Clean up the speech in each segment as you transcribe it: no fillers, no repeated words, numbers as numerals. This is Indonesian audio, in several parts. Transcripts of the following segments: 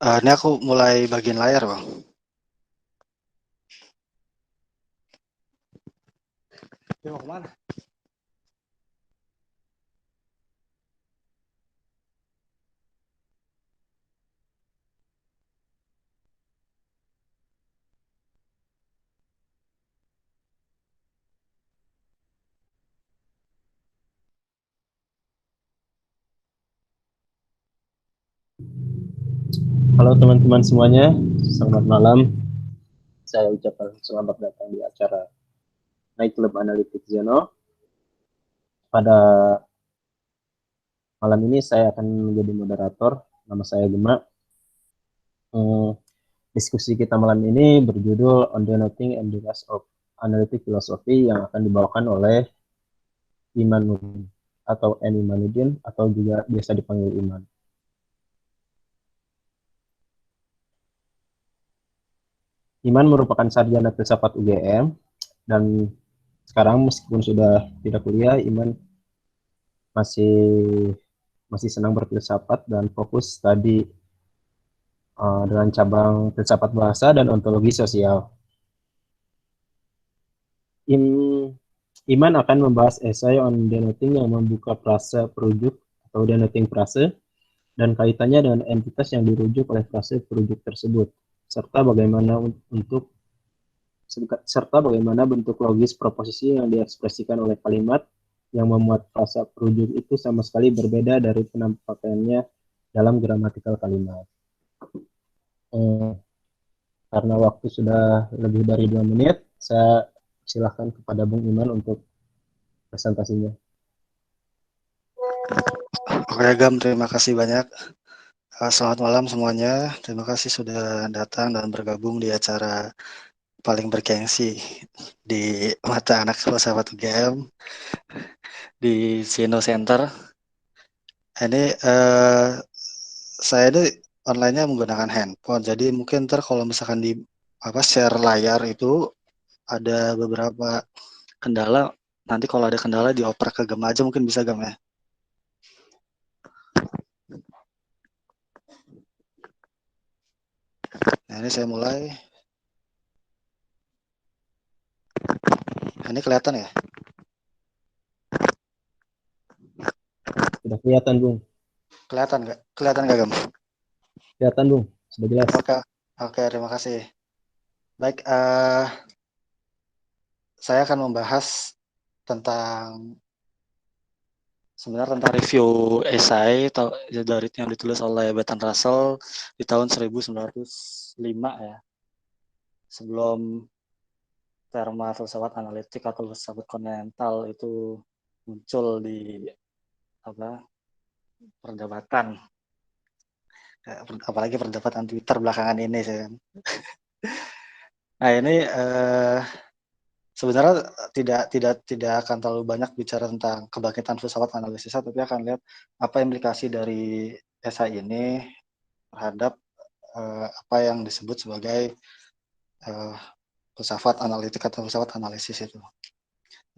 Ini aku mulai bagian layar, Bang. Dia mau kemana? Halo teman-teman semuanya, selamat malam. Saya ucapkan selamat datang di acara Night Club Analytics Zeno. Pada malam ini saya akan menjadi moderator. Nama saya Gema. Diskusi kita malam ini berjudul On the Nothing and the Rest of Analytic Philosophy yang akan dibawakan oleh Iman Nurdin atau N. Imanuddin atau juga biasa dipanggil Iman. Iman merupakan sarjana filsafat UGM dan sekarang meskipun sudah tidak kuliah, Iman masih masih senang berfilsafat dan fokus tadi dengan cabang filsafat bahasa dan ontologi sosial. Iman akan membahas esai on denoting yang membuka frase perujuk atau denoting frase dan kaitannya dengan entitas yang dirujuk oleh frase perujuk tersebut, serta bagaimana bentuk logis proposisi yang diekspresikan oleh kalimat yang memuat frasa perujuk itu sama sekali berbeda dari penampakannya dalam gramatikal kalimat. Karena waktu sudah lebih dari 2 menit, saya silahkan kepada Bung Iman untuk presentasinya. Oke, Gam, terima kasih banyak. Selamat malam semuanya. Terima kasih sudah datang dan bergabung di acara paling bergengsi di mata anak filsafat UGM di Sino Center. Ini saya ini online-nya menggunakan handphone. Jadi mungkin ntar kalau misalkan di share layar itu ada beberapa kendala. Nanti kalau ada kendala dioper ke Gem aja mungkin bisa, Gem, ya. Nah, ini saya mulai. Ini kelihatan ya? Sudah kelihatan, Bung. Kelihatan nggak? Kelihatan nggak, Gem? Kelihatan, Bung. Sudah jelas. Oke, terima kasih. Baik, saya akan membahas sebenarnya tentang review esai dari yang ditulis oleh Bertrand Russell di tahun 1905 ya. Sebelum terma filsafat analitik atau filsafat kontinental itu muncul di perdebatan, apalagi perdebatan Twitter belakangan ini saya. Nah, ini sebenarnya tidak akan terlalu banyak bicara tentang kebangkitan filsafat analisisnya, tapi akan lihat apa implikasi dari esai ini terhadap apa yang disebut sebagai filsafat analitik atau filsafat analisis itu.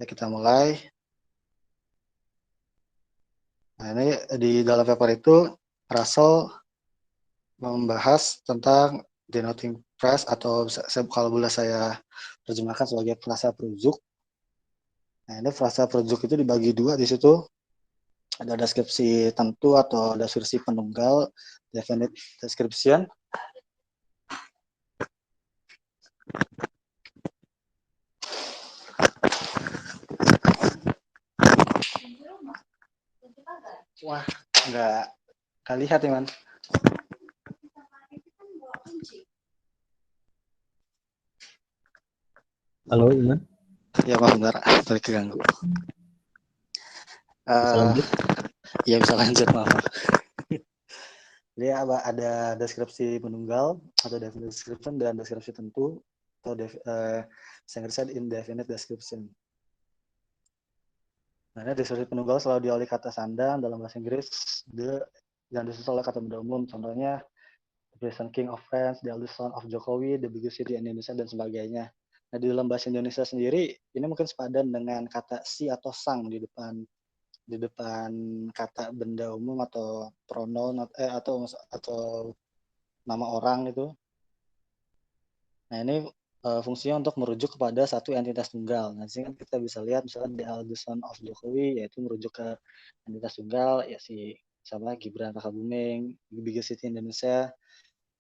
Jadi kita mulai. Nah, ini di dalam paper itu Russell membahas tentang denoting phrase atau kalau boleh saya terjemahkan sebagai frasa perujuk. Nah, ini frasa perujuk itu dibagi dua di situ. Ada deskripsi tentu atau deskripsi penunggal, definite description. Wah, nggak lihat, Iman. Halo, Iman. Ya, maaf, bentar. Tadi keganggu. Bisa lanjut? Ya, bisa lanjut, maaf. Jadi ada deskripsi penunggal atau definite description dan deskripsi tentu atau indefinite description. Nah, ini deskripsi penunggal selalu diawali kata sandang dalam bahasa Inggris yang disusul oleh kata benda umum. Contohnya the present king of France, the eldest son of Jokowi, the biggest city in Indonesia, dan sebagainya. Nah, di dalam bahasa Indonesia sendiri ini mungkin sepadan dengan kata si atau sang di depan kata benda umum atau pronoun atau nama orang itu. Nah, ini fungsinya untuk merujuk kepada satu entitas tunggal. Nah, di sini kan kita bisa lihat misalnya The Eldest Son of Jokowi, yaitu merujuk ke entitas tunggal, ya si sama Gibran Rakabuming, biggest city Indonesia,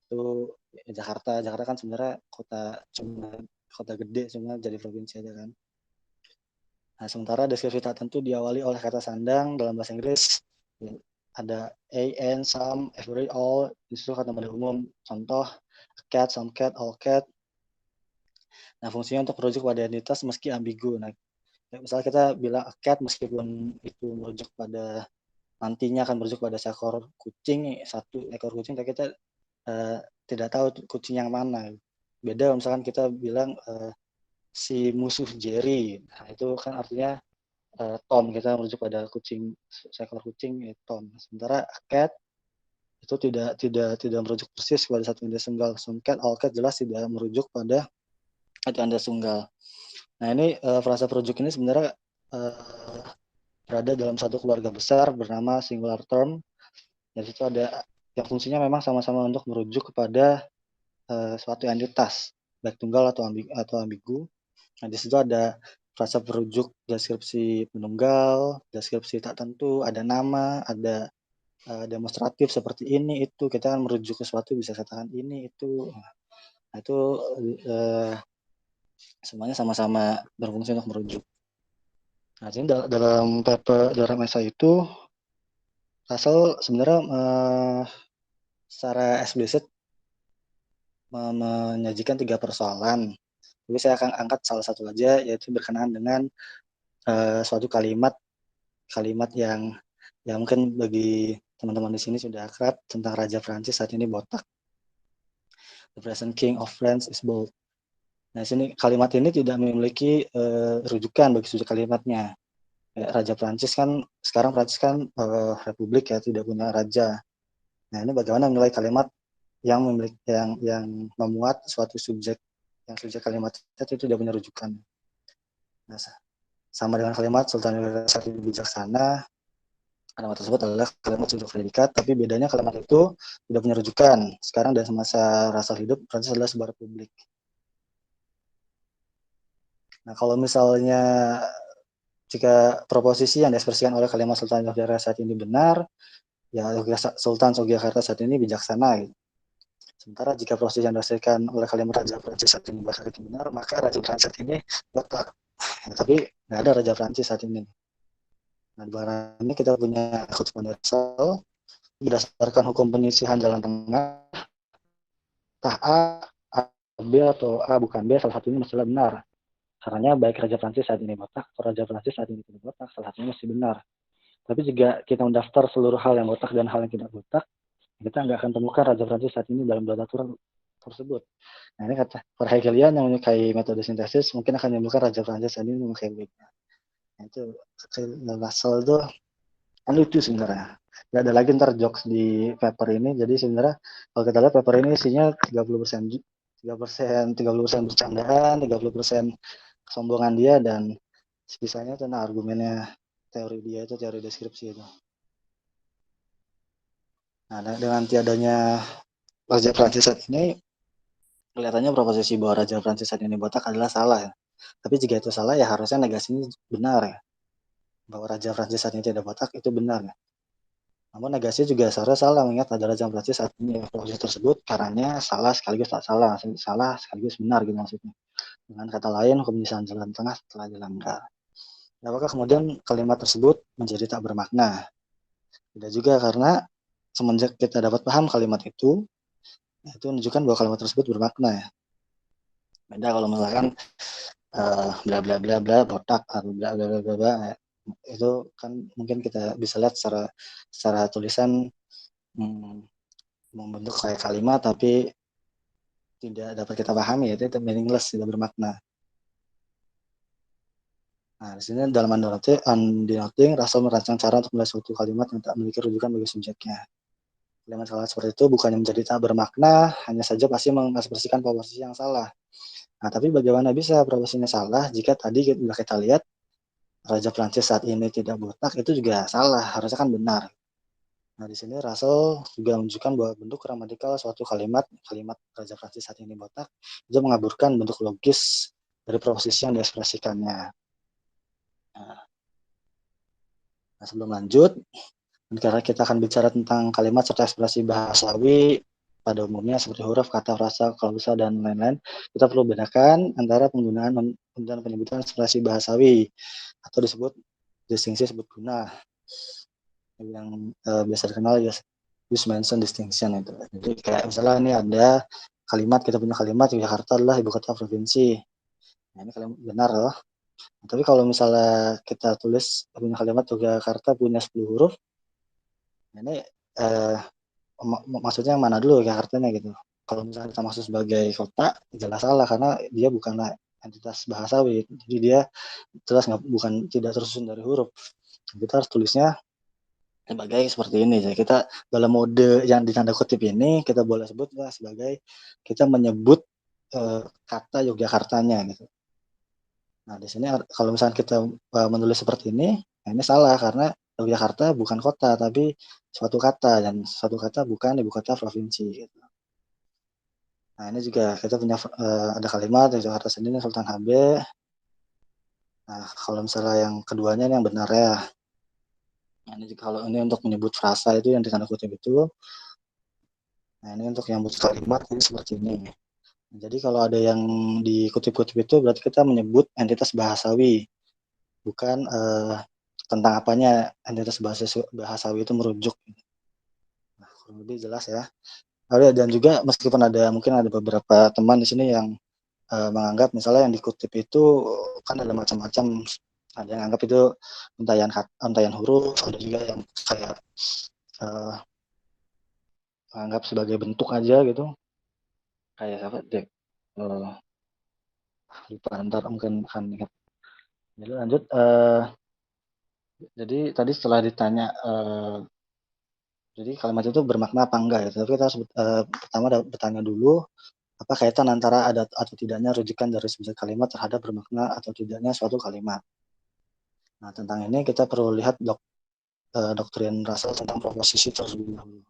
itu ya, Jakarta. Jakarta kan sebenarnya kota gede, cuma jadi provinsi aja kan. Nah, sementara deskripsi tak tentu diawali oleh kata sandang dalam bahasa Inggris. Ada a, and, some, every, all, itu kata pada umum. Contoh, cat, some cat, all cat. Nah, fungsinya untuk merujuk pada identitas meski ambigu. Nah, misalnya kita bilang a cat meskipun itu merujuk pada nantinya akan merujuk pada seekor kucing, satu ekor kucing, tapi kita tidak tahu kucing yang mana. Beda misalkan kita bilang si musuh Jerry. Nah, itu kan artinya Tom, kita merujuk pada kucing, seekor kucing ya Tom. Sementara cat itu tidak merujuk persis pada satu entitas tunggal. Some cat, all cat jelas tidak merujuk pada satu entitas tunggal. Nah, ini frasa perujuk ini sebenarnya berada dalam satu keluarga besar bernama singular term. Di situ ada yang fungsinya memang sama-sama untuk merujuk kepada suatu entitas, baik tunggal atau ambigu. Nah, di situ ada frasa perujuk deskripsi penunggal, deskripsi tak tentu, ada nama, ada demonstratif seperti ini itu, kita kan merujuk ke sesuatu bisa katakan ini itu. Nah, itu semuanya sama-sama berfungsi untuk merujuk. Nah, jadi dalam paper dalam esai itu Russell sebenarnya secara eksplisit menyajikan 3 persoalan. Jadi saya akan angkat salah satu aja, yaitu berkenaan dengan suatu kalimat yang mungkin bagi teman-teman di sini sudah akrab, tentang Raja Prancis saat ini botak. The present King of France is bald. Nah, sini kalimat ini tidak memiliki rujukan bagi subjek kalimatnya. Raja Prancis kan sekarang Prancis kan republik ya, tidak punya raja. Nah, ini bagaimana menilai kalimat yang memiliki yang memuat suatu subjek kalimat itu tidak punya rujukan. Nah, sama dengan kalimat Sultan Syarif bijaksana, kalimat tersebut adalah kalimat subjek predikat, tapi bedanya kalimat itu tidak punya rujukan. Sekarang dan semasa Russell hidup, Prancis adalah sebuah republik. Nah, kalau misalnya jika proposisi yang diekspresikan oleh kalimat Sultan Yogyakarta saat ini benar, ya Sultan Yogyakarta saat ini bijaksana. Gitu. Sementara jika proposisi yang diekspresikan oleh kalimat Raja Prancis saat ini benar, maka Raja Prancis saat ini botak. Ya, tapi nggak ada Raja Prancis saat ini. Nah, di bagian ini kita punya kutip universal berdasarkan hukum penyisihan jalan tengah, entah A, B atau A bukan B, salah satunya mestilah benar. Caranya baik Raja Prancis saat ini botak atau Raja Prancis saat ini tidak botak, salah satunya mesti benar. Tapi jika kita mendaftar seluruh hal yang botak dan hal yang tidak botak, kita nggak akan temukan Raja Prancis saat ini dalam data tersebut. Nah, ini kata para Hegelian yang menyukai metode sintesis mungkin akan menyebutkan Raja Prancis saat ini memakai Hegel. Nah, itu Russell itu kan lucu sebenarnya. Nggak ada lagi ntar jokes di paper ini. Jadi sebenarnya kalau kita lihat paper ini isinya 30% bercandaan, 30% kesombongan dia, dan sisanya tentang argumennya teori dia itu, teori deskripsi itu. Nah, dengan tiadanya Raja Prancis saat ini, kelihatannya proposisi bahwa Raja Prancis saat ini botak adalah salah ya. Tapi jika itu salah ya harusnya negasinya benar ya. Bahwa Raja Prancis saat ini tidak botak itu benar ya. Namun negasi juga seharusnya salah mengingat ada Raja Prancis saat ini proposisi tersebut karena salah sekaligus tak salah, salah sekaligus benar gitu maksudnya. Dengan kata lain, hukum penyelesaian jalan tengah telah dilanggar. Apakah kemudian kalimat tersebut menjadi tak bermakna? Tidak juga, karena semenjak kita dapat paham kalimat itu menunjukkan bahwa kalimat tersebut bermakna ya. Beda kalau misalkan bla bla bla bla botak atau bla bla bla bla, itu kan mungkin kita bisa lihat secara tulisan membentuk kayak kalimat tapi tidak dapat kita pahami, itu meaningless, tidak bermakna. Nah, di sini dalam undenoting, Russell merancang cara untuk memilih suatu kalimat yang tak memiliki rujukan bagi subjeknya. Kalimat seperti itu bukannya menjadi tak bermakna, hanya saja pasti mengekspresikan proposisi yang salah. Nah, tapi bagaimana bisa proposisinya salah jika tadi sudah kita lihat Raja Prancis saat ini tidak botak, itu juga salah, harusnya kan benar. Nah, di sini Russell juga menunjukkan bahwa bentuk gramatikal suatu kalimat Raja Prancis saat ini botak, itu mengaburkan bentuk logis dari proposisi yang diekspresikannya. Nah, sebelum lanjut, karena kita akan bicara tentang kalimat serta ekspresi bahasawi pada umumnya seperti huruf, kata, frasa, klausa, dan lain-lain, kita perlu bedakan antara penggunaan dan penyebutan ekspresi bahasawi atau disebut distingsi sebut guna yang biasa dikenal ya use mention distinction itu. Jadi kayak misalnya ini ada kalimat, kita punya kalimat Yogyakarta adalah ibu kota provinsi. Nah, ini kalimat benar loh. Tapi kalau misalnya kita tulis punya kalimat Yogyakarta punya 10 huruf, ini maksudnya yang mana dulu Yogyakartanya gitu. Kalau misalnya kita maksud sebagai kota, jelas salah karena dia bukanlah entitas bahasawi. Jadi dia jelas bukan tidak tersusun dari huruf. Kita harus tulisnya sebagai seperti ini. Jadi kita dalam mode yang ditanda kutip ini kita boleh sebutlah sebagai kita menyebut kata Yogyakartanya gitu. Nah, di sini kalau misalnya kita menulis seperti ini salah karena Yogyakarta bukan kota tapi suatu kata dan suatu kata bukan ibu kota provinsi gitu. Nah, ini juga kita punya ada kalimat Yogyakarta sendiri Sultan HB. Nah, kalau misalnya yang keduanya ini yang benar ya. Nah, ini kalau ini untuk menyebut frasa itu yang ditanda kutip itu. Nah, ini untuk yang butuh kalimat ini seperti ini. Jadi kalau ada yang dikutip-kutip itu berarti kita menyebut entitas bahasawi, bukan tentang apanya entitas bahasawi itu merujuk. Nah, kurang lebih jelas ya. Dan juga meskipun mungkin ada beberapa teman di sini yang menganggap misalnya yang dikutip itu kan ada macam-macam. Ada yang anggap itu untayan huruf, ada juga yang kayak anggap sebagai bentuk aja gitu. Kayak apa deh? Lupa ntar mungkin akan ingat. Jadi lanjut. Jadi tadi setelah ditanya, jadi kalimat itu bermakna apa enggak ya? Tapi kita harus pertama bertanya dulu apa kaitan antara ada atau tidaknya rujukan dari subjek kalimat terhadap bermakna atau tidaknya suatu kalimat. Nah, tentang ini kita perlu lihat doktrin Russell tentang proposisi terlebih dahulu.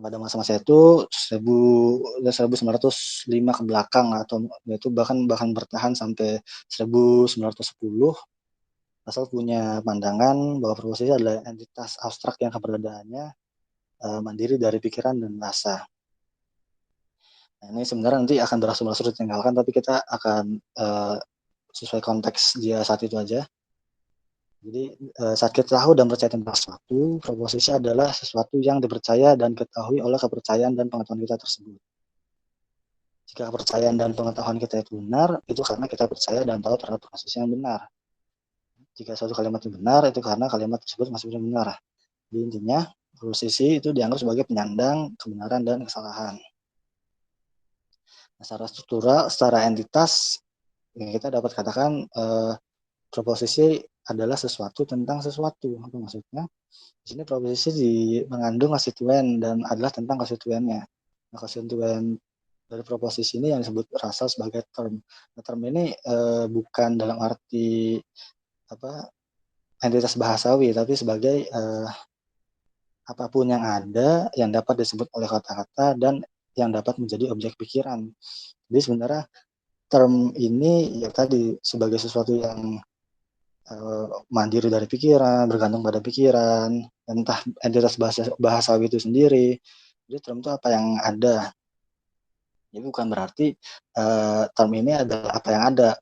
Pada masa-masa itu 1905 ke belakang atau itu bahkan bertahan sampai 1910, Russell punya pandangan bahwa proposisi adalah entitas abstrak yang keberadaannya mandiri dari pikiran dan rasa. Nah, ini sebenarnya nanti akan berangsur-angsur ditinggalkan, tapi kita akan sesuai konteks dia saat itu aja. Jadi saat kita tahu dan percaya tentang sesuatu, proposisi adalah sesuatu yang dipercaya dan ketahui oleh kepercayaan dan pengetahuan kita tersebut. Jika kepercayaan dan pengetahuan kita itu benar, itu karena kita percaya dan tahu terhadap proposisi yang benar. Jika suatu kalimat itu benar, itu karena kalimat tersebut masih benar. Jadi intinya, proposisi itu dianggap sebagai penyandang kebenaran dan kesalahan. Nah, secara struktural, secara entitas, kita dapat katakan proposisi adalah sesuatu tentang sesuatu. Apa maksudnya? Di sini proposisi mengandung konstituen dan adalah tentang konstituennya. Nah, konstituen dari proposisi ini yang disebut Russell sebagai term. Nah, term ini bukan dalam arti entitas bahasawi, tapi sebagai apapun yang ada yang dapat disebut oleh kata-kata dan yang dapat menjadi objek pikiran. Jadi sebenarnya term ini ya tadi sebagai sesuatu yang mandiri dari pikiran, bergantung pada pikiran, entah entitas bahasawi itu sendiri. Jadi term itu apa yang ada. Jadi bukan berarti term ini adalah apa yang ada.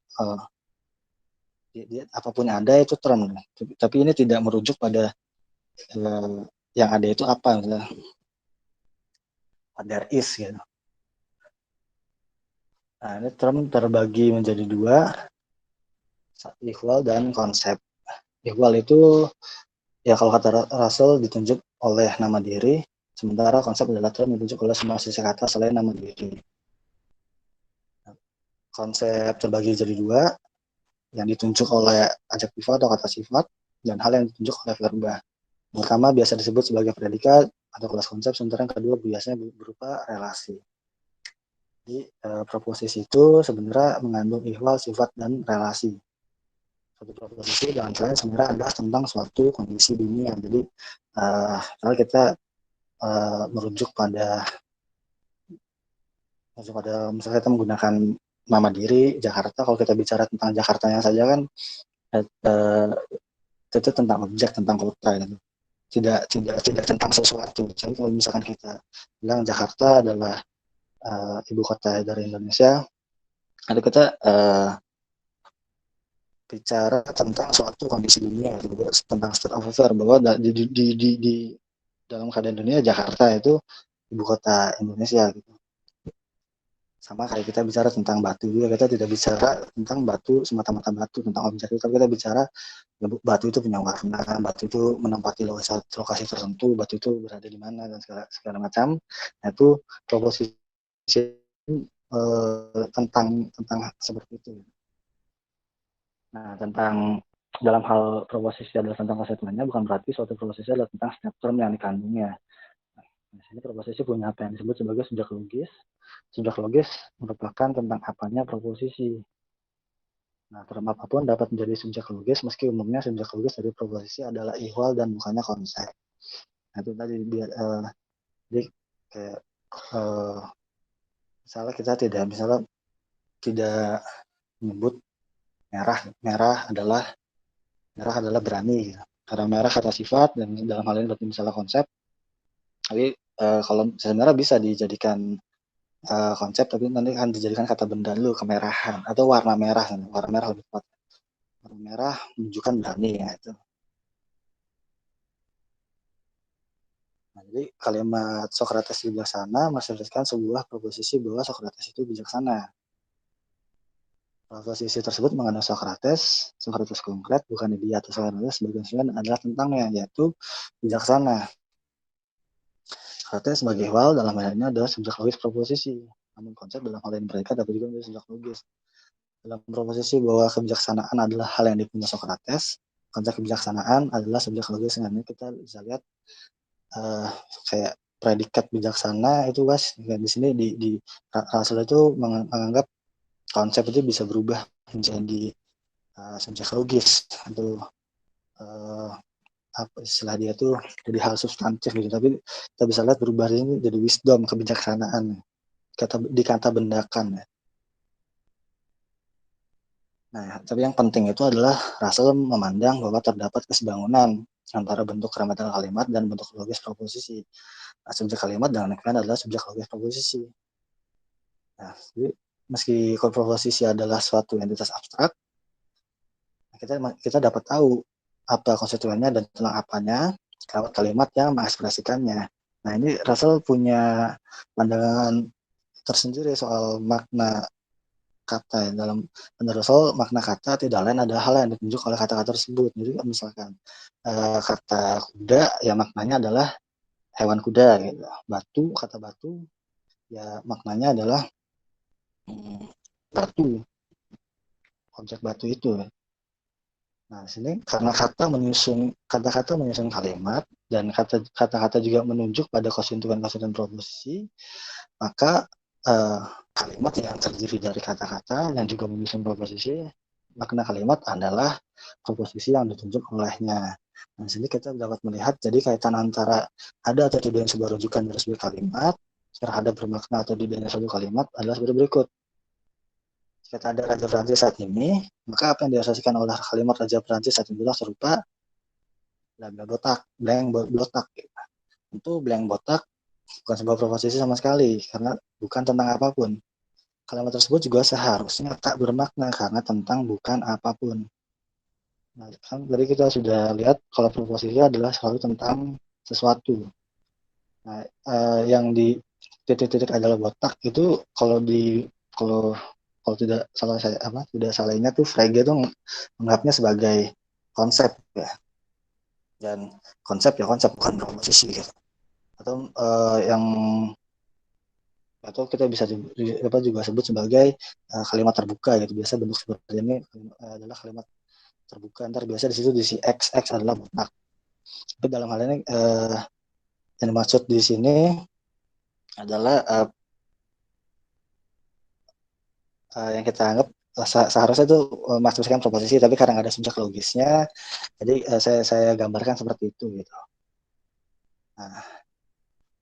Apapun yang ada itu term. Tapi ini tidak merujuk pada yang ada itu apa. Misalnya, there is gitu. Nah, ini term terbagi menjadi dua, ihwal dan konsep. Ihwal itu ya kalau kata Russell ditunjuk oleh nama diri, sementara konsep adalah term ditunjuk oleh semua sisi kata selain nama diri. Konsep terbagi jadi dua, yang ditunjuk oleh adjektif atau kata sifat, dan hal yang ditunjuk oleh verba. Pertama biasa disebut sebagai predikat atau kelas konsep, sementara yang kedua biasanya berupa relasi. Jadi proposisi itu sebenarnya mengandung ihwal, sifat, dan relasi. Suatu proposisi dengan lain sebenarnya adalah tentang suatu kondisi dunia. Jadi kalau kita merujuk pada misalnya kita menggunakan nama diri Jakarta, kalau kita bicara tentang Jakartanya saja kan eh, itu tentang objek, tentang kota gitu. Tidak tentang sesuatu. Jadi kalau misalkan kita bilang Jakarta adalah ibu kota dari Indonesia, lalu kita bicara tentang suatu kondisi dunia gitu, tentang state of affair, bahwa di dalam keadaan dunia Jakarta itu ibu kota Indonesia gitu. Sama kayak kita bicara tentang batu juga, kita tidak bicara tentang batu semata-mata batu, tentang objek itu, tapi kita bicara batu itu punya warna, batu itu menempati lokasi tertentu, batu itu berada di mana, dan segala macam. Nah, itu proposisi tentang seperti itu. Nah, tentang dalam hal proposisi adalah tentang konstituennya, bukan berarti suatu proposisi adalah tentang setiap term yang dikandungnya. Nah, sini proposisi punya apa yang disebut sebagai subjek logis. Subjek logis merupakan tentang apanya proposisi. Nah, term apapun dapat menjadi subjek logis, meski umumnya subjek logis dari proposisi adalah ihwal dan bukannya konsep. Nah, itu tadi jadi kayak misalnya kita tidak menyebut merah adalah berani gitu. Karena merah kata sifat, dan dalam hal ini berarti misalnya konsep. Tapi kalau sebenarnya bisa dijadikan konsep, tapi nanti akan dijadikan kata benda dulu, kemerahan atau warna merah. Warna merah lebih tepat. Warna merah menunjukkan berani ya itu. Nah, jadi kalimat Socrates bijaksana mensyaratkan sebuah proposisi bahwa Socrates itu bijaksana. Proposisi tersebut mengandung Socrates konkret, bukan dia atau Socrates sebagai adalah tentangnya, yaitu bijaksana. Socrates sebagai wal dalam hal ini adalah subjek logis proposisi. Namun konsep dalam hal ini mereka dapat juga menjadi subjek logis. Dalam proposisi bahwa kebijaksanaan adalah hal yang dipunya Socrates, konsep kebijaksanaan adalah subjek logis. Ini kita bisa lihat kayak predikat bijaksana itu di sini di Russell itu menganggap konsep itu bisa berubah menjadi subjek logis atau apa istilah dia tuh jadi hal substantif gitu, tapi kita bisa lihat berubah ini jadi wisdom, kebijaksanaan, dikata bendakan ya. Nah, tapi yang penting itu adalah Russell memandang bahwa terdapat kesebangunan antara bentuk gramatical kalimat dan bentuk logis proposisi. Nah, subjek kalimat dengan next adalah subjek logis proposisi. Nah, jadi meski proposisi adalah suatu entitas abstrak, kita dapat tahu apa konstituennya dan tentang apanya kalimat yang mengekspresikannya. Nah, ini Russell punya pandangan tersendiri soal makna kata. Dalam menurut Russell, makna kata tidak lain adalah hal yang ditunjuk oleh kata-kata tersebut. Jadi misalkan kata kuda, ya maknanya adalah hewan kuda gitu. Kata batu ya maknanya adalah batu, objek batu itu. Nah, sini karena kata-kata menyusun kalimat, dan kata-kata juga menunjuk pada konstituen proposisi, maka kalimat yang terdiri dari kata-kata yang juga menyusun proposisi, makna kalimat adalah proposisi yang ditunjuk olehnya. Nah, sini kita dapat melihat jadi kaitan antara ada atau tidaknya sebuah rujukan dari sebuah kalimat terhadap bermakna atau tidaknya sebuah kalimat adalah seperti berikut. Jika ada Raja Prancis saat ini, maka apa yang diasosiasikan oleh kalimat Raja Prancis saat ini serupa blank botak. Itu blank botak bukan sebuah proposisi sama sekali, karena bukan tentang apapun. Kalimat tersebut juga seharusnya tak bermakna karena tentang bukan apapun. Nah, kan tadi kita sudah lihat kalau proposisi adalah selalu tentang sesuatu. Nah, yang di titik-titik adalah botak itu kalau tidak salah ingat tuh Frege tuh menganggapnya sebagai konsep ya, dan konsep bukan proposisi gitu. Atau kita bisa juga sebut sebagai kalimat terbuka gitu. Biasa bentuk seperti ini adalah kalimat terbuka. Ntar biasa di situ diisi XX adalah botak. Tapi dalam hal ini yang dimaksud di sini adalah yang kita anggap seharusnya itu mengasumsikan proposisi, tapi karena nggak ada subjek logisnya, jadi saya gambarkan seperti itu gitu. Nah,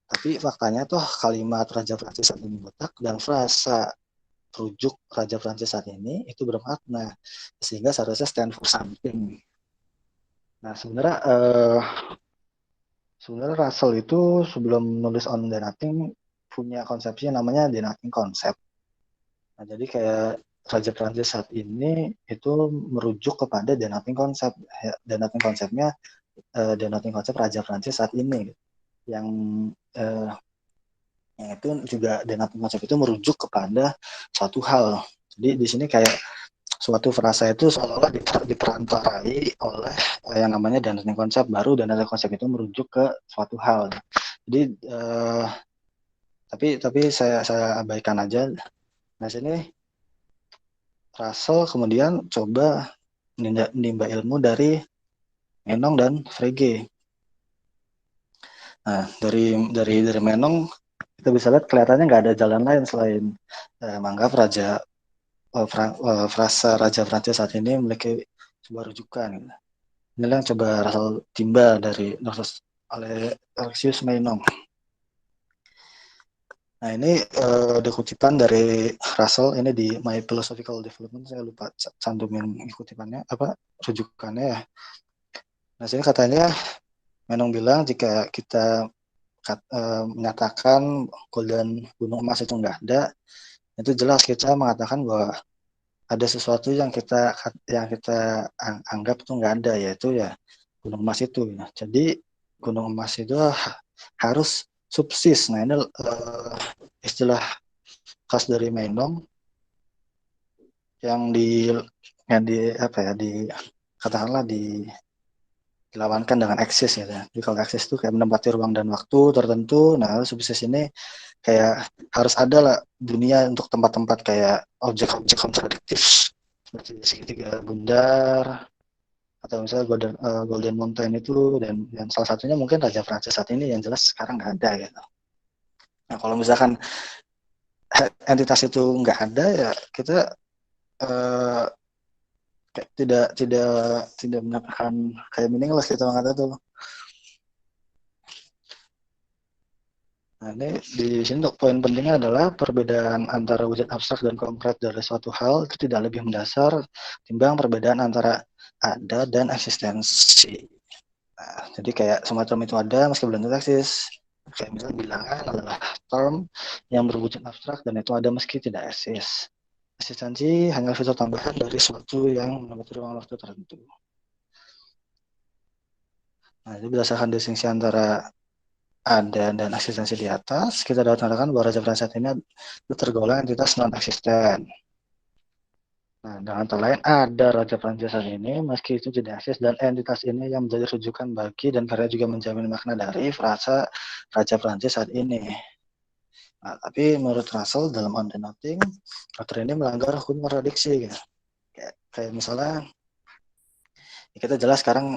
tapi faktanya tuh kalimat Raja Prancis saat ini botak dan frasa rujuk Raja Prancis saat ini itu bermakna, sehingga seharusnya stand for something. Nah, sebenarnya Russell itu sebelum nulis On the Nothing punya konsepsi yang namanya The Nothing Concept. Nah, jadi kayak Raja Prancis saat ini itu merujuk kepada The Nothing Concept. The Nothing Conceptnya, The Nothing Concept Raja Prancis saat ini, yang uh, yang itu juga The Nothing Concept itu merujuk kepada suatu hal. Jadi di sini kayak suatu frasa itu seolah-olah diperantarai oleh yang namanya The Nothing Concept baru, dan The Nothing Concept itu merujuk ke suatu hal. Jadi tapi saya abaikan aja. Nah, sini Russell kemudian coba menimba ilmu dari Menong dan Frege. Nah, dari Menong kita bisa lihat kelihatannya nggak ada jalan lain selain menganggap frasa Raja Prancis saat ini memiliki sebuah rujukan. Gitu. Ini yang coba Russell timba dari oleh Alexius Menong. Nah, ini ada kutipan dari Russell ini di My Philosophical Development. Saya lupa cantumin kutipannya apa rujukannya ya. Nah, sini katanya Menong bilang jika kita menyatakan golden gunung emas itu nggak ada, itu jelas kita mengatakan bahwa ada sesuatu yang kita anggap itu nggak ada, yaitu ya gunung emas itu. Nah, jadi gunung emas itu harus subsis. Nah, ini istilah khas dari Menong yang di apa ya, di katakanlah dilawankan dengan eksis ya. Jadi kalau eksis itu kayak menempati ruang dan waktu tertentu, nah subsis ini kayak harus ada lah dunia untuk tempat-tempat kayak objek-objek kontradiktif seperti segitiga bundar atau misalnya Golden Mountain itu, dan salah satunya mungkin Raja Prancis saat ini yang jelas sekarang nggak ada gitu. Nah, kalau misalkan entitas itu nggak ada ya kita eh, kayak tidak mendapatkan kayak meaningless kita mengatakan tuh. Nah, ini di sini untuk poin pentingnya adalah perbedaan antara wujud abstrak dan konkret dari suatu hal itu tidak lebih mendasar timbang perbedaan antara ada dan eksistensi. Nah, jadi kayak semacam itu ada meski belum tentu eksis. Kayak misalnya bilangan adalah term yang berwujud abstrak dan itu ada meski tidak eksis. Eksistensi hanya fitur tambahan dari sesuatu yang menempati ruang waktu tertentu. Nah, itu berdasarkan distingsi antara ada dan eksistensi di atas, kita dapat mengatakan bahwa Raja Prancis ini tergolong entitas non-eksisten. Nah, dengan kata lain, ada Raja Prancis ini, meski itu tidak eksis, dan entitas ini yang menjadi rujukan bagi dan karena juga menjamin makna dari frasa Raja Prancis saat ini. Nah, tapi menurut Russell dalam On the Nothing, author ini melanggar hukum kontradiksi. Gitu. Kayak misalnya, kita jelas sekarang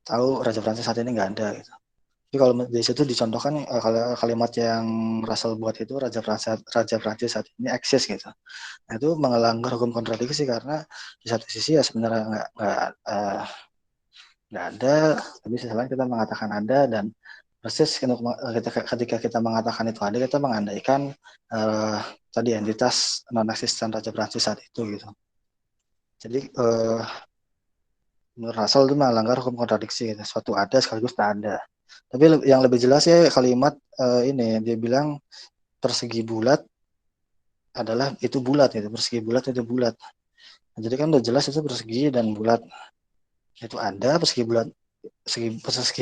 tahu Raja Prancis saat ini nggak ada. Gitu. Jadi kalau di situ dicontohkan kalimat yang Russell buat itu Raja Prancis saat ini eksis gitu. Nah, itu melanggar hukum kontradiksi karena di satu sisi ya sebenarnya nggak ada, tapi sisi lain kita mengatakan ada, dan persis ketika kita mengatakan itu ada, kita mengandaikan uh, tadi entitas non eksisten Raja Prancis saat itu gitu. Jadi menurut Russell itu melanggar hukum kontradiksi gitu. Suatu ada sekaligus tak ada. Tapi yang lebih jelas ya kalimat ini dia bilang persegi bulat adalah itu bulat gitu. Persegi bulat itu bulat. Nah, jadi kan udah jelas itu persegi dan bulat itu ada, persegi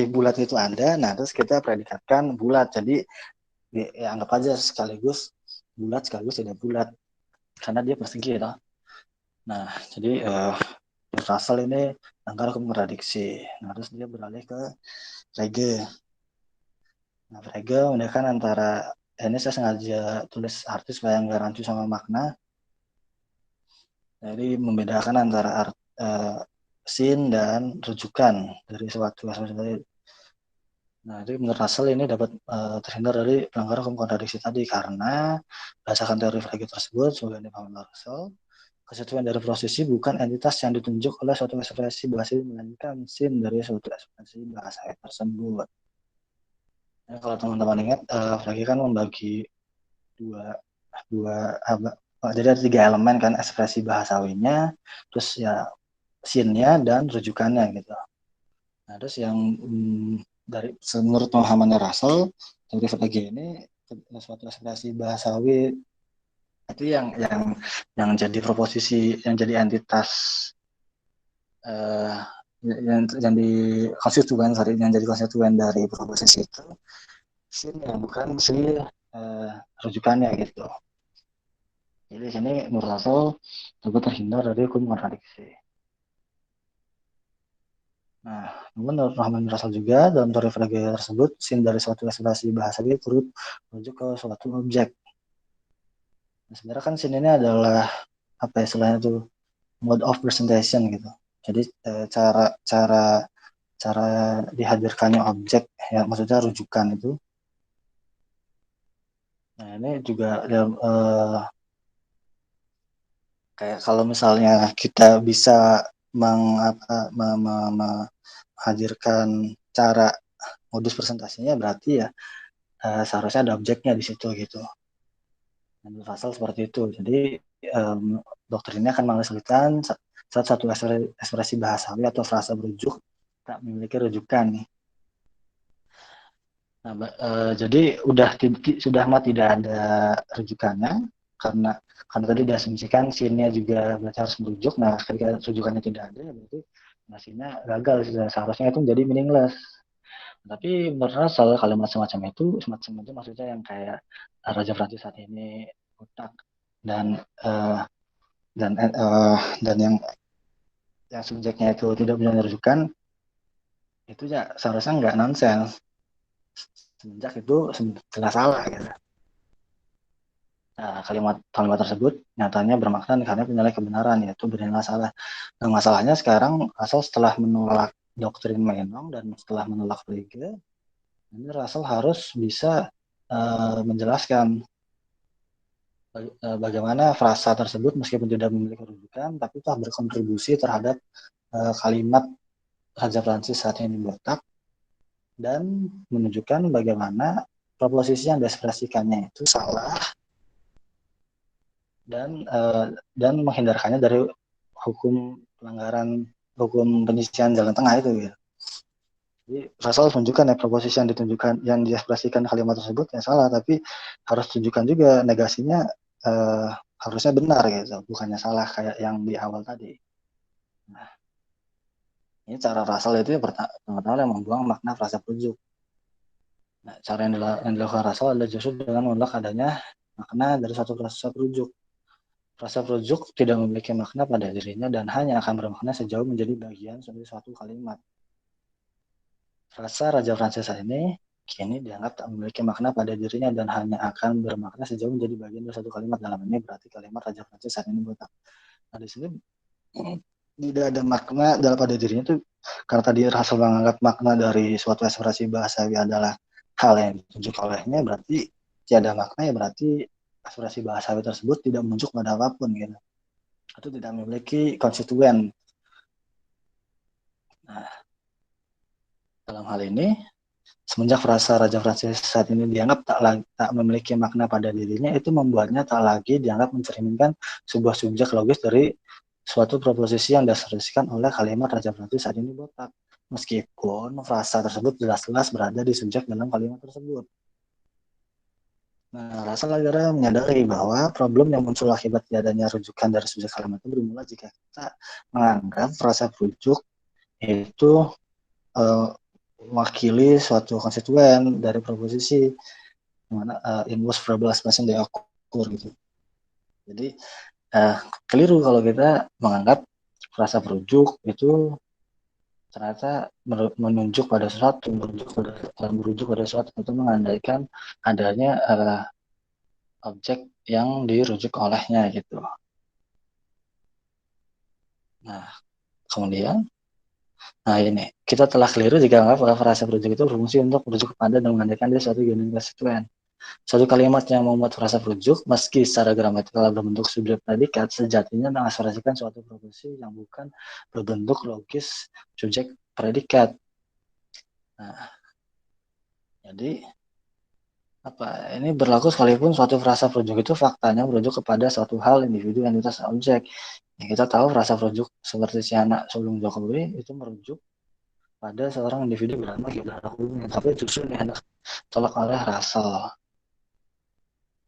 bulat itu ada. Nah, terus kita predikatkan bulat. Jadi ya anggap aja sekaligus bulat sekaligus tidak bulat karena dia persegi gitu. Nah, jadi Russell ini langgar hukum kontradiksi. Nah, terus dia beralih ke Frege. Nah, Frege membedakan antara ini saya sengaja tulis artis supaya nggak rancu sama makna. Jadi membedakan antara scene dan rujukan dari suatu asumsi. Nah, jadi menurut Russell ini dapat terhindar dari pelanggaran hukum kontradiksi tadi karena berdasarkan teori Frege tersebut sebagai dipahami Russell, konstituen dari prosesi bukan entitas yang ditunjuk oleh suatu ekspresi bahasa, melainkan scene dari suatu ekspresi bahasa tersebut. Ya, kalau teman-teman ingat, lagi kan membagi dua dua jadi ada 3 elemen kan, ekspresi bahasawinya, terus ya scene-nya dan rujukannya gitu. Nah, terus yang dari menurut pemahamannya Russell, teori FAG ini suatu ekspresi bahasawi itu yang jadi proposisi, yang jadi entitas, yang di konstituen, yang jadi konstituen dari proposisi itu scene yang bukan si rujukannya gitu. Jadi di sini menurut Russell tersebut terhindar dari hukum kontradiksi. Nah, namun menurut pemahaman Russell juga dalam teori Frege tersebut, scene dari suatu ekspresi bahasa ini turut merujuk ke suatu objek. Nah, sebenarnya kan scene ini adalah apa ya istilahnya itu, mode of presentation gitu. Jadi cara cara cara dihadirkannya objek, ya maksudnya rujukan itu. Nah, ini juga kayak kalau misalnya kita bisa menghadirkan cara modus presentasinya, berarti ya seharusnya ada objeknya di situ gitu. Menurut Russell seperti itu. Jadi doktrinnya akan mengesulitan saat satu ekspresi bahasawi atau frasa berujuk tak memiliki rujukan nih. Nah, jadi sudah tidak ada rujukannya karena tadi diasumsikan scene-nya juga berarti harus merujuk. Nah, ketika rujukannya tidak ada, berarti scene-nya gagal, seharusnya itu menjadi meaningless. Tapi menurut Russell kalimat semacam itu maksudnya yang kayak Raja Prancis saat ini otak dan uh, dan yang subjeknya itu tidak bisa merujukan, itu ya seharusnya nggak nonsens, semenjak itu jelas salah gitu. Nah, kalimat tersebut nyatanya bermakna karena penilai kebenaran, yaitu bernilai salah. Nah, masalahnya sekarang Russell setelah menolak doktrin Meinong dan setelah menolak Frege, ini Russell harus bisa menjelaskan bagaimana frasa tersebut meskipun tidak memiliki rujukan, tapi telah berkontribusi terhadap kalimat Raja Prancis saat ini botak, dan menunjukkan bagaimana proposisi yang diekspresikannya itu salah, dan menghindarkannya dari hukum pelanggaran, hukum penyisian jalan tengah itu gitu. Jadi Russell tunjukkan ya proposisi yang ditunjukkan, yang diekspresikan kalimat tersebut yang salah, tapi harus tunjukkan juga negasinya harusnya benar gitu, bukannya salah kayak yang di awal tadi. Nah, ini cara Russell itu pertama-tama yang membuang makna frasa perujuk. Nah, cara yang dilakukan Russell adalah justru dengan menolak adanya makna dari suatu frasa perujuk. Frasa perujuk tidak memiliki makna pada dirinya dan hanya akan bermakna sejauh menjadi bagian dari suatu kalimat. Frasa Raja Prancis ini kini dianggap tak memiliki makna pada dirinya dan hanya akan bermakna sejauh menjadi bagian dari satu kalimat. Dalam ini berarti kalimat Raja Prancis saat ini botak. Nah, di sini tidak ada makna dalam pada dirinya itu karena tadi Russell menganggap makna dari suatu ekspresi bahasawi adalah hal yang ditunjuk olehnya, berarti tiada makna, ya berarti ekspresi bahasawi tersebut tidak menunjuk pada apapun gitu, atau tidak memiliki konstituen. Nah, dalam hal ini semenjak frasa Raja Prancis saat ini dianggap tak memiliki makna pada dirinya, itu membuatnya tak lagi dianggap mencerminkan sebuah subjek logis dari suatu proposisi yang didasarkan oleh kalimat Raja Prancis saat ini botak, meskipun frasa tersebut jelas-jelas berada di subjek dalam kalimat tersebut. Nah, Russell akhirnya menyadari bahwa problem yang muncul akibat tiadanya rujukan dari subjek kalimat itu bermula jika kita menganggap frasa perujuk itu mewakili suatu konstituen dari proposisi, mana in most probable expression they occur gitu. Jadi keliru kalau kita menganggap frasa perujuk itu ternyata menunjuk pada sesuatu, merujuk pada sesuatu, itu mengandaikan adanya objek yang dirujuk olehnya gitu. Nah, kemudian ini kita telah keliru jika menganggap frasa perujuk itu berfungsi untuk merujuk kepada dan mengandaikan dia suatu unit konstituen. Suatu kalimat yang memuat frasa perujuk, meski secara gramatikal berbentuk subjek predikat, sejatinya mengekspresikan suatu proposisi yang bukan berbentuk logis subjek predikat. Nah, jadi ini berlaku sekalipun suatu frasa perujuk itu faktanya merujuk kepada suatu hal, individu, entitas, objek. Ya, kita tahu frasa perujuk seperti si anak sulung Jokowi itu merujuk pada seorang individu bernama Gibran Rakabuming, tapi justru ini hendak tolak oleh Russell.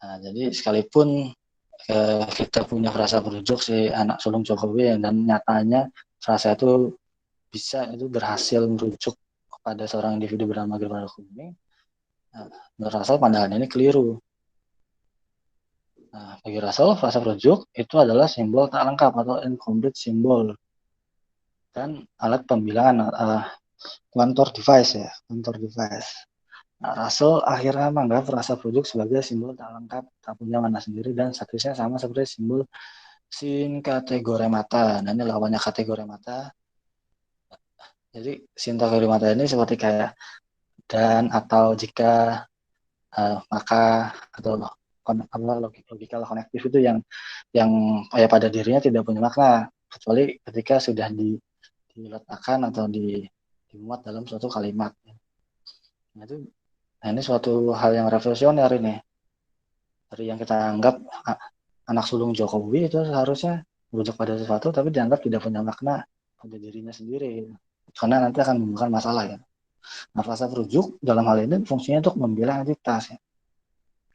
Nah, jadi sekalipun kita punya frasa perujuk si anak sulung Jokowi dan nyatanya frasa itu berhasil merujuk kepada seorang individu bernama Gibran Rakabuming, menurut Russell pandangan ini keliru. Nah, bagi Russell, frasa perujuk itu adalah simbol tak lengkap atau incomplete symbol dan alat pembilangan quantor device ya, quantor device. Nah, Russell akhirnya menganggap frasa perujuk sebagai simbol tak lengkap, tak punya makna sendiri dan statusnya sama seperti simbol sin kategoremata. Nah, ini lawannya kategoremata. Jadi sin kategoremata ini seperti kayak dan atau jika maka atau logikal konektif itu yang kayak pada dirinya tidak punya makna kecuali ketika sudah diletakkan atau dimuat dalam suatu kalimat. Nah, ini suatu hal yang revolusioner ini. Dari yang kita anggap anak sulung Jokowi itu seharusnya merujuk pada sesuatu tapi dianggap tidak punya makna pada dirinya sendiri. Karena nanti akan menimbulkan masalah ya. Nah, frasa perujuk dalam hal ini fungsinya untuk membilang entitas ya.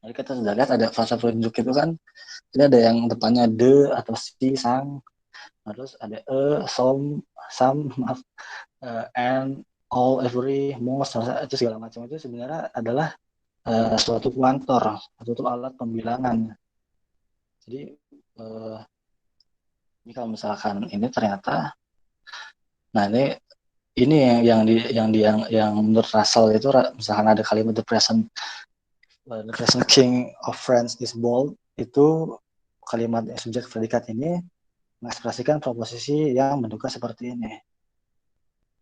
Jadi kita sudah lihat ada frasa perujuk itu kan, ini ada yang depannya de atau si, sang, terus ada some, maaf, and, all, every, most, itu segala macam itu sebenarnya adalah suatu kuantor, suatu alat pembilangan. Jadi ini kalau misalkan ini ternyata, nah ini yang menurut Russell itu misalkan ada kalimat the present king of France is bold, itu kalimat subjek predikat ini mengekspresikan proposisi yang bentuknya seperti ini.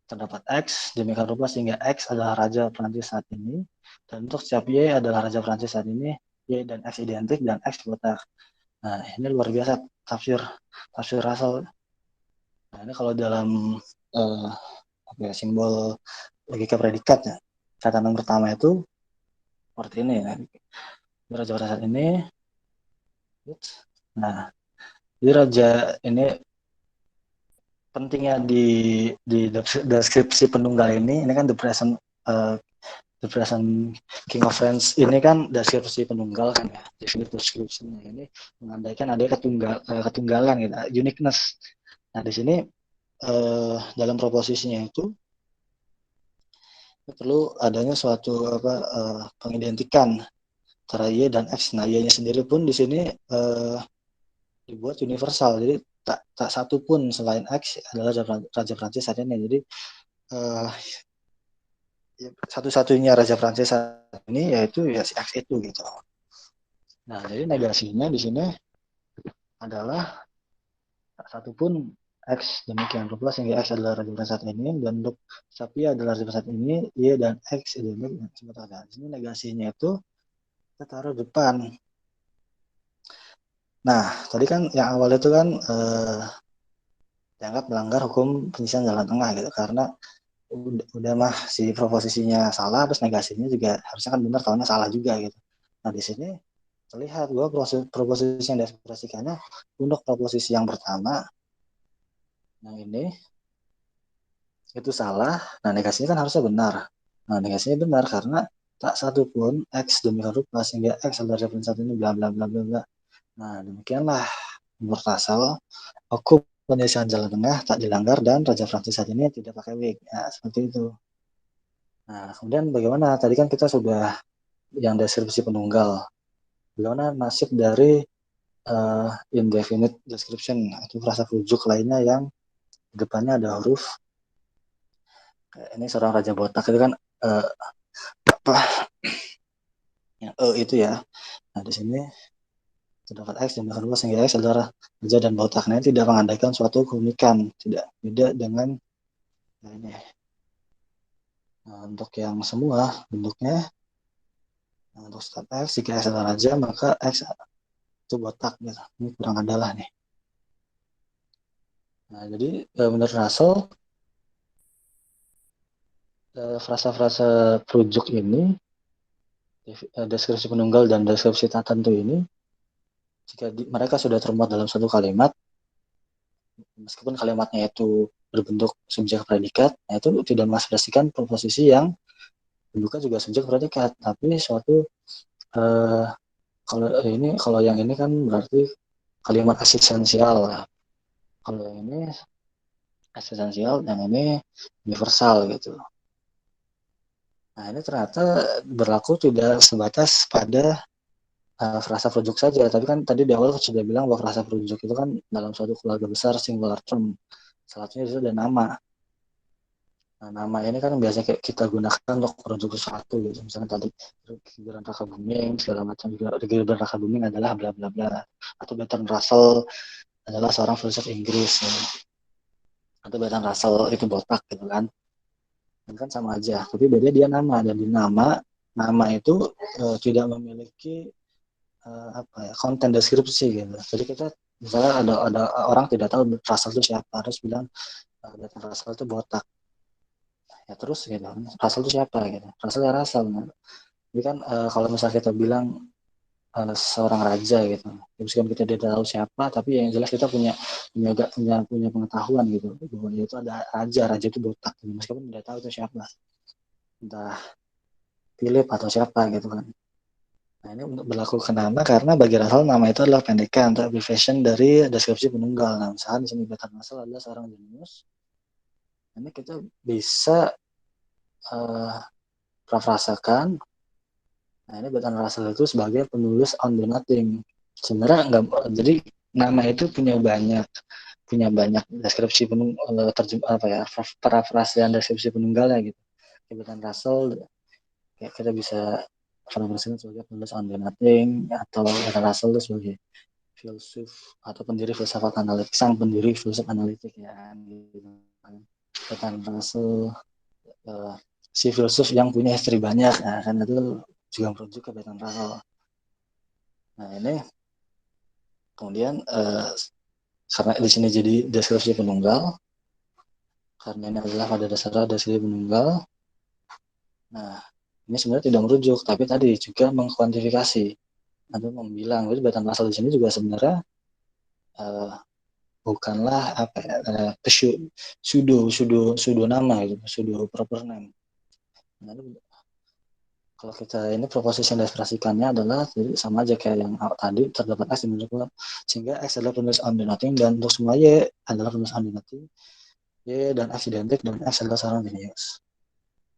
Terdapat X, demikian rupa sehingga X adalah raja Prancis saat ini, dan untuk setiap Y adalah raja Prancis saat ini, Y dan X identik dan X botak. Nah, ini luar biasa tafsir Russell. Nah, ini kalau dalam simbol logika predikatnya, catatan pertama itu seperti ini ya. Raja saat ini. Nah, jadi raja ini pentingnya di deskripsi penunggal ini kan the present King of France ini kan deskripsi penunggal kan ya, deskripsinya ini mengandaikan ada ketunggalan gitu, uniqueness. Nah di sini dalam proposisinya itu perlu adanya suatu pengidentikan antara Y dan X. Nah Y-nya sendiri pun di sini dibuat universal, jadi tak satu pun selain X adalah raja Prancis saat ini. Jadi satu-satunya raja Prancis saat ini yaitu ya si X itu gitu. Nah jadi negasinya di sini adalah tak satu pun X demikian rupa sehingga X adalah raja Prancis saat ini, dan untuk sapi adalah raja saat ini, Y dan X identik sementara. Di sini negasinya itu kita taruh depan. Nah tadi kan yang awal itu kan dianggap melanggar hukum penyisian jalan tengah gitu, karena udah mah si proposisinya salah terus negasinya juga harusnya kan benar, tahunya salah juga gitu. Nah di sini terlihat bahwa proposisi yang diekspresikannya untuk proposisi yang pertama, yang ini itu salah, nah negasinya kan harusnya benar. Nah negasinya benar karena tak satu pun X demikian rupa sehingga X adalah referensi satu ini bla bla bla bla bla. Nah demikianlah menurut Russell hukum penyelesaian jalan tengah tak dilanggar dan Raja Prancis saat ini tidak pakai wig. Nah, seperti itu. Nah, kemudian bagaimana? Tadi kan kita sudah yang deskripsi penunggal. Bagaimana nasib dari indefinite description atau frasa perujuk lainnya yang depannya ada huruf. Ini seorang raja botak itu kan yang itu ya. Nah, di sini terdapat X dan bahkan sehingga X adalah raja dan botaknya tidak mengandaikan suatu keunikan, tidak beda dengan ini. Nah, untuk yang semua bentuknya Nah, untuk step X, jika X adalah raja, maka X itu botak gitu. Ini kurang adalah nih. Nah, jadi menurut Russell, frasa-frasa perujuk ini, deskripsi penunggal dan deskripsi tertentu ini, jika mereka sudah termuat dalam satu kalimat, meskipun kalimatnya itu berbentuk subjek predikat, nah itu tidak mengekspresikan proposisi yang bentuknya juga subjek predikat, tapi suatu kalau yang ini kan berarti kalimat eksistensial. Kalau yang ini eksistensial, yang ini universal gitu. Nah ini ternyata berlaku tidak sebatas pada frasa perujuk saja, tapi kan tadi di awal sudah bilang bahwa frasa perujuk itu kan dalam suatu keluarga besar singular term. Salah satunya itu ada nama. Nah, nama ini kan biasa kita gunakan untuk merujuk sesuatu gitu. Misalnya tadi Gibran Rakabuming segala macam, Gibran Rakabuming adalah bla bla bla, atau Bertrand Russell adalah seorang filsuf Inggris ya. Atau Bertrand Russell itu botak gitu kan. Ini kan sama aja, tapi beda dia nama, dan di nama itu tidak memiliki konten deskripsi gitu. Jadi kita misalnya ada orang tidak tahu Russell itu siapa, harus bilang Bertrand Russell itu botak. Ya terus gitu, Russell itu siapa gitu. Russell ya Russell. Jadi kan kalau misalnya kita bilang seorang raja gitu, ya, meskipun kita tidak tahu siapa, tapi yang jelas kita punya pengetahuan gitu bahwa itu ada raja itu botak gitu. Meskipun tidak tahu itu siapa, entah Philip atau siapa gitu kan. Nah ini untuk berlaku ke nama karena bagi Russell nama itu adalah pendekan atau abbreviation dari deskripsi penunggal. Nah misalnya di sini Bertrand Russell adalah seorang jenius, ini kita bisa uh, parafrasakan. Nah ini Bertrand Russell itu sebagai penulis On the Nothing. Sebenarnya enggak, jadi nama itu punya banyak deskripsi apa ya, parafrasean deskripsi penunggalnya gitu. Bertrand Russell ya kita bisa parafrasekan sebagai penulis On the Nothing, atau Bertrand Russell itu sebagai filsuf atau pendiri filsafat analitik, sang pendiri filsuf analitik ya gitu. Bertrand Russell si filsuf yang punya istri banyak, nah kan itu juga merujuk ke Bertrand Russell. Nah ini kemudian karena di sini jadi deskripsi penunggal, karena ini adalah pada dasarnya deskripsi penunggal. Nah ini sebenarnya tidak merujuk, tapi tadi juga mengkuantifikasi atau membilang. Jadi Bertrand Russell di sini juga sebenarnya bukanlah apa ya, pseudo nama gitu, pseudo proper name. Nah, kalau kita ini proposisi yang diekspresikannya adalah jadi sama aja kayak yang tadi, terdapat X di menurut, sehingga X adalah penulis on the nothing, dan untuk semua Y adalah penulis on the nothing. Y dan X identik, dan X adalah seorang jenius.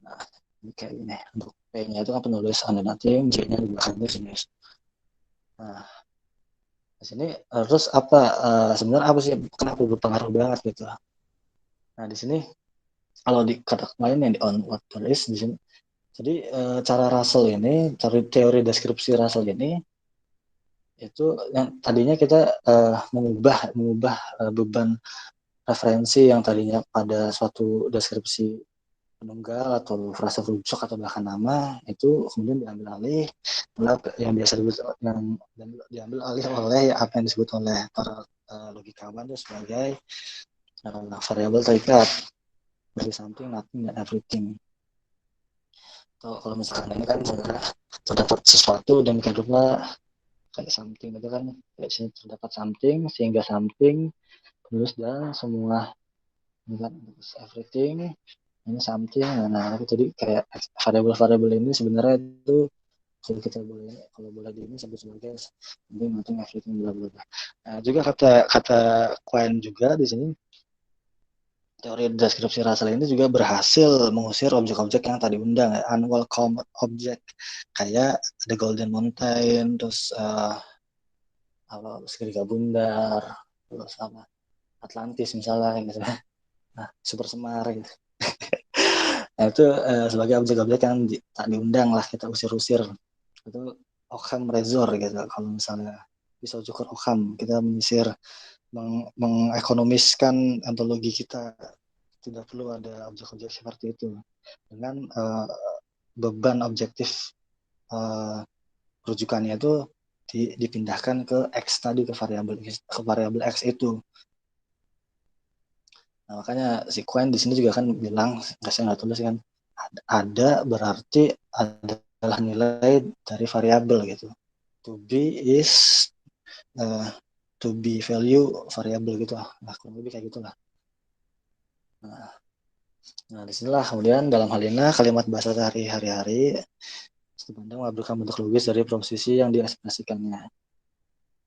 Nah, ini kayak gini. Untuk P-nya itu kan penulis on the nothing, J-nya juga penulis jenius. Nah, di sini terus apa sebenarnya apa sih, kenapa berpengaruh banget gitu. Nah, di sini kalau di kata lain yang di on what there is di sini. Jadi cara Russell ini, teori deskripsi Russell ini itu yang tadinya kita mengubah beban referensi yang tadinya pada suatu deskripsi penunggal atau frasa rujuk atau bahkan nama, itu kemudian diambil alih yang biasa disebut, yang diambil alih oleh apa yang disebut oleh para logikawan itu sebagai variabel terikat, seperti something, nothing, dan everything. Atau kalau misalkan ini kan sebenarnya terdapat sesuatu dan kedua kayak something itu kan kayak sini terdapat something, sehingga something terus dan semua, kan everything ini something. Nah jadi kayak variabel-variabel ini sebenarnya itu kalau boleh di ini sebut sebagai something everything bla bla bla. Nah juga kata Quine juga di sini, teori deskripsi Russell ini juga berhasil mengusir objek-objek yang tadi undang ya, unwelcome object kayak The Golden Mountain, terus segitiga bundar, terus apa Atlantis misalnya gitu. Nah, Super Semar gitu. Nah, itu sebagai objek-objek yang tak diundang lah, kita usir-usir. Itu Occam Razor gitu. Kalau misalnya bisa cukur Occam, kita menyisir, mengekonomiskan ontologi kita. Tidak perlu ada objek-objek seperti itu. Dengan beban objektif rujukannya itu dipindahkan ke X tadi, ke variabel X itu. Nah, makanya si Quen di sini juga kan bilang, saya nggak tulis kan, ada berarti adalah nilai dari variabel gitu. To be is to be value variabel gitu lah. Nah, kurang lebih kayak gitulah. Nah, disinilah kemudian dalam hal ini kalimat bahasa sehari-hari dipandang mengabulkan bentuk logis dari proposisi yang diekspresikannya.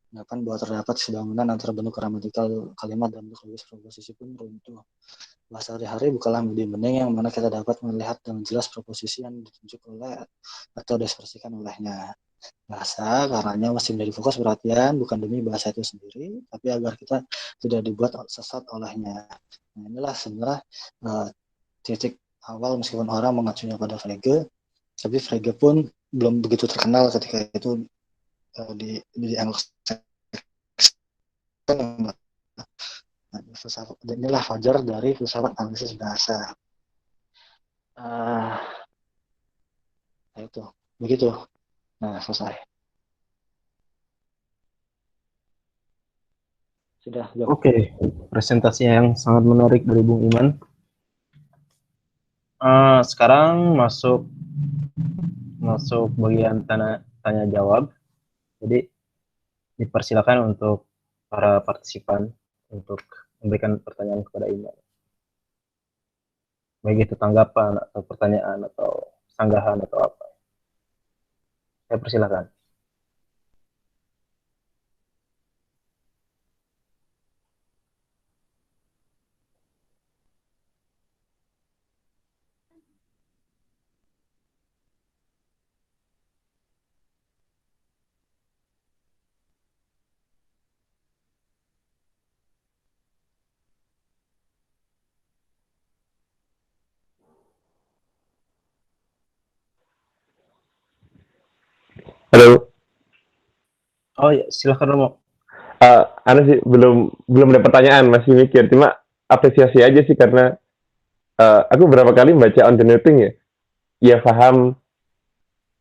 Menunjukkan bahwa terdapat kesebangunan antara bentuk gramatikal kalimat dan bentuk logis proposisi pun runtuh. Bahasa sehari-hari bukanlah medium bening yang mana kita dapat melihat dengan jelas proposisi yang ditunjuk oleh atau diekspresikan olehnya. Bahasa karenanya mesti menjadi fokus perhatian bukan demi bahasa itu sendiri, tapi agar kita tidak dibuat sesat olehnya. Nah, inilah sebenarnya titik awal meskipun orang mengacunya pada Frege, tapi Frege pun belum begitu terkenal ketika itu di Anglo-Saxon. Nah, inilah fajar dari filsafat analisis bahasa. Itu begitu. Nah, selesai. Sudah, jawab. Oke, presentasi yang sangat menarik dari Bung Iman. Sekarang masuk bagian tanya jawab. Jadi dipersilakan untuk para partisipan untuk memberikan pertanyaan kepada Iman. Baik itu tanggapan atau pertanyaan atau sanggahan atau apa. Saya persilakan. Halo. Oh ya, silakan Romo. Anu sih belum ada pertanyaan, masih mikir. Cuma apresiasi aja sih karena aku berapa kali baca on the noting ya. Ya paham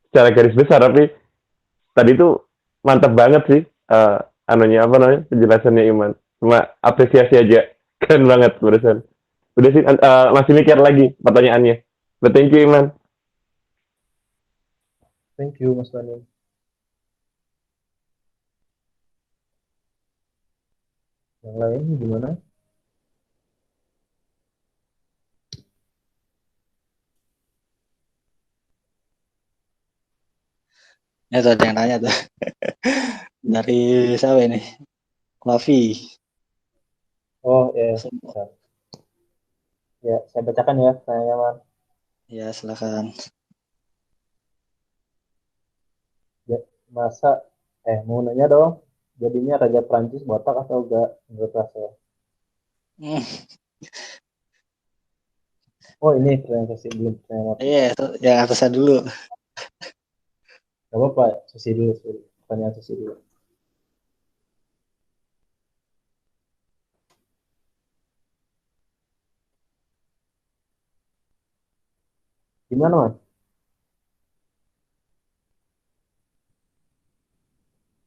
secara garis besar, tapi tadi tuh mantap banget sih anunya apa namanya penjelasannya Iman. Cuma apresiasi aja, keren banget barusan. Udah sih masih mikir lagi pertanyaannya. But thank you Iman. Thank you Mas Daniel. Yang lain gimana? Ya tuh ada yang nanya tuh. Dari siapa ini? Lavi. Oh ya, bisa. Ya, saya bacakan ya pertanyaannya, Mas. Ya, silakan. Ya, masa mau nanya dong, jadinya Raja Prancis botak atau enggak menurut saya? Oh ini pertanyaan sesi belum pertanyaan. Iya, itu yang atasnya dulu. Gak apa-apa, sesi dulu, pertanyaan sesi dulu. Gimana Mas?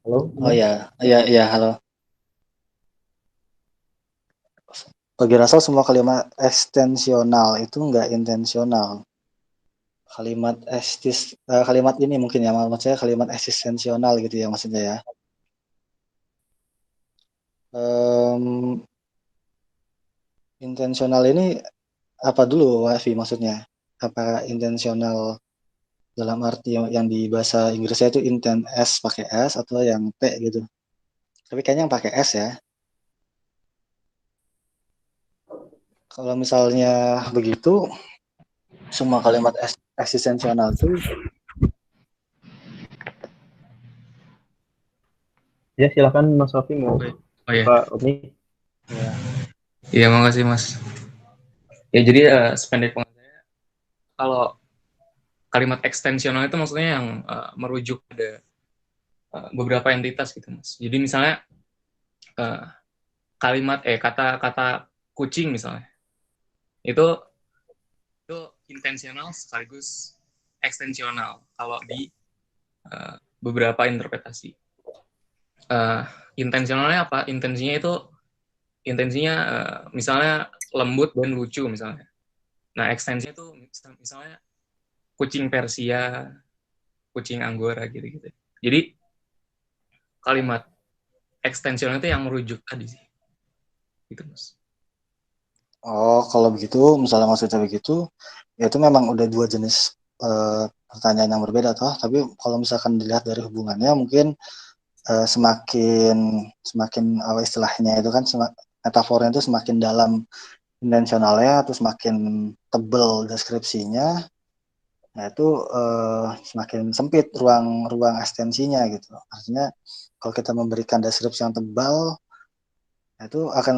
Halo, Oh gimana? ya, iya, halo. Bagi Russell semua kalimat ekstensional itu enggak intensional. Kalimat ini mungkin ya, maksud saya kalimat eksistensional gitu ya maksudnya ya. Intensional ini apa dulu, Wafi, maksudnya? Apa intensional dalam arti yang di bahasa Inggrisnya itu intent S pakai S atau yang T gitu? Tapi kayaknya yang pakai S ya. Kalau misalnya begitu, semua kalimat eksistensional itu Ya silakan Mas Sofi mau Oh ya, Pak Umi. ya. iya makasih Mas. Ya jadi sependek pengalaman saya, kalau kalimat ekstensional itu maksudnya yang merujuk pada beberapa entitas gitu Mas. Jadi misalnya uh, kata kucing misalnya, itu intensional sekaligus ekstensional. Kalau di beberapa interpretasi. Intensionalnya apa? Intensinya misalnya lembut dan lucu misalnya. Nah, ekstensinya itu misalnya kucing Persia, kucing Anggora gitu-gitu. Jadi kalimat ekstensional itu yang merujuk tadi sih. Gitu, Mas. Oh, kalau begitu, misalnya maksudnya begitu, ya itu memang udah dua jenis pertanyaan yang berbeda toh. Tapi kalau misalkan dilihat dari hubungannya, mungkin semakin apa istilahnya itu kan metafornya itu semakin dalam intensionalnya, terus semakin tebel deskripsinya, nah itu semakin sempit ruang ekstensinya gitu. Artinya kalau kita memberikan deskripsi yang tebal, nah itu akan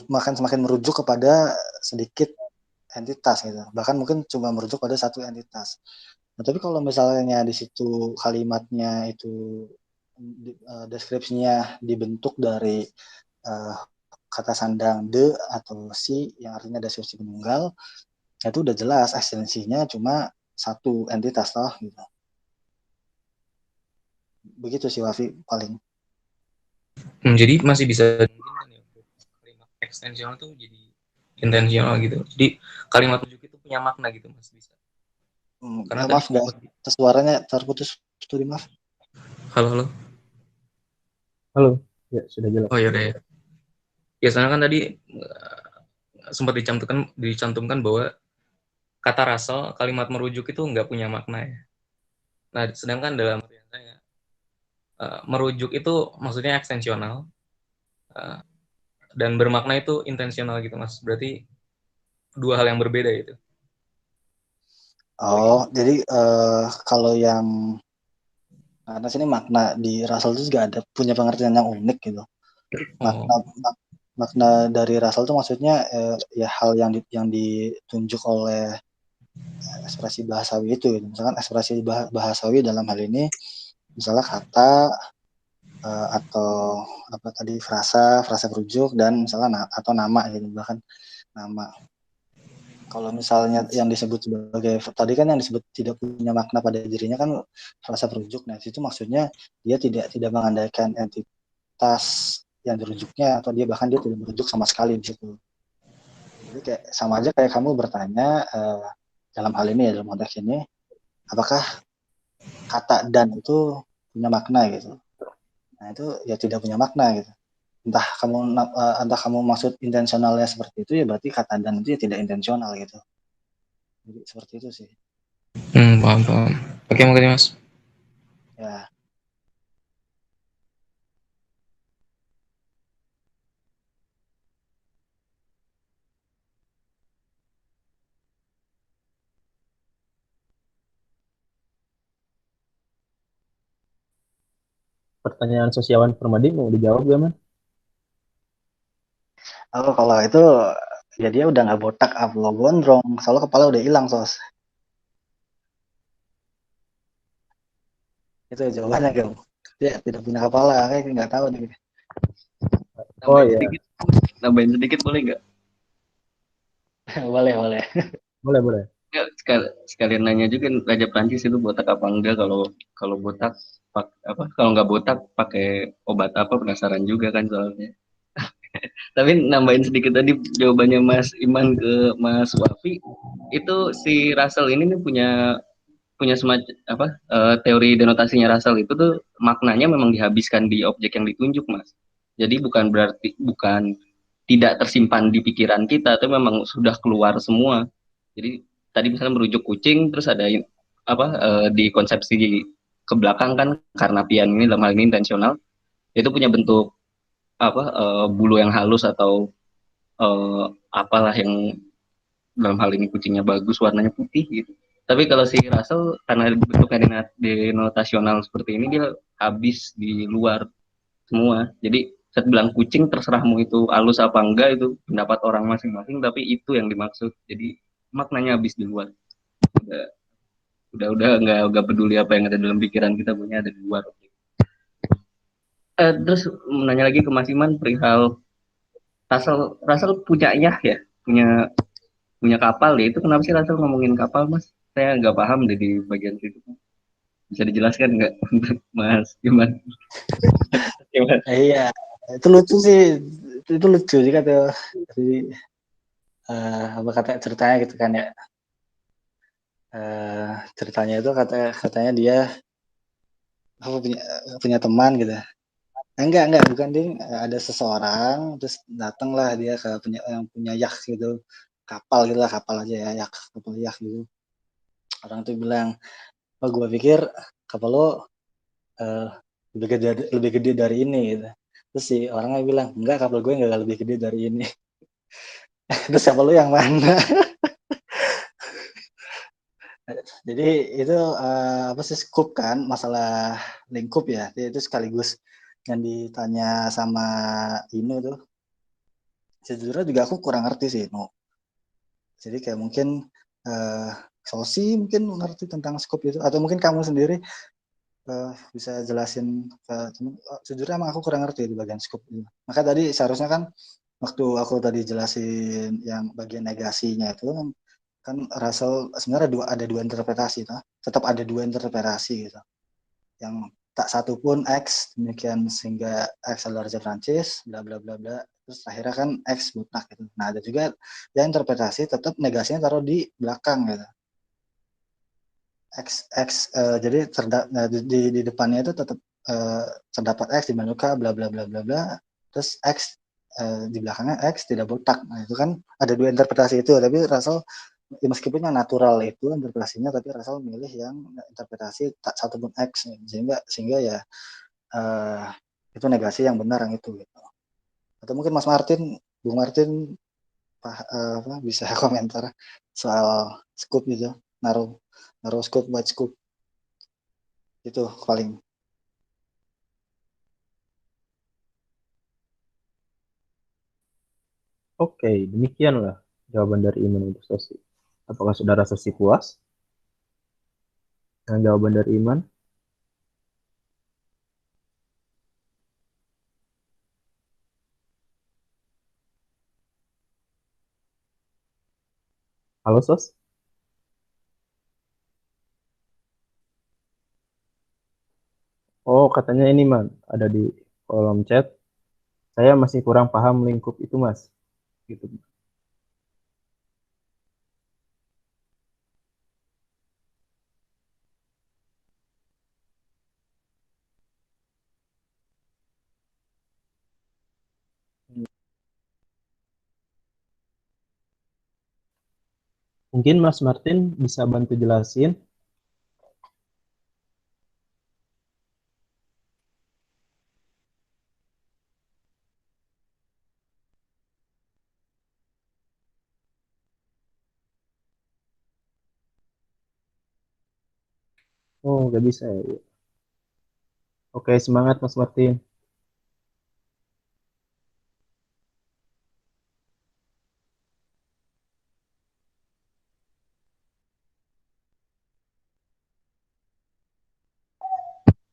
akan semakin merujuk kepada sedikit entitas gitu. Bahkan mungkin cuma merujuk pada satu entitas. Nah, tapi kalau misalnya di situ kalimatnya itu deskripsinya dibentuk dari kata sandang de atau si yang artinya deskripsi penunggal, itu udah jelas ekstensinya cuma satu entitas loh gitu. Begitu sih Wafi paling. Jadi masih bisa dimungkinkan ya kalimat ekstensional tuh jadi intensional gitu. Jadi kalimat rujuk itu punya makna gitu, Mas, bisa. Karena tadi Maaf suaranya terputus. Studi maaf. Halo. Halo, ya sudah jelas. Oh ya udah ya. Biasanya kan tadi sempat dicantumkan bahwa kata Russell kalimat merujuk itu nggak punya makna ya. Nah, sedangkan dalam artian saya merujuk itu maksudnya ekstensional dan bermakna itu intensional gitu, Mas. Berarti dua hal yang berbeda itu. Oh, jadi kalau yang karena sini makna di Russell itu juga ada punya pengertian yang unik gitu. Makna dari Russell itu maksudnya ya hal yang ditunjuk oleh ekspresi bahasawi itu gitu. Misalkan ekspresi bahasawi dalam hal ini misalnya kata atau apa tadi frasa merujuk dan misalnya atau nama gitu, bahkan nama. Kalau misalnya yang disebut sebagai tadi kan yang disebut tidak punya makna pada dirinya kan frasa merujuk. Nah, itu maksudnya dia tidak mengandalkan entitas yang dirujuknya atau dia tidak merujuk sama sekali di situ. Jadi kayak sama aja kayak kamu bertanya dalam hal ini ya, dalam konteks ini, apakah kata dan itu punya makna gitu. Nah, itu ya tidak punya makna gitu. Entah kamu maksud intensionalnya seperti itu ya berarti kata dan itu ya tidak intensional gitu. Jadi seperti itu sih. Paham. Oke, makasih Mas. Ya. Pertanyaan Sosiawan Permadi mau dijawab gak, Man? Oh, kalau itu ya dia udah nggak botak apa gondrong, soalnya kepala udah hilang sos. Itu jawabannya kamu. Dia tidak punya kepala, kayak nggak tahu nih. Nambahin sedikit boleh nggak? boleh. Boleh. Nggak, sekalian nanya juga Raja Prancis itu botak apa enggak, kalau botak kalau nggak botak pakai obat apa, penasaran juga kan soalnya. Tapi nambahin sedikit tadi jawabannya Mas Iman ke Mas Wafi, itu si Russell ini nih punya semacam teori denotasinya Russell itu tuh maknanya memang dihabiskan di objek yang ditunjuk, Mas. Jadi bukan tidak tersimpan di pikiran kita, tapi memang sudah keluar semua. Jadi tadi misalnya merujuk kucing, terus ada di konsepsi ke belakang kan, karena pian ini dalam hal ini intensional, itu punya bentuk bulu yang halus atau apalah yang dalam hal ini kucingnya bagus warnanya putih gitu. Tapi kalau si Russell karena bentuknya denotasional seperti ini, dia habis di luar semua. Jadi saat bilang kucing terserahmu itu halus apa enggak, itu pendapat orang masing-masing, tapi itu yang dimaksud. Jadi maknanya habis di luar. Udah nggak peduli apa yang ada dalam pikiran kita, punya ada di luar. Terus menanya lagi ke Mas Iman perihal Russell punya punya kapal ya. Itu kenapa sih Russell ngomongin kapal, Mas? Saya nggak paham deh di bagian situ. Bisa dijelaskan nggak untuk Mas gimana? Gimana? Iya, itu lucu sih. Itu lucu juga tuh. Jadi apa kata ceritanya gitu kan ya. Ceritanya itu katanya dia aku punya teman gitu. Enggak, bukan ding. Ada seseorang terus datanglah dia ke yang punya yacht gitu. Kapal gitu lah, kapal aja ya, yacht, kapal yacht gitu. Orang tuh bilang, "Oh, gua pikir kapal lo eh, lebih gede dari ini gitu." Terus si orangnya bilang, "Enggak, kapal gue enggak lebih gede dari ini." Terus kapal lo yang mana? Jadi itu apa sih scoop kan masalah lingkup ya. Itu sekaligus yang ditanya sama Inu tuh. Sejujurnya juga aku kurang ngerti sih, no. Jadi kayak mungkin eh Sosi mungkin ngerti tentang scoop itu atau mungkin kamu sendiri bisa jelasin ke temen. Sejujurnya emang aku kurang ngerti di bagian scoop itu. Maka tadi seharusnya kan waktu aku tadi jelasin yang bagian negasinya itu kan Russell sebenarnya ada dua interpretasi, toh. Tetap ada dua interpretasi gitu. Yang tak satu pun X demikian sehingga X adalah Raja Prancis bla bla bla bla terus akhirnya kan X butak gitu. Nah ada juga yang interpretasi tetap negasinya taruh di belakang gitu. X jadi di depannya itu tetap terdapat X di manuka bla bla bla bla bla terus X di belakangnya X tidak botak. Nah itu kan ada dua interpretasi itu tapi Russell meskipun yang natural itu interpretasinya tapi Russell milih yang interpretasi tak satu pun X sehingga ya uh, itu negasi yang benar yang itu gitu. Atau mungkin Mas Martin, Bung Martin bisa komentar soal scoop gitu, naruh naruh scoop buat scoop itu paling. Oke, demikianlah jawaban dari Iman untuk Sosi. Apakah saudara Sosi puas dengan jawaban dari Iman? Halo Sos? Oh, katanya ini Man, ada di kolom chat. Saya masih kurang paham lingkup itu Mas. Gitu. Mungkin Mas Martin bisa bantu jelasin. Oh, nggak bisa ya. Oke, semangat Mas Martin.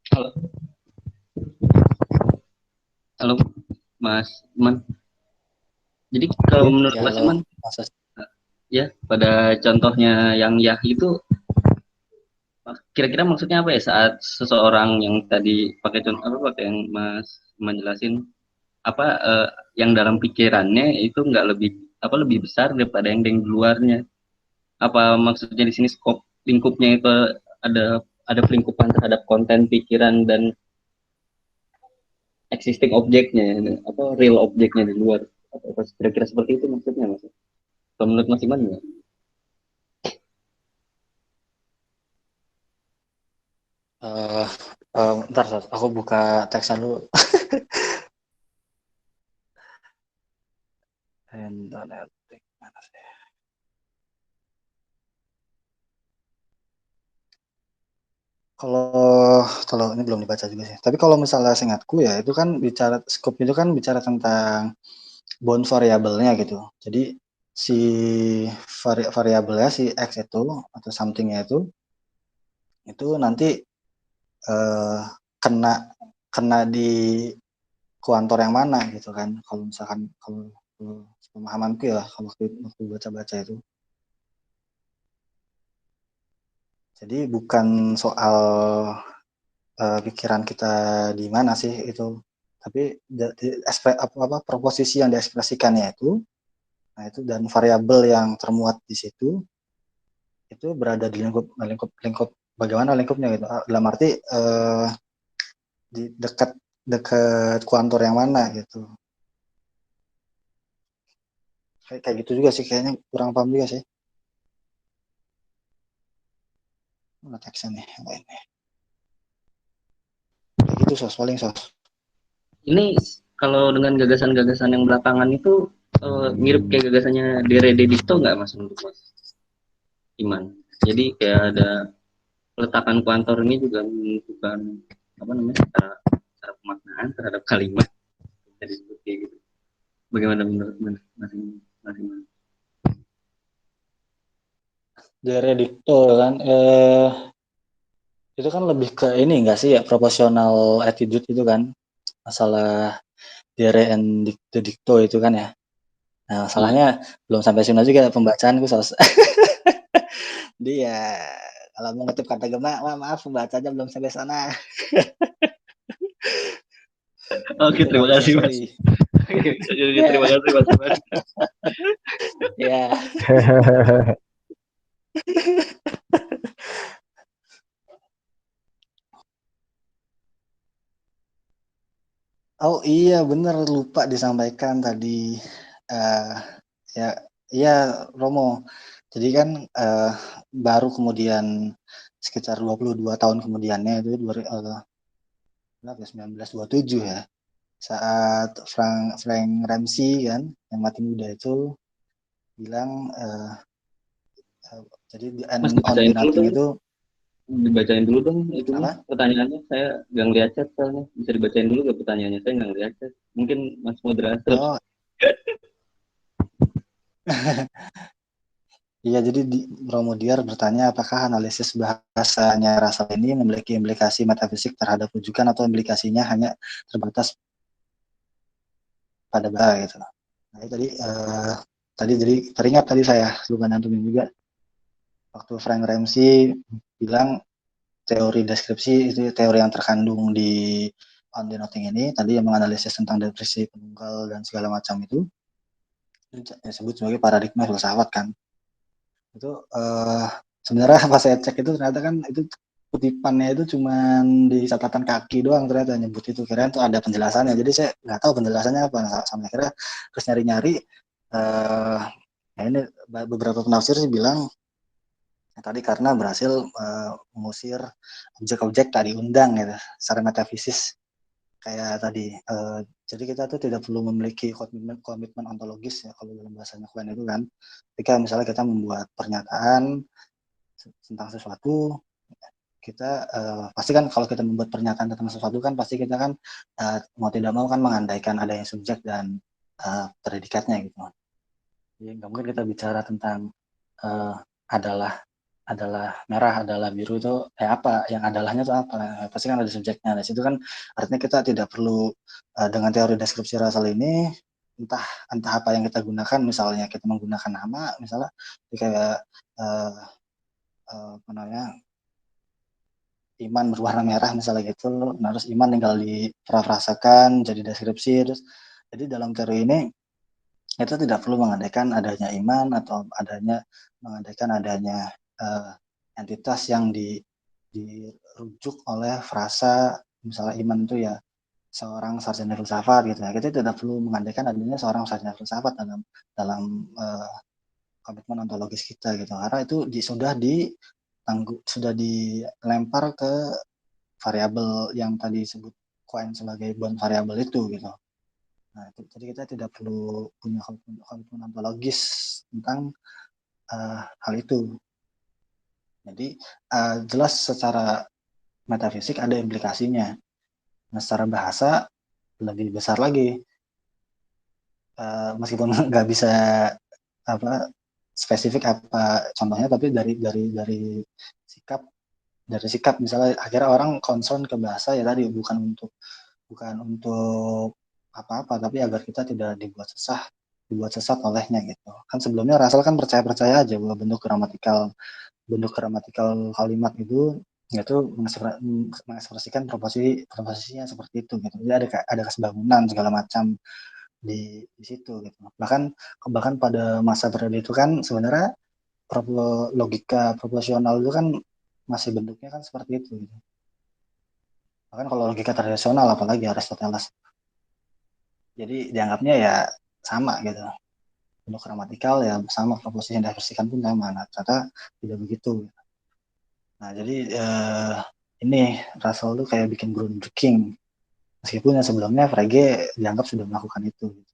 Halo, halo Mas Man. Jadi kalau menurut Ya Mas halo Man, Mas. ya pada contohnya yang Yah itu kira-kira maksudnya apa ya saat seseorang yang tadi pakai contoh apa pakai yang Mas menjelasin apa yang dalam pikirannya itu nggak lebih apa lebih besar daripada yang di luarnya. Apa maksudnya di sini skop lingkupnya itu ada pelingkupan terhadap konten pikiran dan existing objeknya apa real objeknya di luar apa kira-kira seperti itu maksudnya Mas. Kalau menurut Mas Iman ya? Ntar aku buka teks dulu. Mana sih? Kalau ini belum dibaca juga sih. Tapi kalau misalnya seingatku ya itu kan bicara scope itu kan bicara tentang bound variabelnya gitu. Jadi si variabelnya si x itu atau somethingnya itu nanti eh, kena kena di kuantor yang mana gitu kan. Kalau misalkan kalau pemahamanku ya kalau waktu baca-baca itu Jadi bukan soal pikiran kita di mana sih itu, tapi proposisi yang diekspresikannya itu, nah itu dan variabel yang termuat di situ itu berada di lingkup bagaimana lingkupnya gitu. Dalam arti di dekat kuantor yang mana gitu. Kayak gitu juga sih, kayaknya kurang paham juga sih. Mana teksnya nih yang lain nih. Kayak gitu paling Ini kalau dengan gagasan-gagasan yang belakangan itu mirip kayak gagasannya Dere Dedisto nggak Mas menurut Mas Iman? Jadi kayak ada peletakan kuantor ini juga menentukan apa namanya cara pemaknaan terhadap kalimat jadi seperti gitu. Bagaimana menurut Mas Iman? Dere Dikto kan itu kan lebih ke ini enggak sih ya, proportional attitude itu kan, masalah Dere and Dikto itu kan ya. Nah, masalahnya belum sampai sana juga pembacaanku Dia ya kalau mau ngetip kata gema, maaf pembacanya belum sampai sana. Oke, terima kasih Mas. Jadi terima kasih Mas. Ya. Oh iya bener, lupa disampaikan tadi. Ya iya Romo. Jadi kan baru kemudian sekitar 22 tahun kemudiannya itu 1927 ya. Saat Frank Ramsey kan yang mati muda itu bilang jadi Mas on the nothing itu dibacain dulu dong itu apa? pertanyaannya, saya nggak ngeliat chat soalnya. Bisa dibacain dulu gak pertanyaannya? Saya nggak ngeliat chat, mungkin Mas moderator. Oh iya, jadi Romo Diar bertanya apakah analisis bahasanya Russell ini memiliki implikasi metafisik terhadap rujukan atau implikasinya hanya terbatas pada bahasa gitu. Nah, tadi jadi teringat tadi saya lupa nantumin juga waktu Frank Ramsey bilang teori deskripsi itu teori yang terkandung di On the Nothing ini tadi yang menganalisis tentang depresi penunggal dan segala macam itu disebut sebagai paradigma filsafat kan. Itu sebenarnya pas saya cek itu ternyata kan itu kutipannya itu cuman di catatan kaki doang, ternyata nyebut itu, kirain tuh ada penjelasannya, jadi saya nggak tahu penjelasannya apa. Sampai akhirnya terus nyari-nyari ya ini beberapa penafsir sih bilang tadi karena berhasil mengusir objek-objek tadi undang gitu secara metafisis kayak tadi. Jadi kita tuh tidak perlu memiliki komitmen ontologis ya kalau dalam bahasanya Quine itu kan, ketika misalnya kita membuat pernyataan tentang sesuatu, kita pasti kan kalau kita membuat pernyataan tentang sesuatu kan pasti kita kan mau tidak mau kan mengandaikan adanya subjek dan predikatnya gitu. Jadi nggak mungkin kita bicara tentang adalah merah, adalah biru itu apa, yang adalahnya itu apa, pasti kan ada subjeknya. Di situ kan artinya kita tidak perlu dengan teori deskripsi Russell ini entah apa yang kita gunakan, misalnya kita menggunakan nama misalnya kayak apa namanya iman berwarna merah misalnya gitu, nah terus iman tinggal diparafrasakan jadi deskripsi. Terus jadi dalam teori ini kita tidak perlu mengandaikan adanya iman atau mengandaikan adanya entitas yang dirujuk oleh frasa misalnya iman itu ya seorang sarjana filsafat gitu ya. Kita tidak perlu mengandaikan adanya seorang sarjana filsafat dalam komitmen ontologis kita gitu, karena itu sudah dilempar ke variabel yang tadi disebut Quine sebagai bound variabel itu gitu. Nah, jadi kita tidak perlu punya komitmen ontologis tentang hal itu. Jadi jelas secara metafisik ada implikasinya. Nah, secara bahasa lebih besar lagi. Meskipun nggak bisa spesifik apa contohnya, tapi dari sikap misalnya akhirnya orang concern ke bahasa ya tadi bukan untuk apa-apa, tapi agar kita tidak dibuat sesat olehnya gitu. Kan sebelumnya Russell kan percaya aja bahwa bentuk gramatikal bentuk gramatikal kalimat itu mengekspresikan proposisinya seperti itu gitu. Jadi ada kesebangunan segala macam di situ gitu. Bahkan pada masa periode itu kan sebenarnya logika proporsional itu kan masih bentuknya kan seperti itu gitu. Bahkan kalau logika tradisional apalagi Aristoteles. Jadi dianggapnya ya sama gitu. Bentuk gramatikal ya sama, proposisi yang diekspresikan pun sama. Nah, ternyata tidak begitu. Nah, jadi ini Russell tuh kayak bikin groundbreaking. Meskipun yang sebelumnya Frege dianggap sudah melakukan itu. Gitu.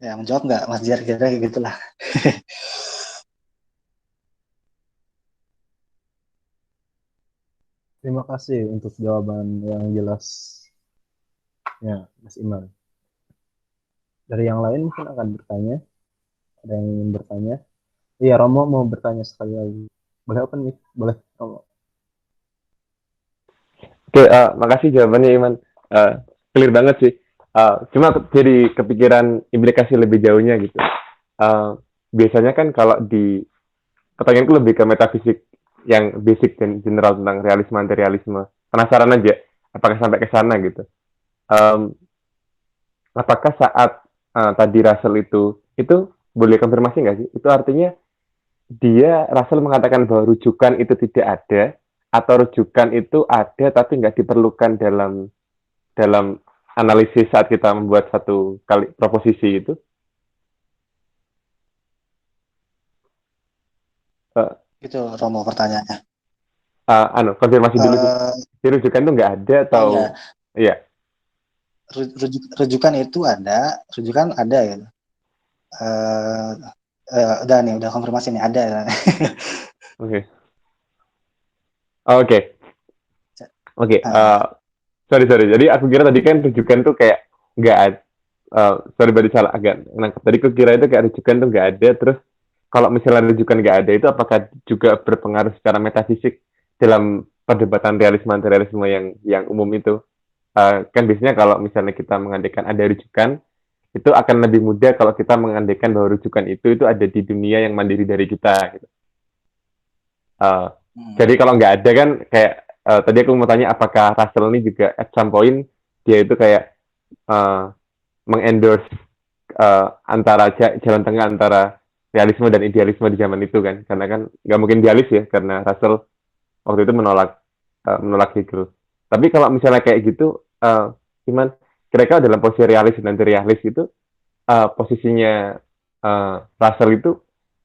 Ya, menjawab nggak Mas Jar, kira-kira kayak gitulah. Terima kasih untuk jawaban yang jelasnya, Mas Iman. Dari yang lain mungkin akan bertanya. Ada yang ingin bertanya? Iya, Romo mau bertanya sekali lagi. Boleh open mic? Boleh, Romo. Oke, makasih jawabannya Iman. Clear banget sih. Cuma jadi kepikiran implikasi lebih jauhnya gitu. Biasanya kan kalau di pertanyaanku lebih ke metafisik yang basic dan general tentang realisme anti-realisme. Penasaran aja, apakah sampai ke sana gitu. Apakah saat tadi Russell itu boleh konfirmasi nggak sih? Itu artinya Russell mengatakan bahwa rujukan itu tidak ada, atau rujukan itu ada tapi nggak diperlukan dalam analisis saat kita membuat satu kali proposisi itu. Itu Romo pertanyaannya. Konfirmasi dulu sih. Jadi rujukan itu nggak ada atau iya. Rujukan itu ada, rujukan ada gitu. Udah konfirmasi nih, ada. Oke. Oke. Sorry. Jadi aku kira tadi kan rujukan tuh kayak nggak ada. Sorry berarti salah agak nangkep. Tadi aku kira itu kayak rujukan tuh nggak ada. Terus kalau misalnya rujukan nggak ada itu apakah juga berpengaruh secara metafisik dalam perdebatan realisme anti-realisme yang umum itu? Kan biasanya kalau misalnya kita mengandaikan ada rujukan, itu akan lebih mudah kalau kita mengandaikan bahwa rujukan itu ada di dunia yang mandiri dari kita. Gitu. Jadi kalau nggak ada kan kayak tadi aku mau tanya apakah Russell ini juga at some point dia itu kayak mengendorse antara jalan tengah antara realisme dan idealisme di zaman itu kan, karena kan nggak mungkin idealis ya karena Russell waktu itu menolak Hegel. Tapi kalau misalnya kayak gitu, Iman, kira-kira dalam posisi realis dan anti-realis itu posisinya Russell itu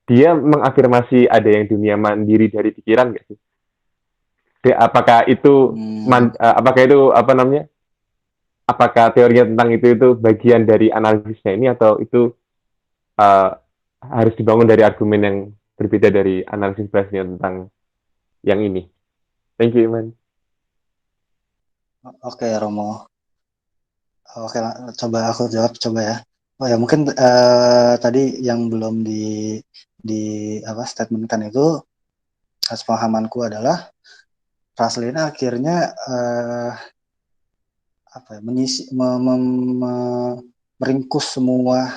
dia mengafirmasi ada yang dunia mandiri dari pikiran nggak sih? Apakah itu apa namanya? Apakah teorinya tentang itu bagian dari analisisnya ini atau itu harus dibangun dari argumen yang berbeda dari analisis bahasnya tentang yang ini? Thank you, Iman. Oke, Romo. Oke, coba aku jawab ya. Oh ya, mungkin tadi yang belum di statementkan itu, pemahamanku adalah Russell ini akhirnya meringkus semua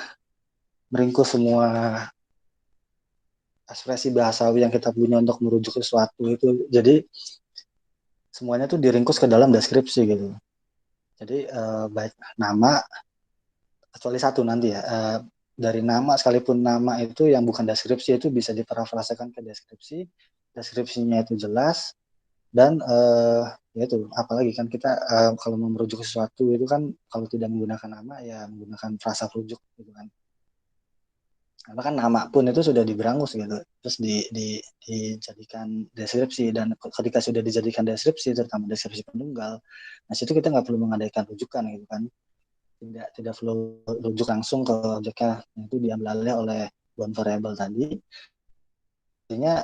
ekspresi bahasawi yang kita punya untuk merujuk sesuatu itu. Jadi semuanya tuh diringkus ke dalam deskripsi gitu. Jadi baik nama kecuali satu nanti ya, dari nama, sekalipun nama itu yang bukan deskripsi itu bisa diparafrasekan ke deskripsi, deskripsinya itu jelas, dan ya itu apalagi kan kita kalau mau merujuk sesuatu itu kan kalau tidak menggunakan nama ya menggunakan frasa rujuk gitu kan, karena kan nama pun itu sudah diberangus gitu, terus dijadikan deskripsi, dan ketika sudah dijadikan deskripsi terutama deskripsi penunggal, nah situ kita nggak perlu mengandaikan rujukan gitu kan, tidak perlu rujuk langsung ke objeknya, itu diambil alih oleh bound variable tadi. Artinya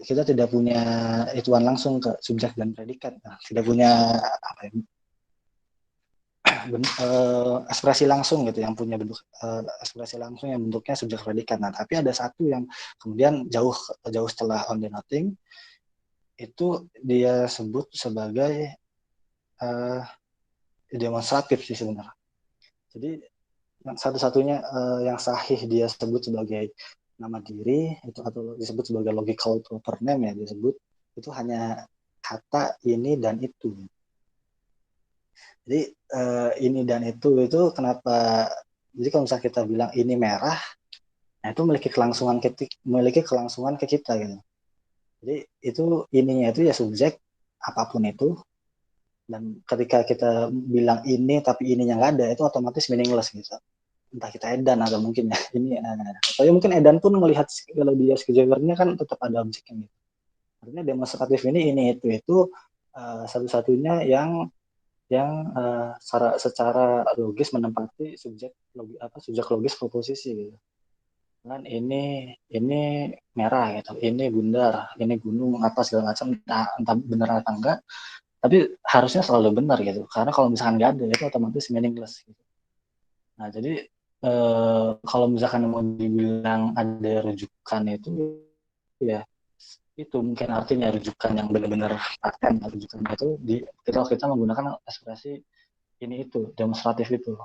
kita tidak punya ituan langsung ke subjek dan predikat, tidak punya ekspresi langsung gitu yang punya bentuk ekspresi langsung yang bentuknya subjek predikat. Nah, tapi ada satu yang kemudian jauh setelah on the nothing itu dia sebut sebagai demonstratif sih sebenarnya. Jadi satu-satunya yang sahih dia sebut sebagai nama diri itu atau disebut sebagai logical proper name ya disebut itu hanya kata ini dan itu. Jadi ini dan itu kenapa? Jadi kalau misalnya kita bilang ini merah, nah itu memiliki kelangsungan ke kita gitu. Jadi itu ininya itu ya subjek apapun itu, dan ketika kita bilang ini tapi ininya nggak ada itu otomatis meaningless gitu. Entah kita edan atau mungkin ya ini atau mungkin edan pun melihat kalau dia skenario kan tetap ada objeknya gitu. Artinya demonstratif ini itu satu-satunya yang secara logis menempati subjek logis proposisi gitu. Kan ini merah gitu, ini bundar, ini gunung apa segala macam entah benar atau enggak, tapi harusnya selalu benar gitu. Karena kalau misalkan nggak ada itu otomatis meaningless gitu. Nah, jadi kalau misalkan mau dibilang ada rujukan itu ya itu mungkin artinya rujukan yang benar-benar paten, rujukan itu kita menggunakan ekspresi ini itu demonstratif itu.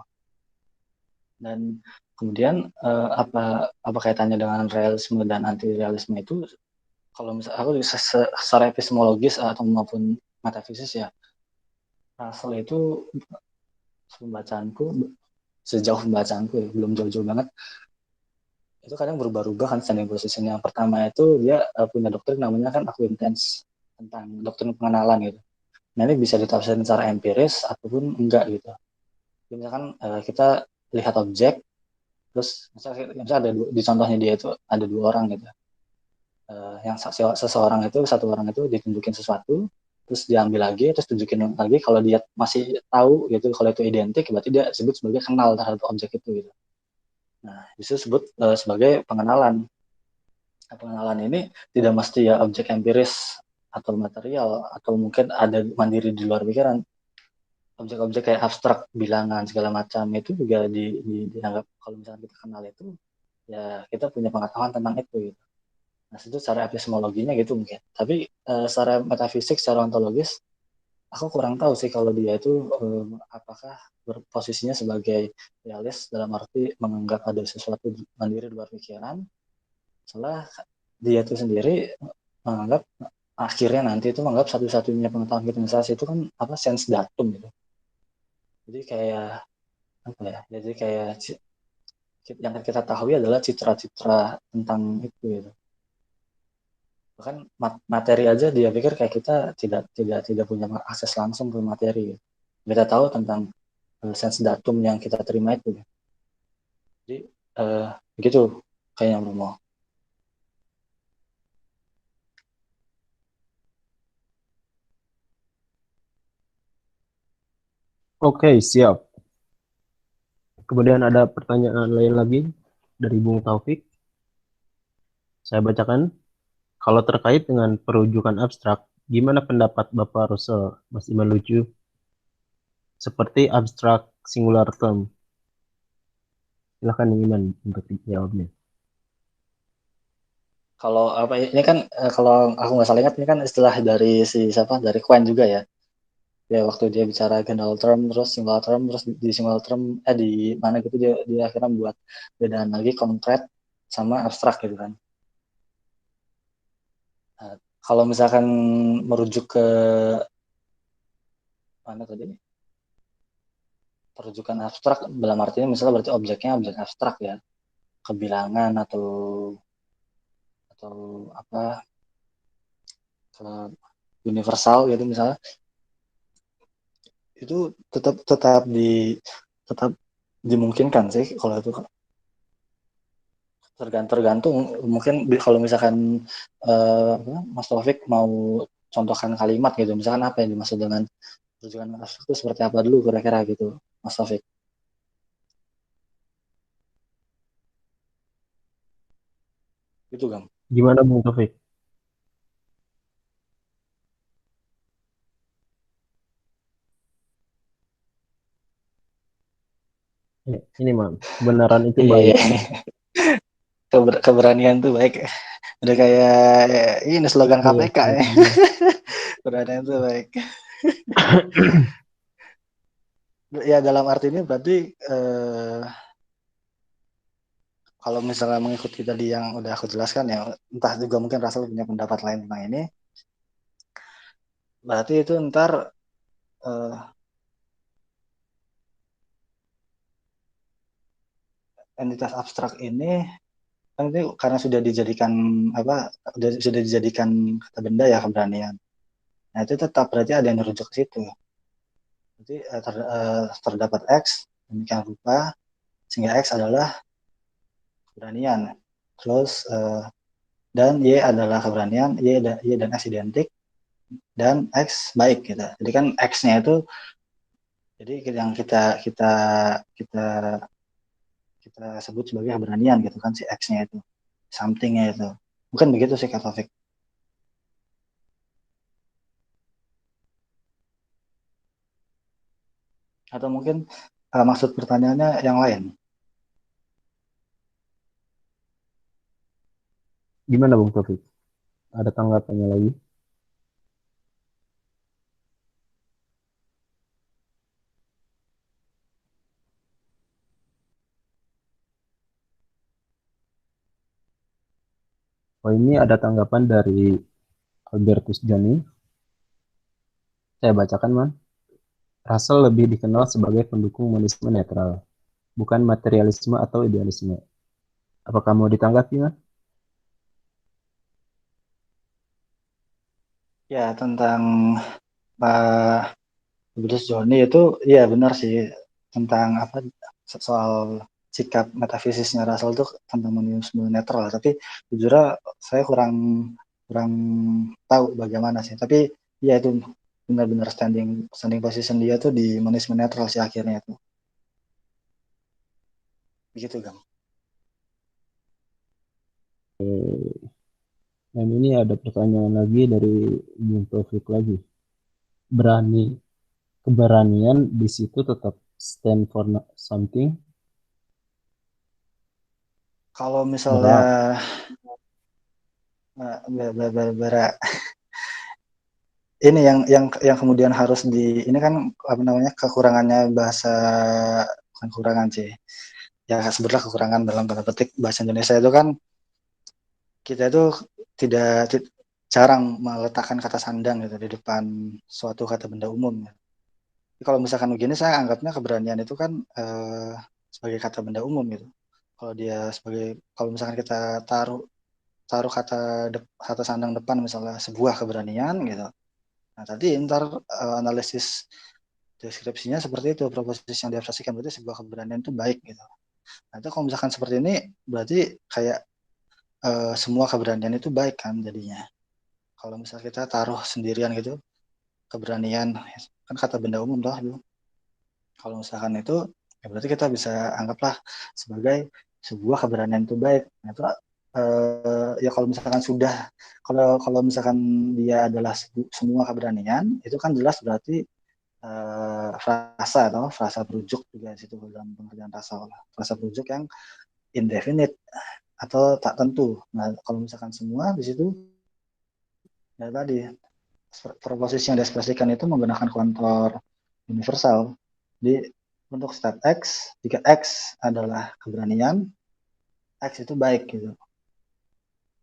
Dan kemudian apa kaitannya dengan realisme dan anti realisme itu? Kalau misalnya aku secara epistemologis atau maupun metafisis ya, Russell itu sejauh pembacaanku ya, belum jauh-jauh banget, itu kadang berubah-ubah kan standing position. Yang pertama itu dia punya doktrin namanya kan acquaintance, tentang doktrin pengenalan gitu. Nah ini bisa ditafsirkan secara empiris ataupun enggak gitu. Jadi, misalkan kita lihat objek, terus misalnya ada di contohnya dia itu ada dua orang gitu. Yang satu orang itu ditunjukin sesuatu, terus diambil lagi, terus tunjukin lagi, kalau dia masih tahu gitu kalau itu identik, berarti dia sebut sebagai kenal terhadap objek itu gitu. Nah, itu disebut sebagai pengenalan. Nah, pengenalan ini tidak mesti ya objek empiris atau material, atau mungkin ada mandiri di luar pikiran. Objek-objek kayak abstrak, bilangan, segala macam itu juga dianggap kalau misalnya kita kenal itu, ya kita punya pengetahuan tentang itu gitu. Nah, itu secara epistemologinya gitu mungkin. Tapi secara metafisik, secara ontologis, aku kurang tahu sih kalau dia itu apakah berposisinya sebagai realis dalam arti menganggap ada sesuatu mandiri di luar pikiran, setelah dia itu sendiri menganggap akhirnya nanti itu menganggap satu-satunya pengetahuan kriminalisasi itu kan apa sense datum gitu. Jadi kayak apa ya? Jadi kayak yang kita tahu adalah citra-citra tentang itu gitu. Bahkan materi aja dia pikir kayak kita tidak punya akses langsung ke materi. Kita tahu tentang sense datum yang kita terima itu. Jadi begitu kayaknya Romo. Oke, siap. Kemudian ada pertanyaan lain lagi dari Bung Taufik. Saya bacakan. Kalau terkait dengan perujukan abstrak, gimana pendapat Bapak Russell, Mas Iman Lucu? Seperti abstrak singular term. Silakan Iman untuk dijawabnya. Kalau apa ini kan kalau aku nggak salah ingat ini kan istilah dari dari Quine juga ya. Ya waktu dia bicara general term terus singular term terus di singular term di mana gitu dia akhirnya buat bedaan lagi konkret sama abstrak gitu kan. Nah, kalau misalkan merujuk ke mana tadi? Perujukan abstrak dalam artinya misalnya berarti objeknya objek abstrak ya, kebilangan atau apa universal gitu misalnya, itu tetap dimungkinkan sih kalau itu tergantung mungkin kalau misalkan Mas Taufik mau contohkan kalimat gitu, misalkan apa yang dimaksud dengan rujukan abstrak itu seperti apa dulu kira-kira gitu Mas Taufik. Gitu kan. Gimana Bung Taufik? Ini Mam, kebenaran itu Iya, baik. iya. Keberanian tuh baik. Udah kayak ini slogan Iya, KPK ya. Keberanian tuh baik. Ya dalam arti ini berarti Kalau misalnya mengikuti tadi yang udah aku jelaskan ya, entah juga mungkin Russell punya pendapat lain tentang ini, berarti itu ntar eh, entitas abstrak ini kan ini karena sudah dijadikan apa, sudah dijadikan kata benda ya keberanian. Nah itu tetap berarti ada yang merujuk ke situ. Jadi terdapat X demikian rupa sehingga X adalah keberanian. Terus dan Y adalah keberanian, Y dan X identik dan X baik gitu. Jadi kan X-nya itu jadi yang kita kita kita sebut sebagai keberanian gitu kan si X-nya itu, something-nya itu. Bukan begitu sih Kak Taufik. Atau mungkin maksud pertanyaannya yang lain. Gimana Bung Taufik? Ada tanggapannya lagi? Oh ini ada tanggapan dari Albertus Jani. Saya bacakan man. Russell lebih dikenal sebagai pendukung monisme netral, bukan materialisme atau idealisme. Apakah mau ditanggapi man? Ya tentang Pak Albertus Joni itu ya benar sih tentang apa soal sikap metafisisnya Russell itu tentang monisme netral. Tapi jujur aja saya kurang kurang tahu bagaimana sih. Tapi ya itu benar-benar standing standing position dia tuh di monisme netral sih akhirnya itu. Begitu, Gam. Dan ini ada pertanyaan lagi dari Bung Taufik lagi. Keberanian di situ tetap stand for something. Kalau misalnya Berat. ini yang kemudian harus di ini kan apa namanya kekurangannya bahasa, bukan kekurangan sih. Ya sebutlah kekurangan dalam tanda petik bahasa Indonesia itu kan kita itu tidak jarang meletakkan kata sandang gitu di depan suatu kata benda umum. Jadi kalau misalkan begini saya anggapnya keberanian itu kan sebagai kata benda umum gitu. Kalau dia sebagai kalau misalkan kita taruh taruh kata sandang depan misalnya sebuah keberanian gitu. Nah tadi ntar analisis deskripsinya seperti itu, proposisi yang diabstraksikan berarti sebuah keberanian itu baik gitu. Nah itu kalau misalkan seperti ini berarti kayak semua keberanian itu baik kan jadinya. Kalau misalnya kita taruh sendirian gitu, keberanian kan kata benda umum toh. Kalau misalkan itu, ya berarti kita bisa anggaplah sebagai sebuah keberanian itu baik. Nah, itu ya kalau misalkan sudah, kalau misalkan dia adalah semua keberanian, itu kan jelas berarti frasa atau frasa berujuk juga di situ dalam pengertian rasa. Frasa berujuk yang indefinite atau tak tentu. Nah, kalau misalkan semua di situ, ya tadi proposisi yang diekspresikan itu menggunakan kontur universal. Jadi untuk step X, jika X adalah keberanian, X itu baik gitu.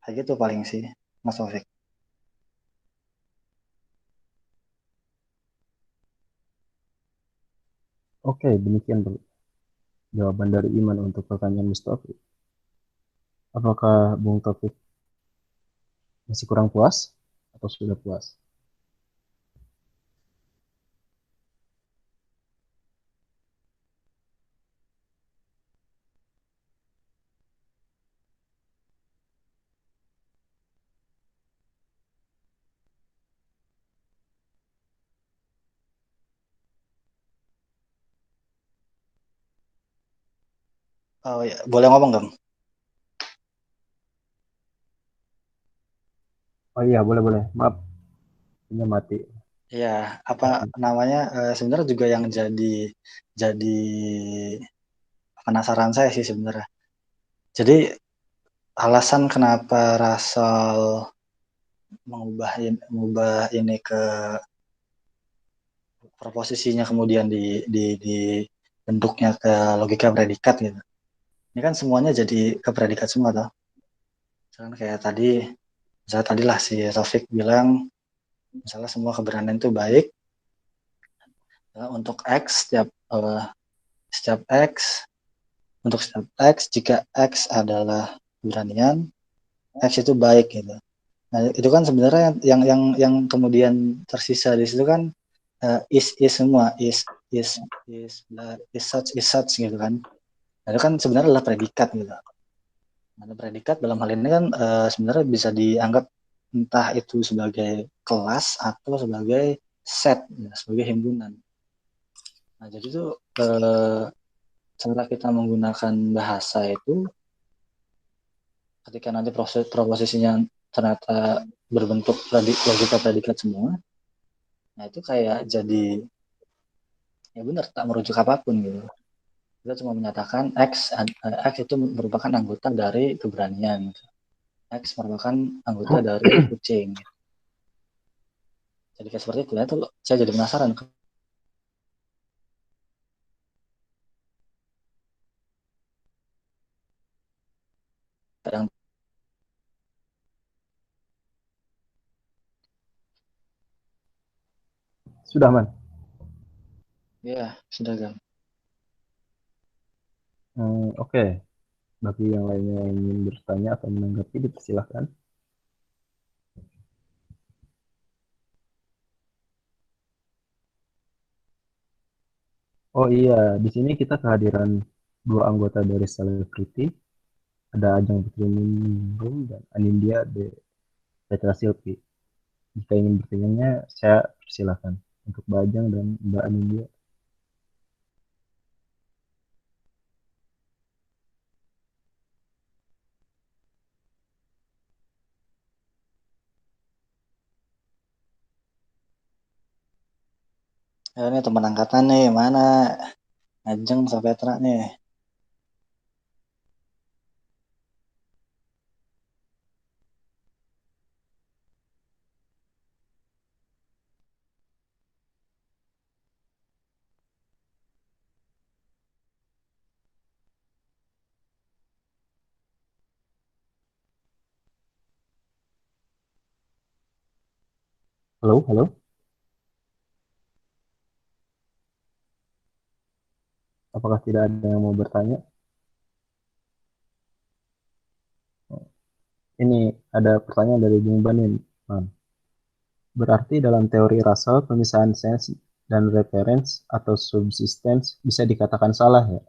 Kayak gitu paling sih, Mas Taufik. Oke, demikian jawaban dari Iman untuk pertanyaan Mustafa. Apakah Bung Taufik masih kurang puas atau sudah puas? Oh ya, boleh ngomong Gam? Oh iya, boleh boleh. Maaf, ini mati. Ya, apa namanya? Sebenarnya juga yang jadi penasaran saya sih sebenarnya. Jadi alasan kenapa Russell mengubah ini ke proposisinya kemudian di bentuknya ke logika predikat gitu. Ini kan semuanya jadi ke predikat semua toh. Misalkan kayak tadi, misalnya tadi lah si Taufik bilang, misalnya semua keberanian itu baik. Untuk X setiap X untuk setiap X, jika X adalah keberanian, X itu baik gitu. Nah, itu kan sebenarnya yang kemudian tersisa di situ kan is semua is such gitu kan. Nah, itu kan sebenarnya adalah predikat gitu. Nah, predikat dalam hal ini kan sebenarnya bisa dianggap entah itu sebagai kelas atau sebagai set, ya, sebagai himpunan. Nah, jadi itu cara kita menggunakan bahasa itu ketika nanti proposisinya ternyata berbentuk logika predikat semua, nah itu kayak jadi ya benar tak merujuk apapun gitu. Kita cuma menyatakan X itu merupakan anggota dari keberanian. Gitu. X merupakan anggota dari kucing. Gitu. Jadi kayak seperti itu ya, tuh saya jadi penasaran. Yang Sudah, Man. ya sudah kan. Oke. Bagi yang lainnya yang ingin bertanya atau menanggapi, dipersilahkan. Oh iya, di sini kita kehadiran dua anggota dari Celebrity. Ada Ajeng Putri Ningrum dan Anindya de Petra Silpi. Jika ingin bertanya, saya persilahkan untuk Mbak Ajeng dan Mbak Anindya. Ya, ini teman angkatan nih, mana Ajeng sama Petra nih. Halo, halo. Apakah tidak ada yang mau bertanya? Ini ada pertanyaan dari Bung Banin. Berarti dalam teori Russell, pemisahan sense dan reference atau subsistence bisa dikatakan salah ya?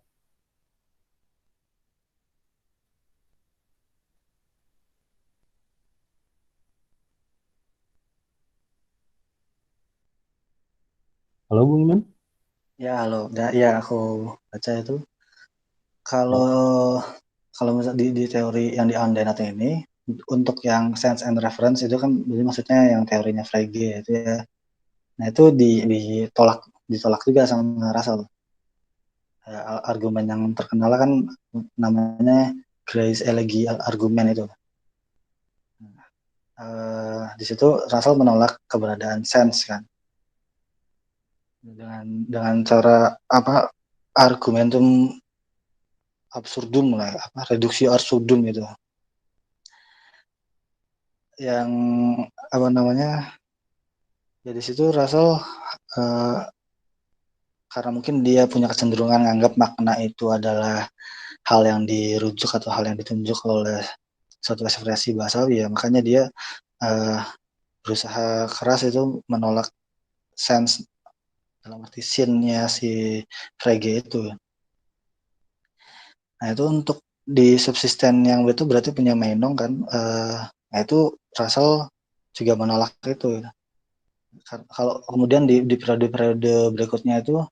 Halo Bung Iman? Ya, halo. Ya, aku baca itu. Kalau misal di teori yang di Undead ini, untuk yang sense and reference itu kan jadi maksudnya yang teorinya Frege itu ya. Nah itu ditolak juga sama Russell. Argumen yang terkenal kan namanya Gray's Elegy argumen itu. Di situ Russell menolak keberadaan sense kan dengan cara apa argumentum absurdum lah, apa reduksi absurdum itu yang apa namanya ya di situ Russell uh, karena mungkin dia punya kecenderungan menganggap makna itu adalah hal yang dirujuk atau hal yang ditunjuk oleh suatu ekspresi bahasa, ya makanya dia uh, berusaha keras itu menolak sense dalam arti scene-nya si Frege itu. Nah itu untuk di subsisten yang itu berarti punya Mainong kan, nah itu Russell juga menolak itu. Kalau kemudian di periode-periode berikutnya itu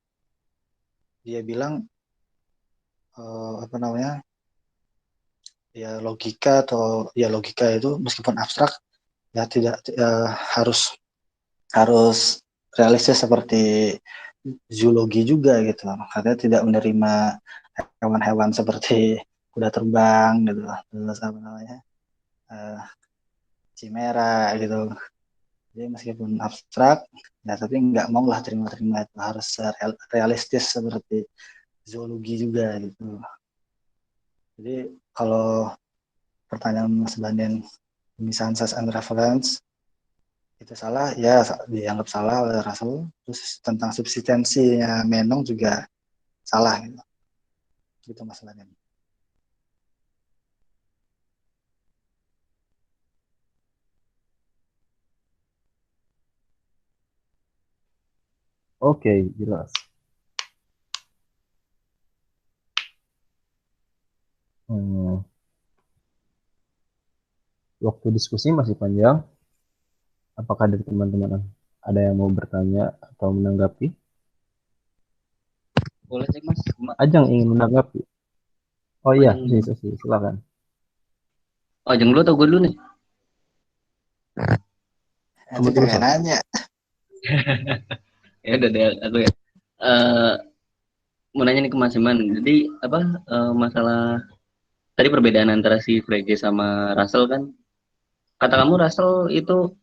dia bilang apa namanya ya logika itu meskipun abstrak ya tidak harus harus realistis seperti zoologi juga gitu. Katanya tidak menerima hewan-hewan seperti kuda terbang gitu, terus apa namanya uh, chimera gitu. Jadi meskipun abstrak, ya tapi nggak mau lah terima-terima itu harus realistis seperti zoologi juga gitu. Jadi kalau pertanyaan Mas Bandin pemisahan size and reference itu salah, ya dianggap salah oleh Russell. Terus tentang subsistensinya Menong juga salah gitu. Gitu Mas Bandin. Oke, jelas. Waktu diskusi masih panjang. Apakah dari teman-teman ada yang mau bertanya atau menanggapi? Boleh sih Mas. Ajang ingin menanggapi. Oh iya, Ajeng. bisa sih, silakan. Oh, Ajeng dulu atau gue dulu nih? Itu Kamu dulu, kayak Sos. nanya. Ya udah deh aku ya. Eh mau nanya nih ke Mas Iman. Jadi apa masalah tadi perbedaan antara si Frege sama Russell kan? Kata kamu Russell itu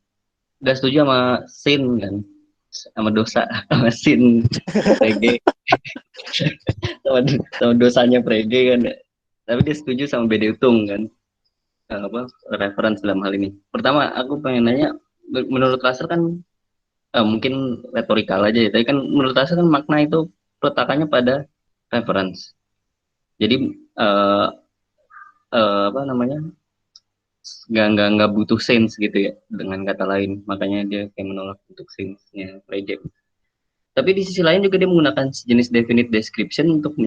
gak setuju sama sin kan? Sama dosa sama sin Frege sama, sama dosanya Frege kan? Tapi dia setuju sama Bede Utung kan? Apa reference dalam hal ini. Pertama aku pengen nanya menurut Russell kan mungkin retorikal aja ya. Tapi kan menurut saya kan makna itu peletakannya pada reference. Jadi uh, apa namanya nggak butuh sense gitu ya dengan kata lain. Makanya dia kayak menolak untuk sense-nya project. Tapi di sisi lain juga dia menggunakan sejenis definite description untuk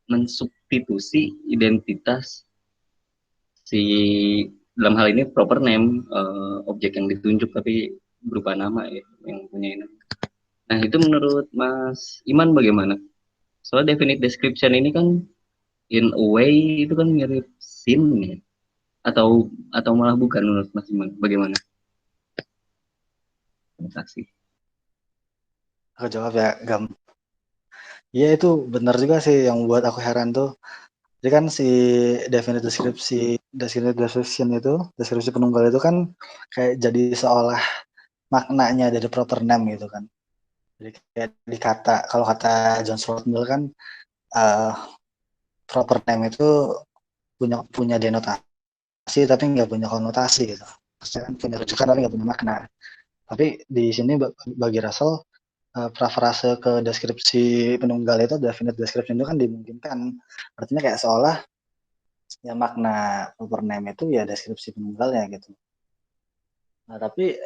mensubstitusi identitas si dalam hal ini proper name objek yang ditunjuk tapi berupa nama ya yang punya ini. Nah itu menurut Mas Iman bagaimana? Soalnya definite description ini kan in a way itu kan mirip scene ya. Atau malah bukan menurut Mas Iman? Bagaimana? Terima kasih. Aku jawab ya, Gam. Iya itu benar juga sih yang buat aku heran tuh. Jadi kan si definite description itu, deskripsi penunggal itu kan kayak jadi seolah maknanya dari proper name gitu kan. Jadi kayak kalau kata John Stuart Mill kan uh, proper name itu punya denotasi tapi nggak punya konotasi gitu. Maksudnya kan punya rujukan tapi nggak punya makna. Tapi di sini bagi Russell parafrase ke deskripsi penunggal itu definite description itu kan dimungkinkan. Artinya kayak seolah ya makna proper name itu ya deskripsi penunggalnya gitu. Nah tapi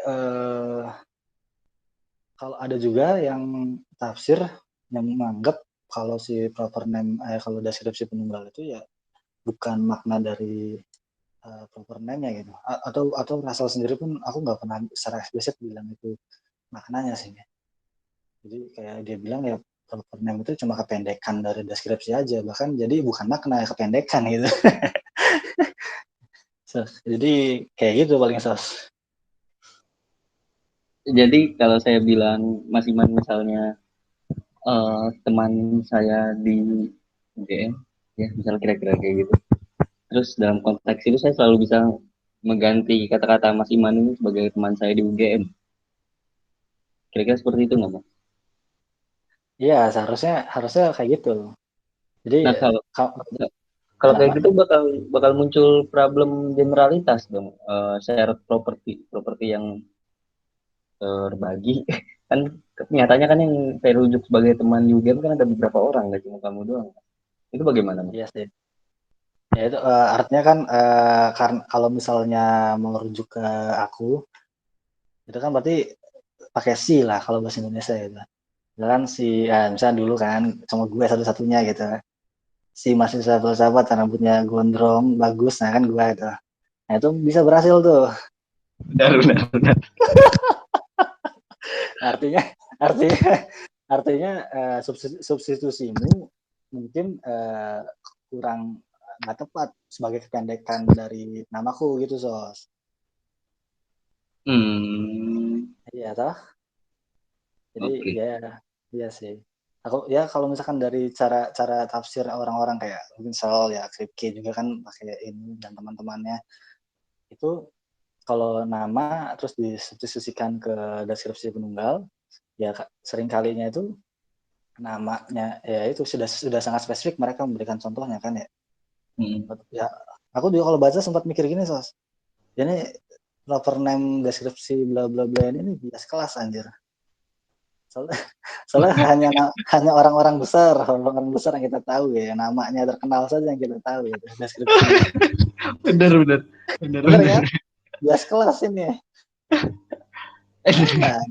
kalau ada juga yang tafsir yang menganggap kalau si proper name kalau deskripsi penunggal itu ya bukan makna dari proper name-nya gitu. Atau Russell sendiri pun aku nggak pernah secara eksplisit bilang itu maknanya sih. Jadi kayak dia bilang ya proper name itu cuma kependekan dari deskripsi aja, bahkan jadi bukan makna, kependekan gitu. So, jadi kayak gitu paling sos. Jadi kalau saya bilang Mas Iman misalnya teman saya di UGM, ya misalnya kira-kira kayak gitu. Terus dalam konteks itu saya selalu bisa mengganti kata-kata Mas Iman ini sebagai teman saya di UGM. Kira-kira seperti itu nggak Mas? Iya, harusnya kayak gitu. Jadi Nah kalau kalau kayak kenapa? gitu bakal bakal muncul problem generalitas dong. Shared properti yang terbagi kan nyatanya kan yang saya rujuk sebagai teman UGM kan ada beberapa orang nggak cuma kamu doang. Itu bagaimana Mas? Iya sih. Ya itu artinya kan karena kalau misalnya merujuk ke aku, itu kan berarti pakai si lah kalau bahasa Indonesia gitu. Misalkan si, misalnya dulu kan cuma gue satu-satunya gitu. Si mahasiswa filsafat rambutnya gondrong, bagus, nah kan gue itu. Nah itu bisa berhasil tuh. Benar. Artinya, artinya, artinya substitusimu mungkin kurang nggak tepat sebagai kependekan dari namaku gitu sos. Iya toh. Jadi Oke. ya iya sih. Aku ya kalau misalkan dari cara tafsir orang-orang kayak mungkin Sol ya Kripke juga kan pakai ini dan teman-temannya itu kalau nama terus disubstitusikan ke deskripsi penunggal ya sering kalinya itu namanya ya itu sudah sangat spesifik mereka memberikan contohnya kan ya. Ya, aku juga kalau baca sempat mikir gini, Sos. Ini proper name, deskripsi, bla bla bla ini bias kelas anjir. Soalnya hanya orang-orang besar yang kita tahu ya, namanya terkenal saja yang kita tahu ya, deskripsinya. Bener. Bener kan? Bias kelas ini. Nah,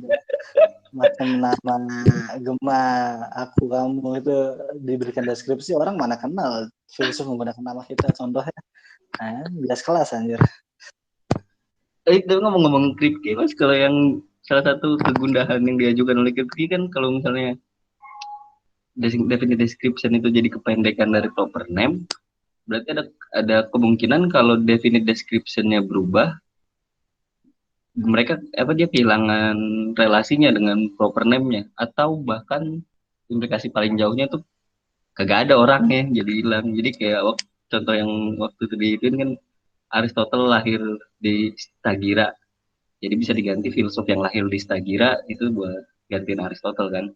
macam nama Gema, aku, kamu itu diberikan deskripsi, orang mana kenal filsuf menggunakan nama kita, contohnya. Nah, bias kelas anjir. Itu ngomong-ngomong Kripke, Mas, kalau yang salah satu kegundahan yang diajukan oleh Kripke kan kalau misalnya definite description itu jadi kependekan dari proper name, berarti ada kemungkinan kalau definite description-nya berubah, mereka dia kehilangan relasinya dengan proper name-nya, atau bahkan implikasi paling jauhnya tuh kagak ada orangnya jadi hilang. Jadi kayak contoh yang waktu itu itu kan Aristotle lahir di Stagira, jadi bisa diganti filsuf yang lahir di Stagira itu buat gantiin Aristotle kan.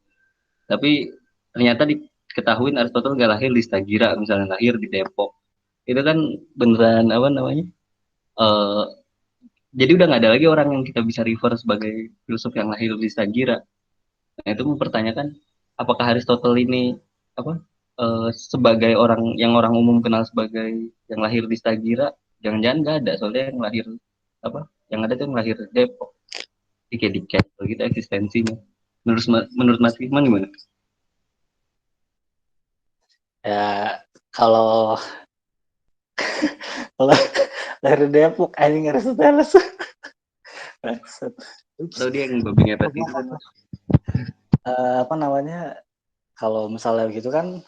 Tapi ternyata diketahui Aristotle nggak lahir di Stagira, misalnya lahir di Depok, itu kan beneran apa namanya, jadi udah nggak ada lagi orang yang kita bisa refer sebagai filsuf yang lahir di Stagira. Nah, itu mempertanyakan apakah Aristotle ini apa sebagai orang yang orang umum kenal sebagai yang lahir di Stagira, jangan-jangan nggak ada, soalnya yang lahir yang ada tuh yang lahir di Depok, dikit-dikit gitu eksistensinya. Menurut Mas Fikman gimana? Ya, kalau dari Depok anjing Aristoteles. Atau dia yang babi ngepet gitu kan? Apa namanya? Kalau misalnya gitu kan,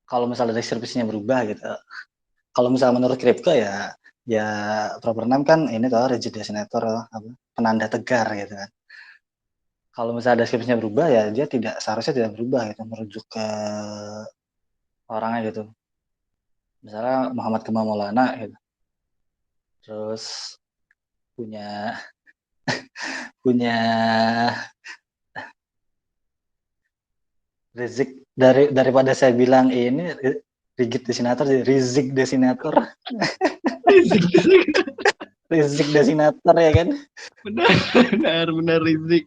kalau misalnya deskripsinya berubah gitu. Kalau misalnya menurut Kripke ya proper name kan ini tuh rigid designator, penanda tegar gitu kan. Kalau misalnya deskripsinya berubah ya dia seharusnya tidak berubah gitu, merujuk ke orangnya gitu. Misalnya Muhammad Kemal Maulana gitu. Terus punya Rizik, daripada saya bilang ini rigid designator jadi Rizik designator. Rizik designator ya kan? Benar Rizik.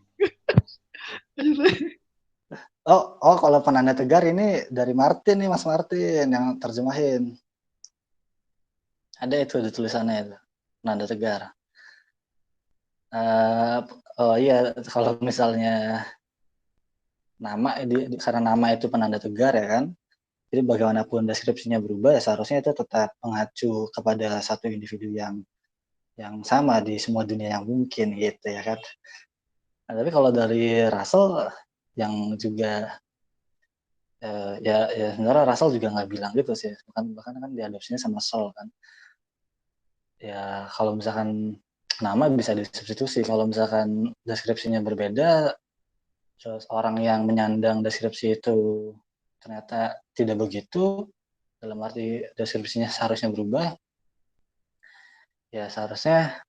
Oh, kalau penanda tegar ini dari Martin nih, Mas Martin yang terjemahin. Ada itu di tulisannya itu, penanda tegar. Oh iya, kalau misalnya nama karena nama itu penanda tegar ya kan. Jadi bagaimanapun deskripsinya berubah ya seharusnya itu tetap mengacu kepada satu individu yang sama di semua dunia yang mungkin gitu ya kan. Nah, tapi kalau dari Russell yang juga ya sebenarnya Russell juga nggak bilang gitu sih, bahkan kan diadopsinya sama Sol kan. Ya kalau misalkan nama bisa disubstitusi, kalau misalkan deskripsinya berbeda, terus orang yang menyandang deskripsi itu ternyata tidak begitu, dalam arti deskripsinya seharusnya berubah, ya seharusnya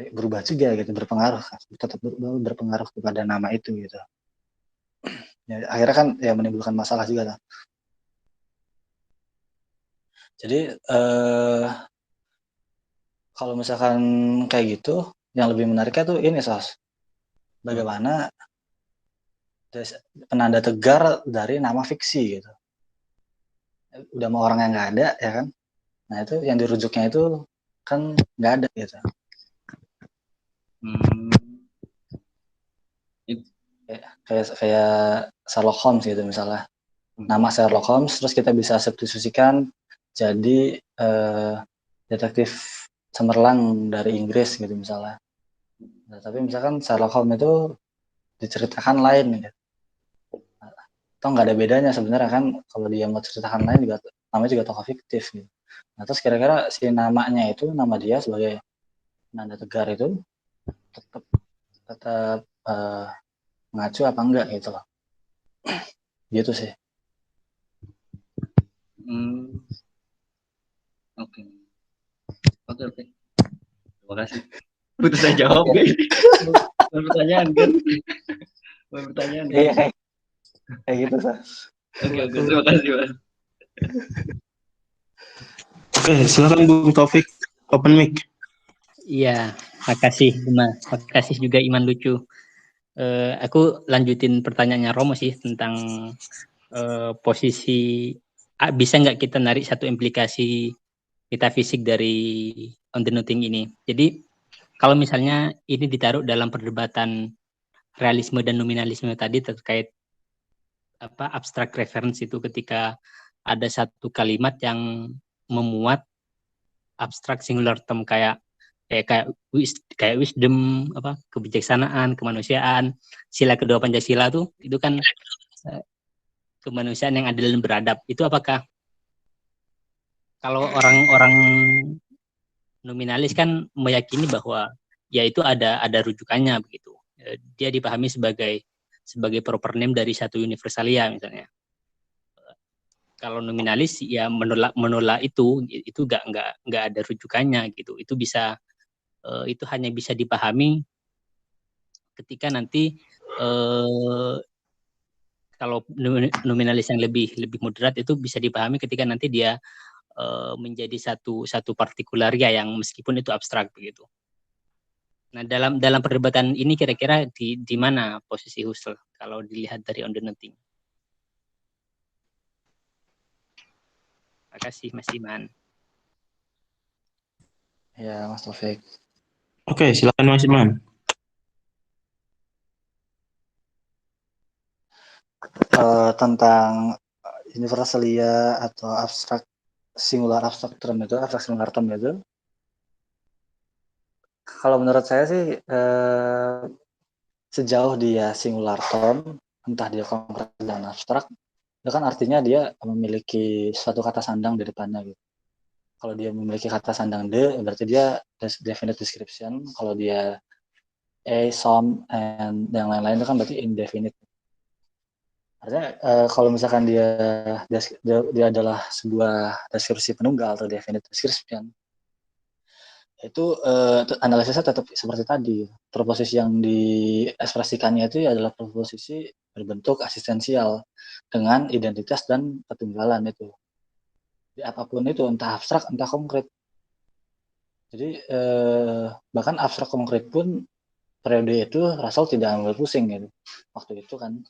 berubah juga gitu, tetap berpengaruh kepada nama itu gitu. Ya, akhirnya kan ya menimbulkan masalah juga lah. Jadi kalau misalkan kayak gitu, yang lebih menariknya tuh ini Sos, bagaimana penanda tegar dari nama fiksi gitu. Udah mau orang yang nggak ada ya kan, nah itu yang dirujuknya itu kan nggak ada gitu. Kayak Sherlock Holmes gitu misalnya, nama Sherlock Holmes terus kita bisa substitusikan jadi detektif cemerlang dari Inggris gitu misalnya. Nah, tapi misalkan Sherlock Holmes itu diceritakan lain gitu. Atau nggak ada bedanya sebenarnya kan, kalau dia mau ceritakan lain juga namanya juga tokoh fiktif gitu. Nah terus kira-kira si namanya itu, nama dia sebagai penanda tegar itu tetap mengacu apa enggak gitu loh. Gitu sih. Oke. Terima kasih. Putus saya jawab guys. Pertanyaan kan? Pertanyaan. Iya. Kayak gitu, Sah. Oke, terima kasih Mas. Oke, silakan Bung Taufik, open mic. Iya, makasih Bima. Makasih juga Iman Lucu. Aku lanjutin pertanyaannya Romo sih tentang posisi bisa nggak kita narik satu implikasi metafisik dari on the noting ini. Jadi kalau misalnya ini ditaruh dalam perdebatan realisme dan nominalisme tadi terkait abstract reference itu ketika ada satu kalimat yang memuat abstract singular term kayak wisdom, kebijaksanaan, kemanusiaan, sila kedua Pancasila itu kan kemanusiaan yang adil dan beradab. Itu apakah kalau orang-orang nominalis kan meyakini bahwa ya itu ada rujukannya begitu. Dia dipahami sebagai proper name dari satu universalia misalnya. Kalau nominalis ya menolak itu nggak ada rujukannya gitu. Itu bisa itu hanya bisa dipahami ketika nanti kalau nominalis yang lebih moderat itu bisa dipahami ketika nanti dia menjadi satu partikularia yang meskipun itu abstrak begitu. Nah, dalam perdebatan ini kira-kira di mana posisi Husserl kalau dilihat dari on the noting? Terima kasih Mas Iman. Ya, Mas Taufik. Oke, silakan Mas Iman. Tentang universalia atau abstrak singular abstrak term itu, abstrak singular term itu, kalau menurut saya sih sejauh dia singular term, entah dia konkret dan abstrak, itu kan artinya dia memiliki suatu kata sandang di depannya gitu. Kalau dia memiliki kata sandang de, berarti dia definite description. Kalau dia a, some, and yang lain-lain itu kan berarti indefinite. Artinya kalau misalkan dia adalah sebuah deskripsi penunggal atau definite description, itu analisisnya tetap seperti tadi. Proposisi yang diekspresikannya itu adalah proposisi berbentuk asistensial dengan identitas dan ketunggalan itu. Di apapun itu, entah abstrak, entah konkret. Jadi bahkan abstrak konkret pun periode itu Russell tidak ambil pusing gitu. Waktu itu kan.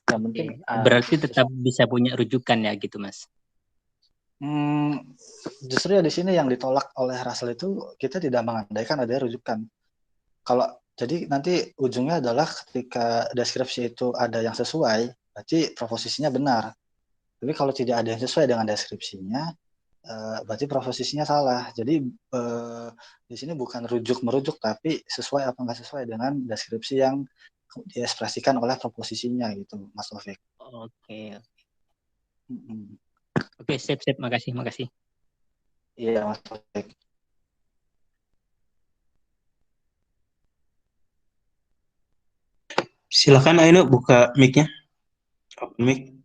Yang penting berarti tetap bisa punya rujukan ya gitu, Mas. Justru ya di sini yang ditolak oleh Russell itu kita tidak mengandaikan ada rujukan. Kalau jadi nanti ujungnya adalah ketika deskripsi itu ada yang sesuai, berarti proposisinya benar. Tapi kalau tidak ada yang sesuai dengan deskripsinya, berarti proposisinya salah. Jadi di sini bukan rujuk merujuk, tapi sesuai apa nggak sesuai dengan deskripsi yang diekspresikan oleh proposisinya gitu, Mas Taufik. Oke. Oke, sip, makasih. Iya, Mas Taufik. Silakan Aino buka mic-nya. Open mic.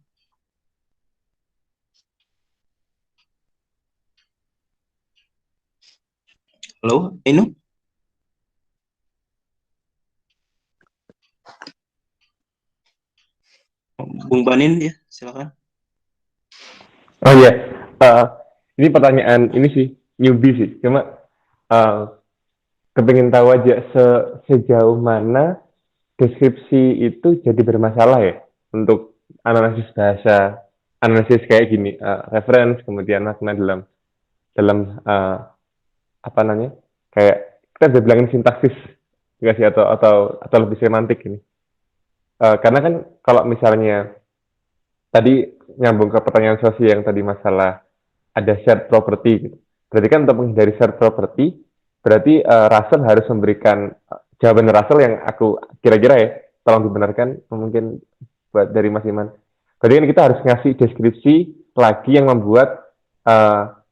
Halo, Aino? Bung Banin ya, silakan. Oh iya, ini pertanyaan ini sih newbie sih, cuma kepingin tahu aja sejauh mana deskripsi itu jadi bermasalah ya untuk analisis bahasa, analisis kayak gini, reference kemudian makna dalam apa namanya, kayak kita bisa bilangin sintaksis nggak sih atau lebih semantik ini. Karena kan kalau misalnya tadi nyambung ke pertanyaan Sosi yang tadi masalah ada shared property gitu. Berarti kan untuk menghindari shared property, berarti Russell harus memberikan jawaban Russell yang aku kira-kira ya, tolong dibenarkan mungkin buat dari Mas Iman. Berarti kan kita harus ngasih deskripsi lagi yang membuat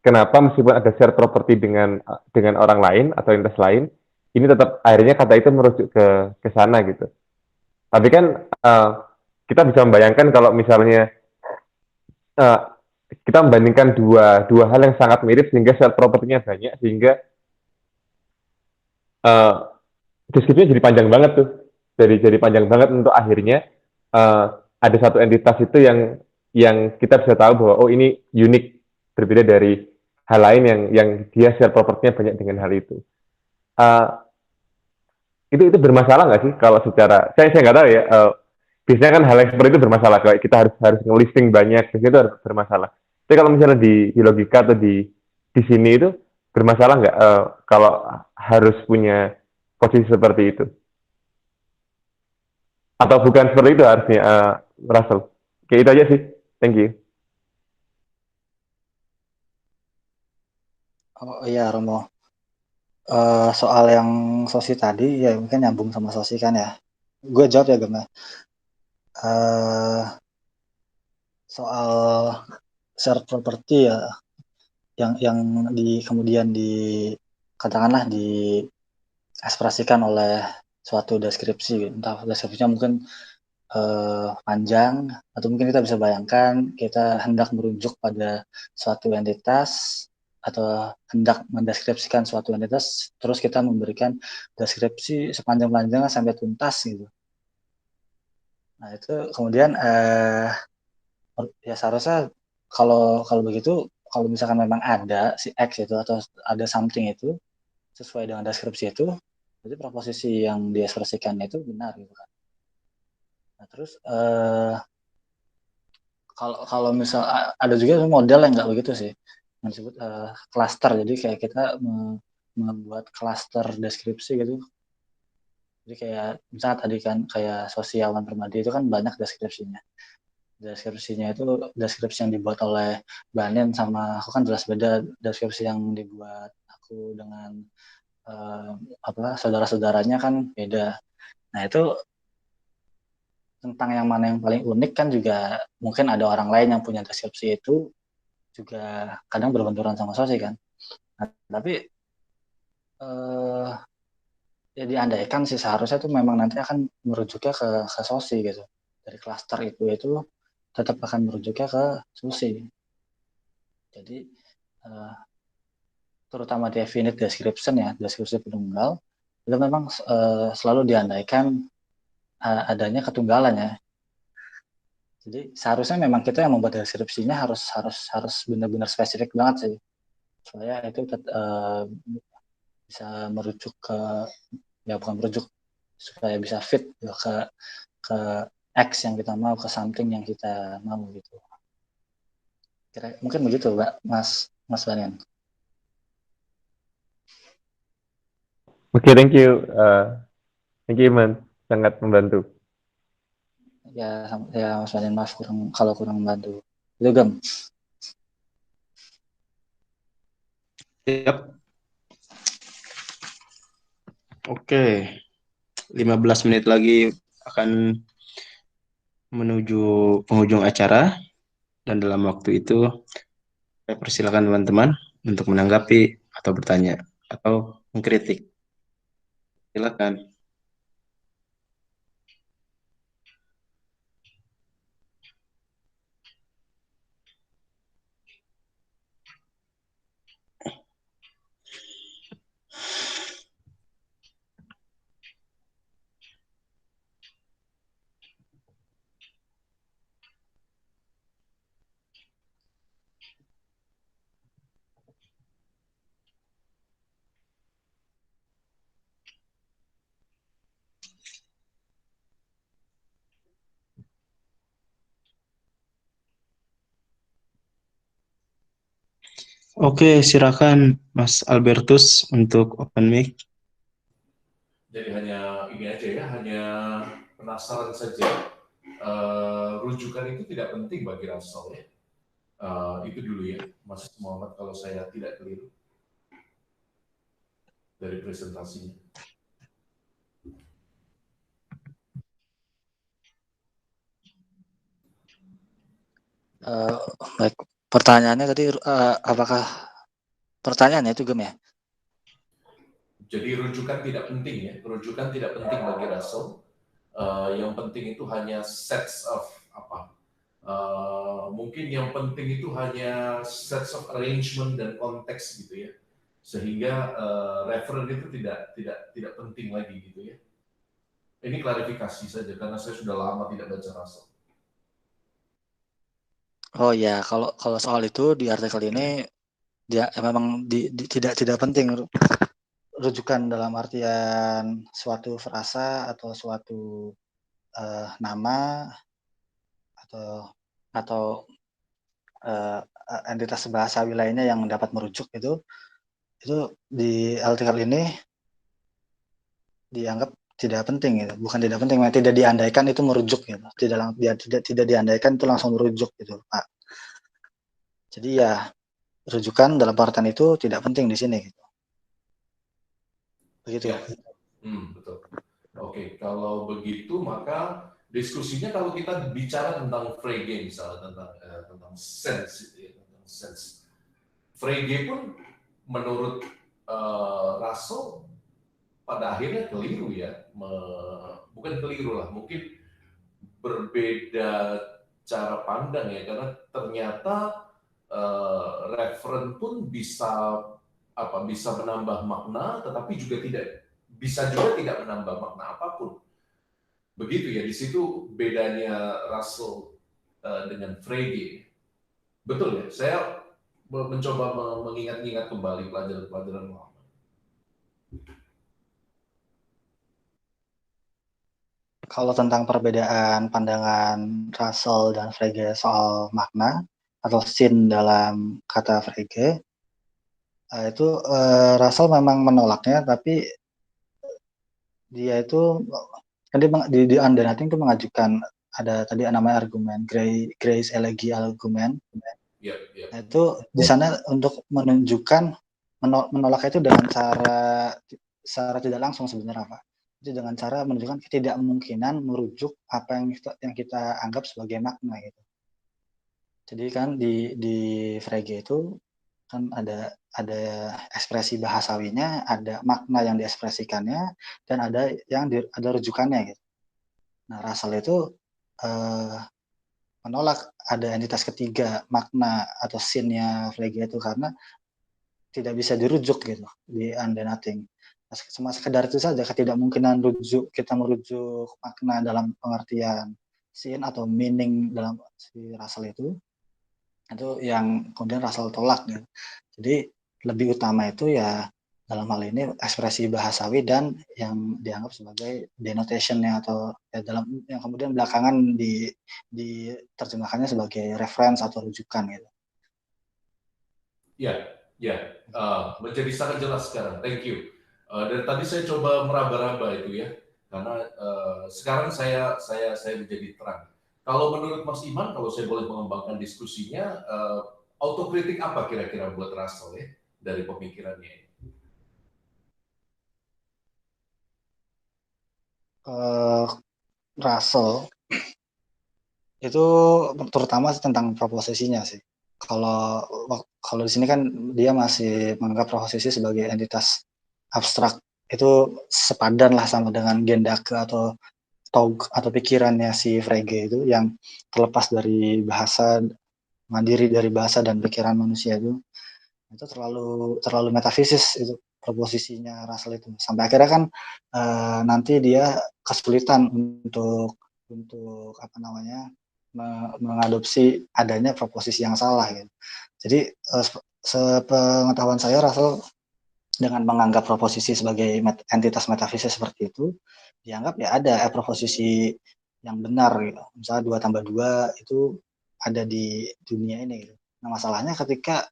kenapa meskipun ada shared property dengan orang lain atau entitas lain, ini tetap akhirnya kata itu merujuk ke sana gitu. Tapi kan kita bisa membayangkan kalau misalnya kita membandingkan dua hal yang sangat mirip sehingga shared property-nya banyak sehingga deskripsinya jadi panjang banget tuh, jadi panjang banget untuk akhirnya ada satu entitas itu yang kita bisa tahu bahwa oh ini unik, berbeda dari hal lain yang dia share propertinya banyak dengan hal itu. Uh, itu bermasalah nggak sih kalau secara saya nggak tahu ya. Biasanya kan hal yang seperti itu bermasalah, kayak kita harus ngelisting banyak, itu harus bermasalah. Tapi kalau misalnya di logika atau di sini itu bermasalah nggak kalau harus punya posisi seperti itu? Atau bukan seperti itu harusnya, Russell? Kayak itu aja sih. Thank you. Oh iya Romo, soal yang Sosi tadi ya mungkin nyambung sama Sosi kan ya. Gue jawab ya Gem ya. Soal share property ya, yang kemudian katakanlah diekspresikan oleh suatu deskripsi, entah deskripsinya mungkin panjang, atau mungkin kita bisa bayangkan kita hendak merujuk pada suatu entitas atau hendak mendeskripsikan suatu entitas, terus kita memberikan deskripsi sepanjang-panjangnya sampai tuntas gitu. Nah itu kemudian ya seharusnya kalau begitu, kalau misalkan memang ada si X itu atau ada something itu sesuai dengan deskripsi itu, jadi proposisi yang diekspresikan itu benar gitu kan. Nah terus kalau misal ada juga model yang nggak begitu sih, yang disebut cluster. Jadi kayak kita membuat cluster deskripsi gitu. Jadi kayak misalnya tadi kan kayak sosiawan permadi itu kan banyak deskripsinya. Deskripsinya itu deskripsi yang dibuat oleh Banin sama aku kan jelas beda. Deskripsi yang dibuat aku dengan saudara-saudaranya kan beda. Nah itu tentang yang mana yang paling unik kan juga mungkin ada orang lain yang punya deskripsi itu juga kadang berbenturan sama Sosi kan. Nah, tapi ya diandaikan sih seharusnya itu memang nanti akan merujuknya ke Sosi gitu. Dari klaster itu tetap akan merujuknya ke Sosi. Jadi terutama definite description ya, deskripsi penunggal itu memang selalu diandaikan adanya ketunggalan ya. Jadi seharusnya memang kita yang membuat deskripsinya harus benar-benar spesifik banget sih, supaya itu bisa merujuk ke, ya bukan merujuk, supaya bisa fit ya, ke X yang kita mau, ke something yang kita mau gitu. Mungkin begitu Mas Banian. Oke, thank you. Thank you, Iman. Sangat membantu. Ya Mas Banian, maaf kalau kurang membantu. Itu Gem. Siap. Oke. 15 menit lagi akan menuju penghujung acara, dan dalam waktu itu saya persilakan teman-teman untuk menanggapi atau bertanya atau mengkritik. Silakan. Oke, silakan Mas Albertus untuk open mic. Jadi hanya ini aja ya, hanya penasaran saja. Rujukan itu tidak penting bagi Russell ya. Itu dulu ya, Mas Muhammad, kalau saya tidak keliru dari presentasinya. Baik, pertanyaannya tadi apakah pertanyaannya itu Gem ya? Jadi rujukan tidak penting ya, rujukan tidak penting bagi Russell. Yang penting itu hanya sets of mungkin yang penting itu hanya sets of arrangement dan konteks gitu ya, sehingga referen itu tidak penting lagi gitu ya. Ini klarifikasi saja karena saya sudah lama tidak baca Russell. Oh ya, kalau soal itu di artikel ini dia memang tidak penting rujukan dalam artian suatu frasa atau suatu nama atau entitas bahasawi lainnya yang dapat merujuk itu di artikel ini dianggap tidak penting gitu. Bukan tidak penting, tidak diandaikan itu merujuk gitu. Tidak diandaikan itu langsung merujuk gitu, Pak. Jadi ya rujukan dalam artian itu tidak penting di sini gitu. Begitu. Ya, betul. Oke, kalau begitu maka diskusinya kalau kita bicara tentang Frege misalnya tentang sense itu ya, tentang sense. Frege pun menurut Russell pada akhirnya keliru ya, bukan keliru lah, mungkin berbeda cara pandang ya, karena ternyata referen pun bisa menambah makna, tetapi juga tidak menambah makna apapun. Begitu ya, di situ bedanya Russell dengan Frege. Betul ya, saya mencoba mengingat-ingat kembali pelajaran-pelajaran lama. Kalau tentang perbedaan pandangan Russell dan Frege soal makna atau scene dalam kata Frege, itu Russell memang menolaknya, tapi dia itu kan di Underwriting itu mengajukan ada tadi namanya argumen Gray's Elegy argument. Nah, itu di sana untuk menunjukkan menolak itu dengan secara tidak langsung sebenarnya, Pak. Itu dengan cara menunjukkan ketidakmungkinan merujuk apa yang kita anggap sebagai makna gitu. Jadi kan di Frege itu kan ada ekspresi bahasawinya, ada makna yang diekspresikannya, dan ada ada rujukannya gitu. Nah, Russell itu menolak ada entitas ketiga makna atau scene-nya Frege itu karena tidak bisa dirujuk gitu di Underwriting. Cuma sekedar itu saja, ketidakmungkinan kita merujuk makna dalam pengertian scene atau meaning dalam si Russell itu yang kemudian Russell tolak gitu. Jadi lebih utama itu ya dalam hal ini ekspresi bahasawi dan yang dianggap sebagai denotation-nya atau ya yang kemudian belakangan diterjemahkannya sebagai reference atau rujukan gitu. Ya, menjadi sangat jelas sekarang. Thank you. Dari tadi saya coba meraba-raba itu ya, karena sekarang saya menjadi terang. Kalau menurut Mas Iman, kalau saya boleh mengembangkan diskusinya, autokritik apa kira-kira buat Russell ya dari pemikirannya ini? Russell itu terutama tentang proposisinya sih. Kalau di sini kan dia masih menganggap proposisi sebagai entitas abstrak, itu sepadan lah sama dengan Gendake atau pikirannya si Frege itu yang terlepas dari bahasa, mandiri dari bahasa dan pikiran manusia itu terlalu metafisis itu proposisinya Russell itu, sampai akhirnya kan nanti dia kesulitan untuk mengadopsi adanya proposisi yang salah gitu. Jadi sepengetahuan saya Russell dengan menganggap proposisi sebagai entitas metafisis seperti itu, dianggap ya ada proposisi yang benar gitu. Misalnya 2+2 itu ada di dunia ini gitu. Nah, masalahnya ketika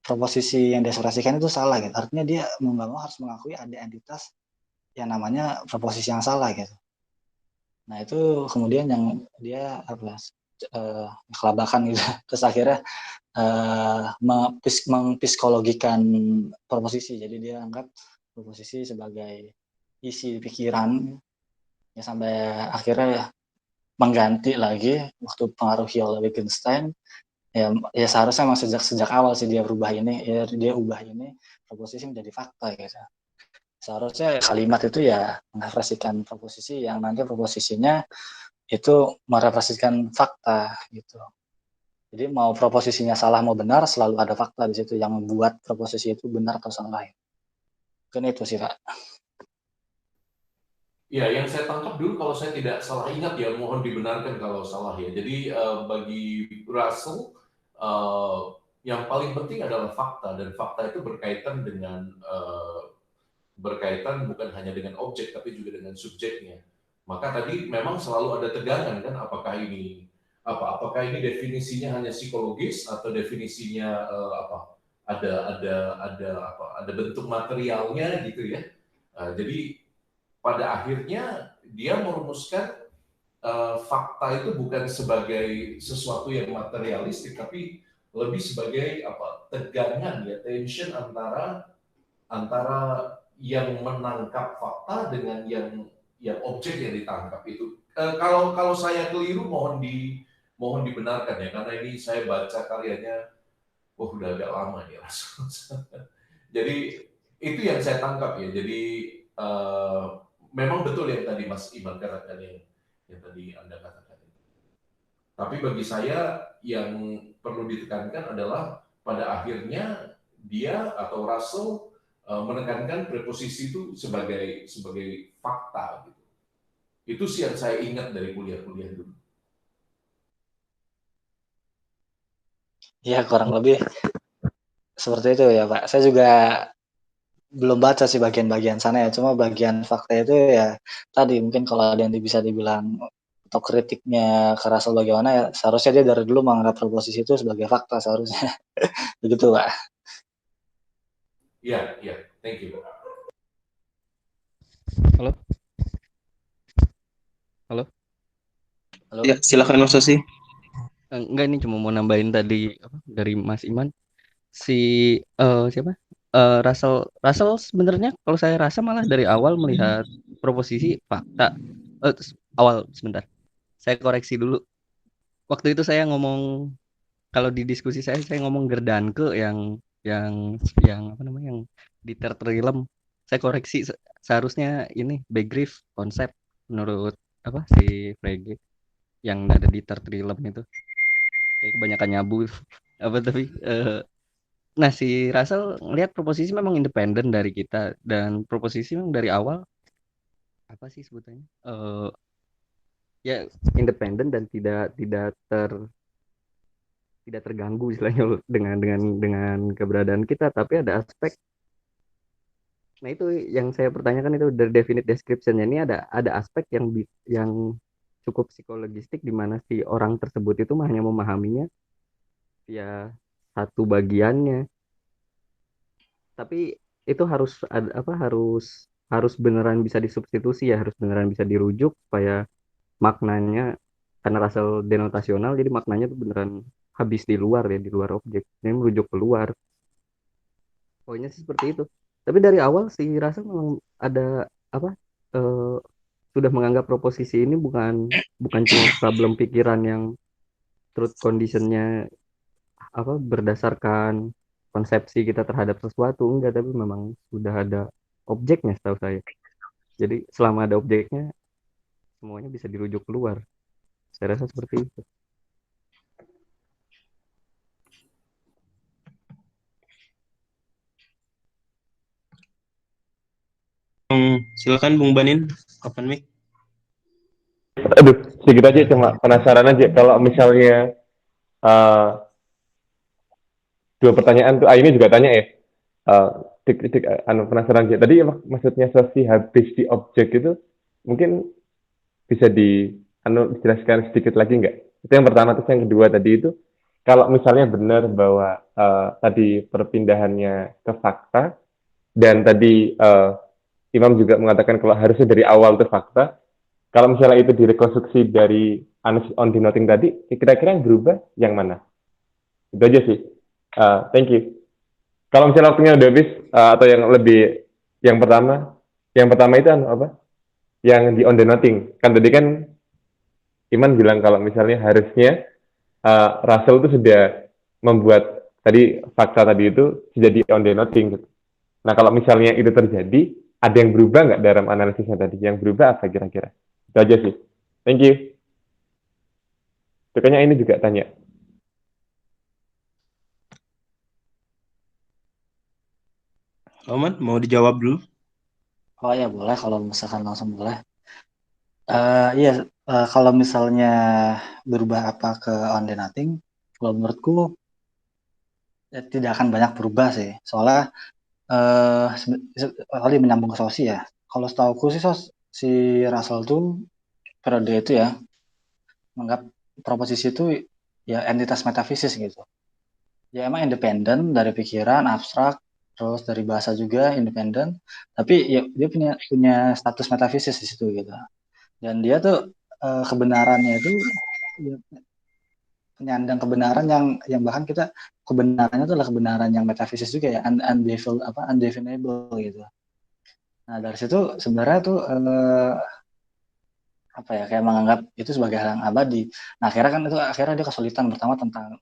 proposisi yang diekspresikan itu salah gitu. Artinya dia mau nggak mau harus mengakui ada entitas yang namanya proposisi yang salah gitu. Nah, itu kemudian yang dia kelabakan gitu. Terus akhirnya mempsikologikan proposisi. Jadi dia anggap proposisi sebagai isi pikiran ya, sampai akhirnya mengganti lagi waktu pengaruhi oleh Wittgenstein. Ya seharusnya memang sejak awal sih dia ubah ini proposisi menjadi fakta gitu. Seharusnya kalimat itu ya mengekspresikan proposisi yang nanti proposisinya itu merepresentasikan fakta gitu. Jadi mau proposisinya salah mau benar selalu ada fakta di situ yang membuat proposisi itu benar atau salah. Kan itu sih, Pak. Ya, yang saya tangkap dulu kalau saya tidak salah ingat ya, mohon dibenarkan kalau salah ya. Jadi bagi Russell eh, yang paling penting adalah fakta dan fakta itu berkaitan dengan berkaitan bukan hanya dengan objek tapi juga dengan subjeknya. Maka tadi memang selalu ada tegangan kan, apakah ini definisinya hanya psikologis atau definisinya ada bentuk materialnya gitu ya. Jadi pada akhirnya dia merumuskan fakta itu bukan sebagai sesuatu yang materialistik tapi lebih sebagai tegangan ya, tension antara antara yang menangkap fakta dengan yang objek yang ditangkap itu. Kalau saya keliru mohon dibenarkan ya, karena ini saya baca karyanya udah agak lama ya. Jadi itu yang saya tangkap ya. Jadi eh, memang betul yang tadi Mas Iman katakan, yang tadi Anda katakan. Tapi bagi saya yang perlu ditekankan adalah pada akhirnya dia atau Russell menekankan preposisi itu sebagai fakta gitu. Itu sih yang saya ingat dari kuliah-kuliah dulu. Ya kurang lebih seperti itu ya Pak. Saya juga belum baca sih bagian-bagian sana ya, cuma bagian fakta itu ya tadi mungkin kalau ada yang bisa dibilang atau kritiknya ke Russell bagaimana ya, seharusnya dia dari dulu menganggap preposisi itu sebagai fakta seharusnya. Begitu Pak. Ya, thank you. Halo? Halo? Halo? Ya, silakan Mas Sosi. Enggak, ini cuma mau nambahin tadi dari Mas Iman. Siapa? Russell sebenarnya kalau saya rasa malah dari awal melihat proposisi fakta. Awal sebentar. Saya koreksi dulu. Waktu itu saya ngomong, kalau di diskusi saya ngomong Gerdanke yang apa namanya, yang di Tertrilem. Saya koreksi, seharusnya ini Begriff konsep menurut si Frege yang ada di Tertrilem itu. Kayak kebanyakan nyabu tapi nah, si Russell ngelihat proposisi memang independen dari kita, dan proposisi memang dari awal apa sih sebutannya, ya independen dan tidak terganggu istilahnya dengan keberadaan kita. Tapi ada aspek, nah itu yang saya pertanyakan, itu dari definite description-nya ini ada aspek yang cukup psikologistik, di mana si orang tersebut itu hanya memahaminya via satu bagiannya. Tapi itu harus ada harus beneran bisa disubstitusi ya, harus beneran bisa dirujuk supaya maknanya, karena Russell denotasional jadi maknanya tuh beneran habis di luar ya, di luar objek, ini merujuk keluar. Poinnya sih seperti itu. Tapi dari awal si Russell memang ada apa eh, sudah menganggap proposisi ini bukan cuma problem pikiran yang truth conditionnya berdasarkan konsepsi kita terhadap sesuatu, enggak, tapi memang sudah ada objeknya setahu saya. Jadi selama ada objeknya, semuanya bisa dirujuk keluar. Saya rasa seperti itu. Silakan Bung Banin, open mic. Aduh, sedikit aja, cuma penasaran aja kalau misalnya uh, dua pertanyaan tuh, ini juga tanya ya. Penasaran aja. Tadi maksudnya sesi habis di objek itu mungkin bisa dijelaskan sedikit lagi nggak? Itu yang pertama. Terus yang kedua tadi itu, kalau misalnya benar bahwa tadi perpindahannya ke fakta, dan tadi Imam juga mengatakan kalau harusnya dari awal itu fakta, kalau misalnya itu direkonstruksi dari on denoting tadi, kira-kira yang berubah yang mana? Itu aja sih. Thank you. Kalau misalnya waktunya udah habis, atau yang pertama itu apa? Yang di on denoting. Kan tadi kan Iman bilang kalau misalnya harusnya Russell itu sudah membuat tadi fakta tadi itu sudah di on denoting gitu. Nah, kalau misalnya itu terjadi, ada yang berubah nggak dalam analisisnya tadi? Yang berubah apa kira-kira? Itu aja sih. Thank you. Itu kayaknya ini juga tanya. Oman, mau dijawab dulu? Oh ya boleh, kalau misalkan langsung boleh. Iya, kalau misalnya berubah apa ke on the nothing, kalau menurutku tidak akan banyak berubah sih. Soalnya kali menyambung ke Sosi ya. Kalau setauku sih si Russell tuh periode itu ya menganggap proposisi itu ya entitas metafisis gitu. Ya emang independen dari pikiran, abstrak, terus dari bahasa juga independen, tapi ya dia punya status metafisis di situ gitu. Dan dia tuh kebenarannya itu ya, penyandang kebenaran yang bahkan kita kebenarannya itu adalah kebenaran yang metafisis juga ya, undefinable gitu. Nah dari situ sebenarnya tuh apa ya kayak menganggap itu sebagai hal yang abadi. Nah akhirnya dia kesulitan pertama tentang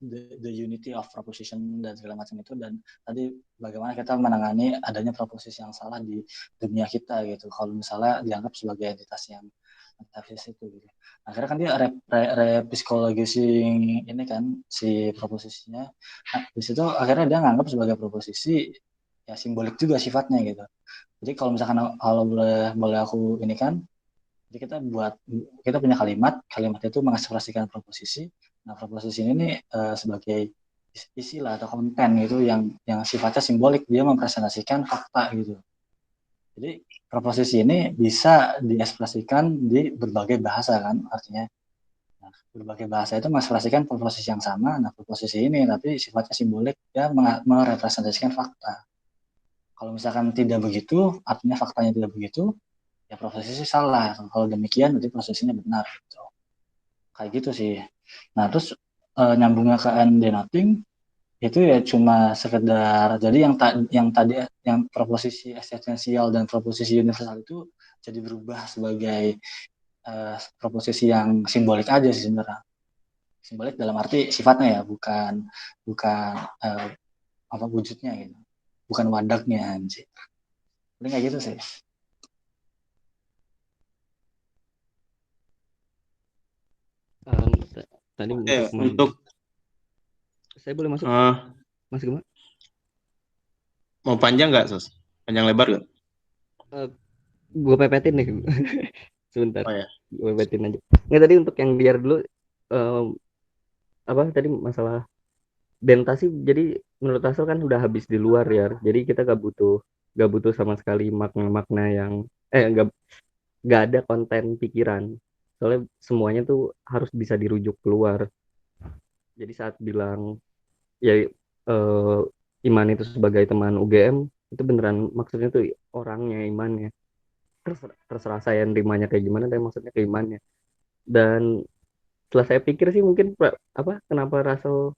the unity of proposition dan segala macam itu, dan tadi bagaimana kita menangani adanya proposisi yang salah di dunia kita gitu. Kalau misalnya dianggap sebagai entitas yang metafisis itu gitu. Akhirnya kan dia repsikologising ini kan si proposisinya. Nah, di situ akhirnya dia nganggap sebagai proposisi ya simbolik juga sifatnya gitu. Jadi kalau misalkan kalau boleh aku ini kan, jadi kita punya kalimat itu mengekspresikan proposisi. Nah, proposisi ini sebagai istilah atau konten gitu yang sifatnya simbolik, dia mempresentasikan fakta gitu. Jadi proposisi ini bisa diekspresikan di berbagai bahasa kan, artinya berbagai bahasa itu mengekspresikan proposisi yang sama. Nah, proposisi ini tapi sifatnya simbolik, dia merepresentasikan fakta. Kalau misalkan tidak begitu, artinya faktanya tidak begitu, ya prosesnya salah. Kalau demikian berarti prosesnya benar gitu. Kayak gitu sih. Nah terus nyambungnya ke end nothing itu ya cuma sekedar, jadi yang proposisi eksistensial dan proposisi universal itu jadi berubah sebagai proposisi yang simbolik aja sih sebenarnya. Simbolik dalam arti sifatnya ya, bukan bukan apa wujudnya gitu, bukan wadaknya anjir. Ini kayak gitu sih. Tadi untuk saya boleh masuk, Mas Gema? mau panjang nggak, Sos? Panjang lebar nggak? Gue pepetin nih sebentar. Oh ya. Gue pepetin aja. Nggak, tadi untuk yang biar dulu apa tadi masalah Denta sih, jadi menurut Asal kan udah habis di luar ya, jadi kita gak butuh sama sekali makna-makna yang gak ada konten pikiran, soalnya semuanya tuh harus bisa dirujuk keluar. Jadi saat bilang ya Iman itu sebagai teman UGM, itu beneran maksudnya tuh orangnya, Imannya. Terserah saya nerimanya kayak gimana, tapi maksudnya ke Imannya. Dan setelah saya pikir sih mungkin kenapa Russell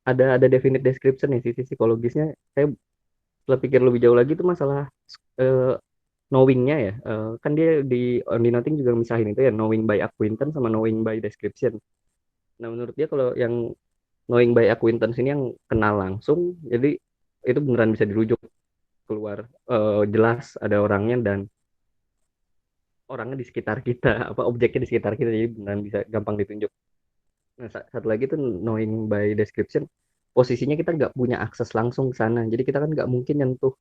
ada definite description nih, sisi psikologisnya. Saya setelah pikir lebih jauh lagi itu masalah knowing-nya ya. Kan dia di On the Nothing juga misahin itu ya, knowing by acquaintance sama knowing by description. Nah menurut dia kalau yang knowing by acquaintance ini yang kenal langsung, jadi itu beneran bisa dirujuk keluar, jelas ada orangnya dan orangnya di sekitar kita, objeknya di sekitar kita, jadi beneran bisa gampang ditunjuk. Nah, satu lagi tuh knowing by description, posisinya kita nggak punya akses langsung ke sana, jadi kita kan nggak mungkin nyentuh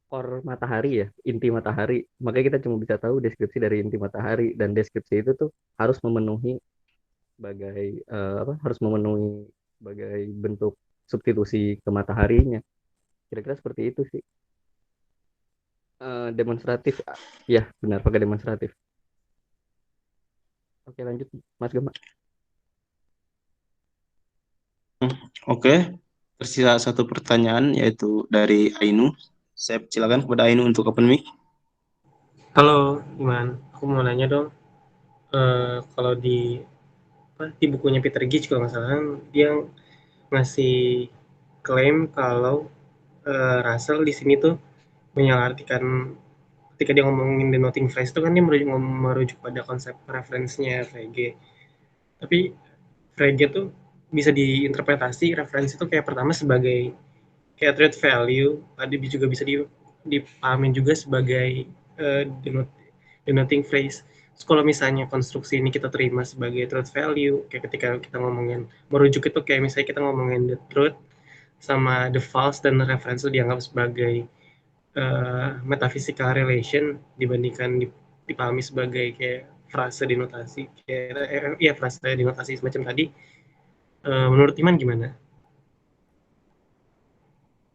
core matahari ya, inti matahari, makanya kita cuma bisa tahu deskripsi dari inti matahari, dan deskripsi itu tuh harus memenuhi harus memenuhi sebagai bentuk substitusi ke mataharinya. Kira-kira seperti itu sih. Demonstratif ya, benar, pakai demonstratif. Oke, lanjut Mas Gema. Oke, tersisa satu pertanyaan yaitu dari Ainu. Saya silakan kepada Ainu untuk open mic. Halo, Iman. Aku mau nanya dong. Kalau di bukunya Peter Gage kalau nggak salah, dia ngasih klaim kalau Russell di sini tuh menyalahartikan ketika dia ngomongin the nothing phrase itu kan dia merujuk pada konsep referensinya Frege. Tapi Frege tuh bisa diinterpretasi referensi itu kayak pertama sebagai kayak trade value, ada juga bisa dipahami juga sebagai the nothing phrase. Terus kalau misalnya konstruksi ini kita terima sebagai truth value, kayak ketika kita ngomongin merujuk itu kayak misalnya kita ngomongin the truth sama the false, dan referensi dianggap sebagai metaphysical relation dibandingkan dipahami sebagai kayak frase denotasi, kayak ya frase denotasi semacam tadi. Menurut Iman gimana?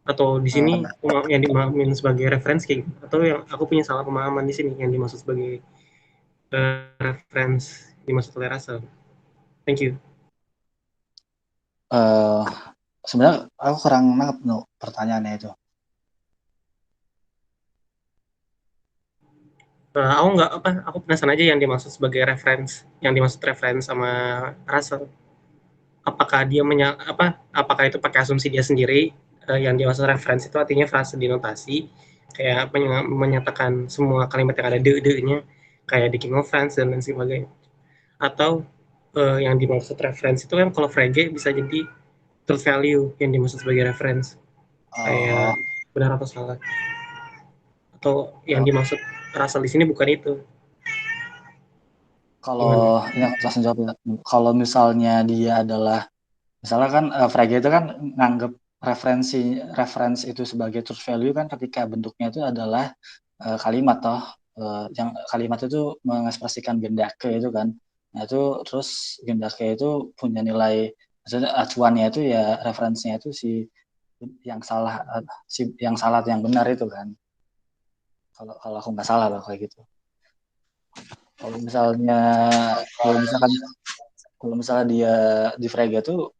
Atau di sini yang dimahamin sebagai referensi kayak gitu? Atau yang aku punya salah pemahaman di sini yang dimaksud sebagai reference dimaksud oleh Russell? Thank you. Sebenarnya aku kurang nangkep pertanyaannya itu. Aku penasaran aja yang dimaksud sebagai reference, yang dimaksud reference sama Russell. Apakah dia apakah itu pakai asumsi dia sendiri, yang dimaksud reference itu artinya frase denotasi, kayak menyatakan semua kalimat yang ada de-nya, kayak di King of France dan lain sebagainya. Atau yang dimaksud reference itu kan kalau frege bisa jadi truth value yang dimaksud sebagai reference, kayak benar atau salah. Atau yang dimaksud Russell di sini bukan itu. Kalau ini aku langsung jawab ya. Kalau misalnya dia adalah, misalnya kan Frege itu kan nganggap reference itu sebagai truth value kan ketika bentuknya itu adalah kalimat toh, yang kalimat itu mengekspresikan gendake itu kan. Nah itu terus gendake itu punya nilai, maksudnya acuannya itu ya referensinya itu si yang salah atau yang benar itu kan. Kalau aku nggak salah lah kayak gitu. Kalau misalnya dia di Frege itu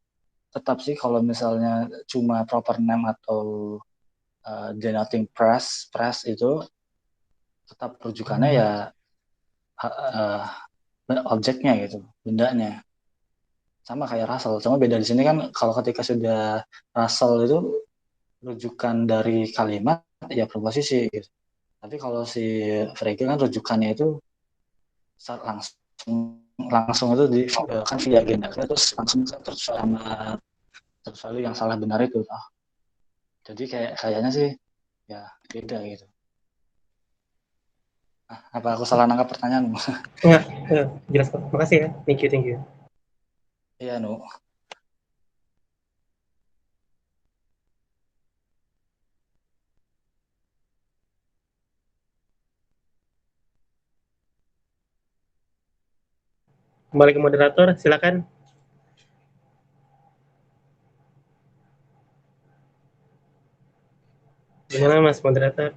tetap sih kalau misalnya cuma proper name atau denoting press itu tetap rujukannya ya objeknya gitu, bendanya. Sama kayak Russell, cuma beda di sini kan kalau ketika sudah Russell itu rujukan dari kalimat ya preposisi gitu. Tapi kalau si Frege kan rujukannya itu langsung itu kan via agenda terus langsung sama value yang salah benar itu. Jadi kayaknya sih ya beda gitu. Apa aku salah nangkap pertanyaanmu? Enggak, jelas kok. Makasih ya. Thank you. Iya, Nu. Kembali ke moderator, silakan. Gimana Mas moderator?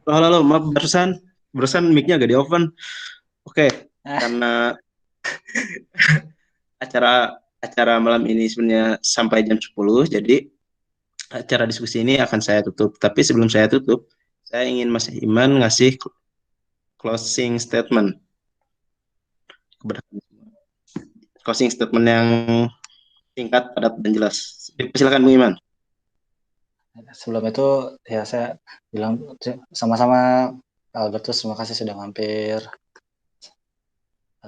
Halo, maaf barusan mic-nya agak di open. Oke, karena acara malam ini sebenarnya sampai jam 10, jadi acara diskusi ini akan saya tutup. Tapi sebelum saya tutup, saya ingin Mas Iman ngasih closing statement. Closing statement yang singkat, padat, dan jelas. Silakan Bu Iman. Sebelum itu ya saya bilang sama-sama Albertus, terima kasih sudah mampir.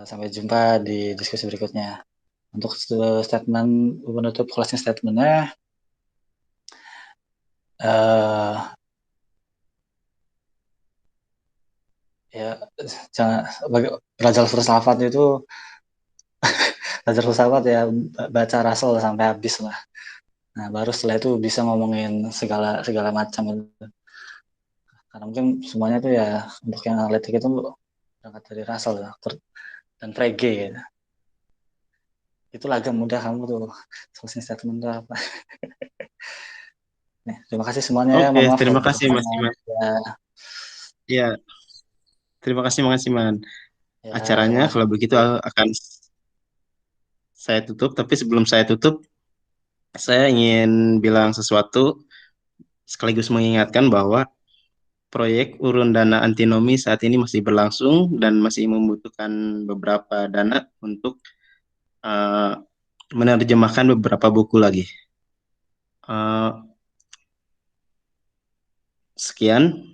Sampai jumpa di diskusi berikutnya. Untuk statement penutup closing statementnya, ya jangan belajar filsafat itu belajar filsafat ya baca Russell sampai habis lah. Nah baru setelah itu bisa ngomongin segala macam itu. Karena mungkin semuanya itu ya untuk yang analitik itu berangkat dari Russell ya, dan Frege ya. Itu lagam mudah kamu tuh closing statement itu apa. Nih, terima kasih semuanya ya. Oke, terima kasih Mas Iman. Ya, terima kasih Mas Iman. Ya, Acaranya kalau begitu akan saya tutup, tapi sebelum saya tutup, saya ingin bilang sesuatu sekaligus mengingatkan bahwa proyek urun dana antinomi saat ini masih berlangsung dan masih membutuhkan beberapa dana untuk menerjemahkan beberapa buku lagi. Sekian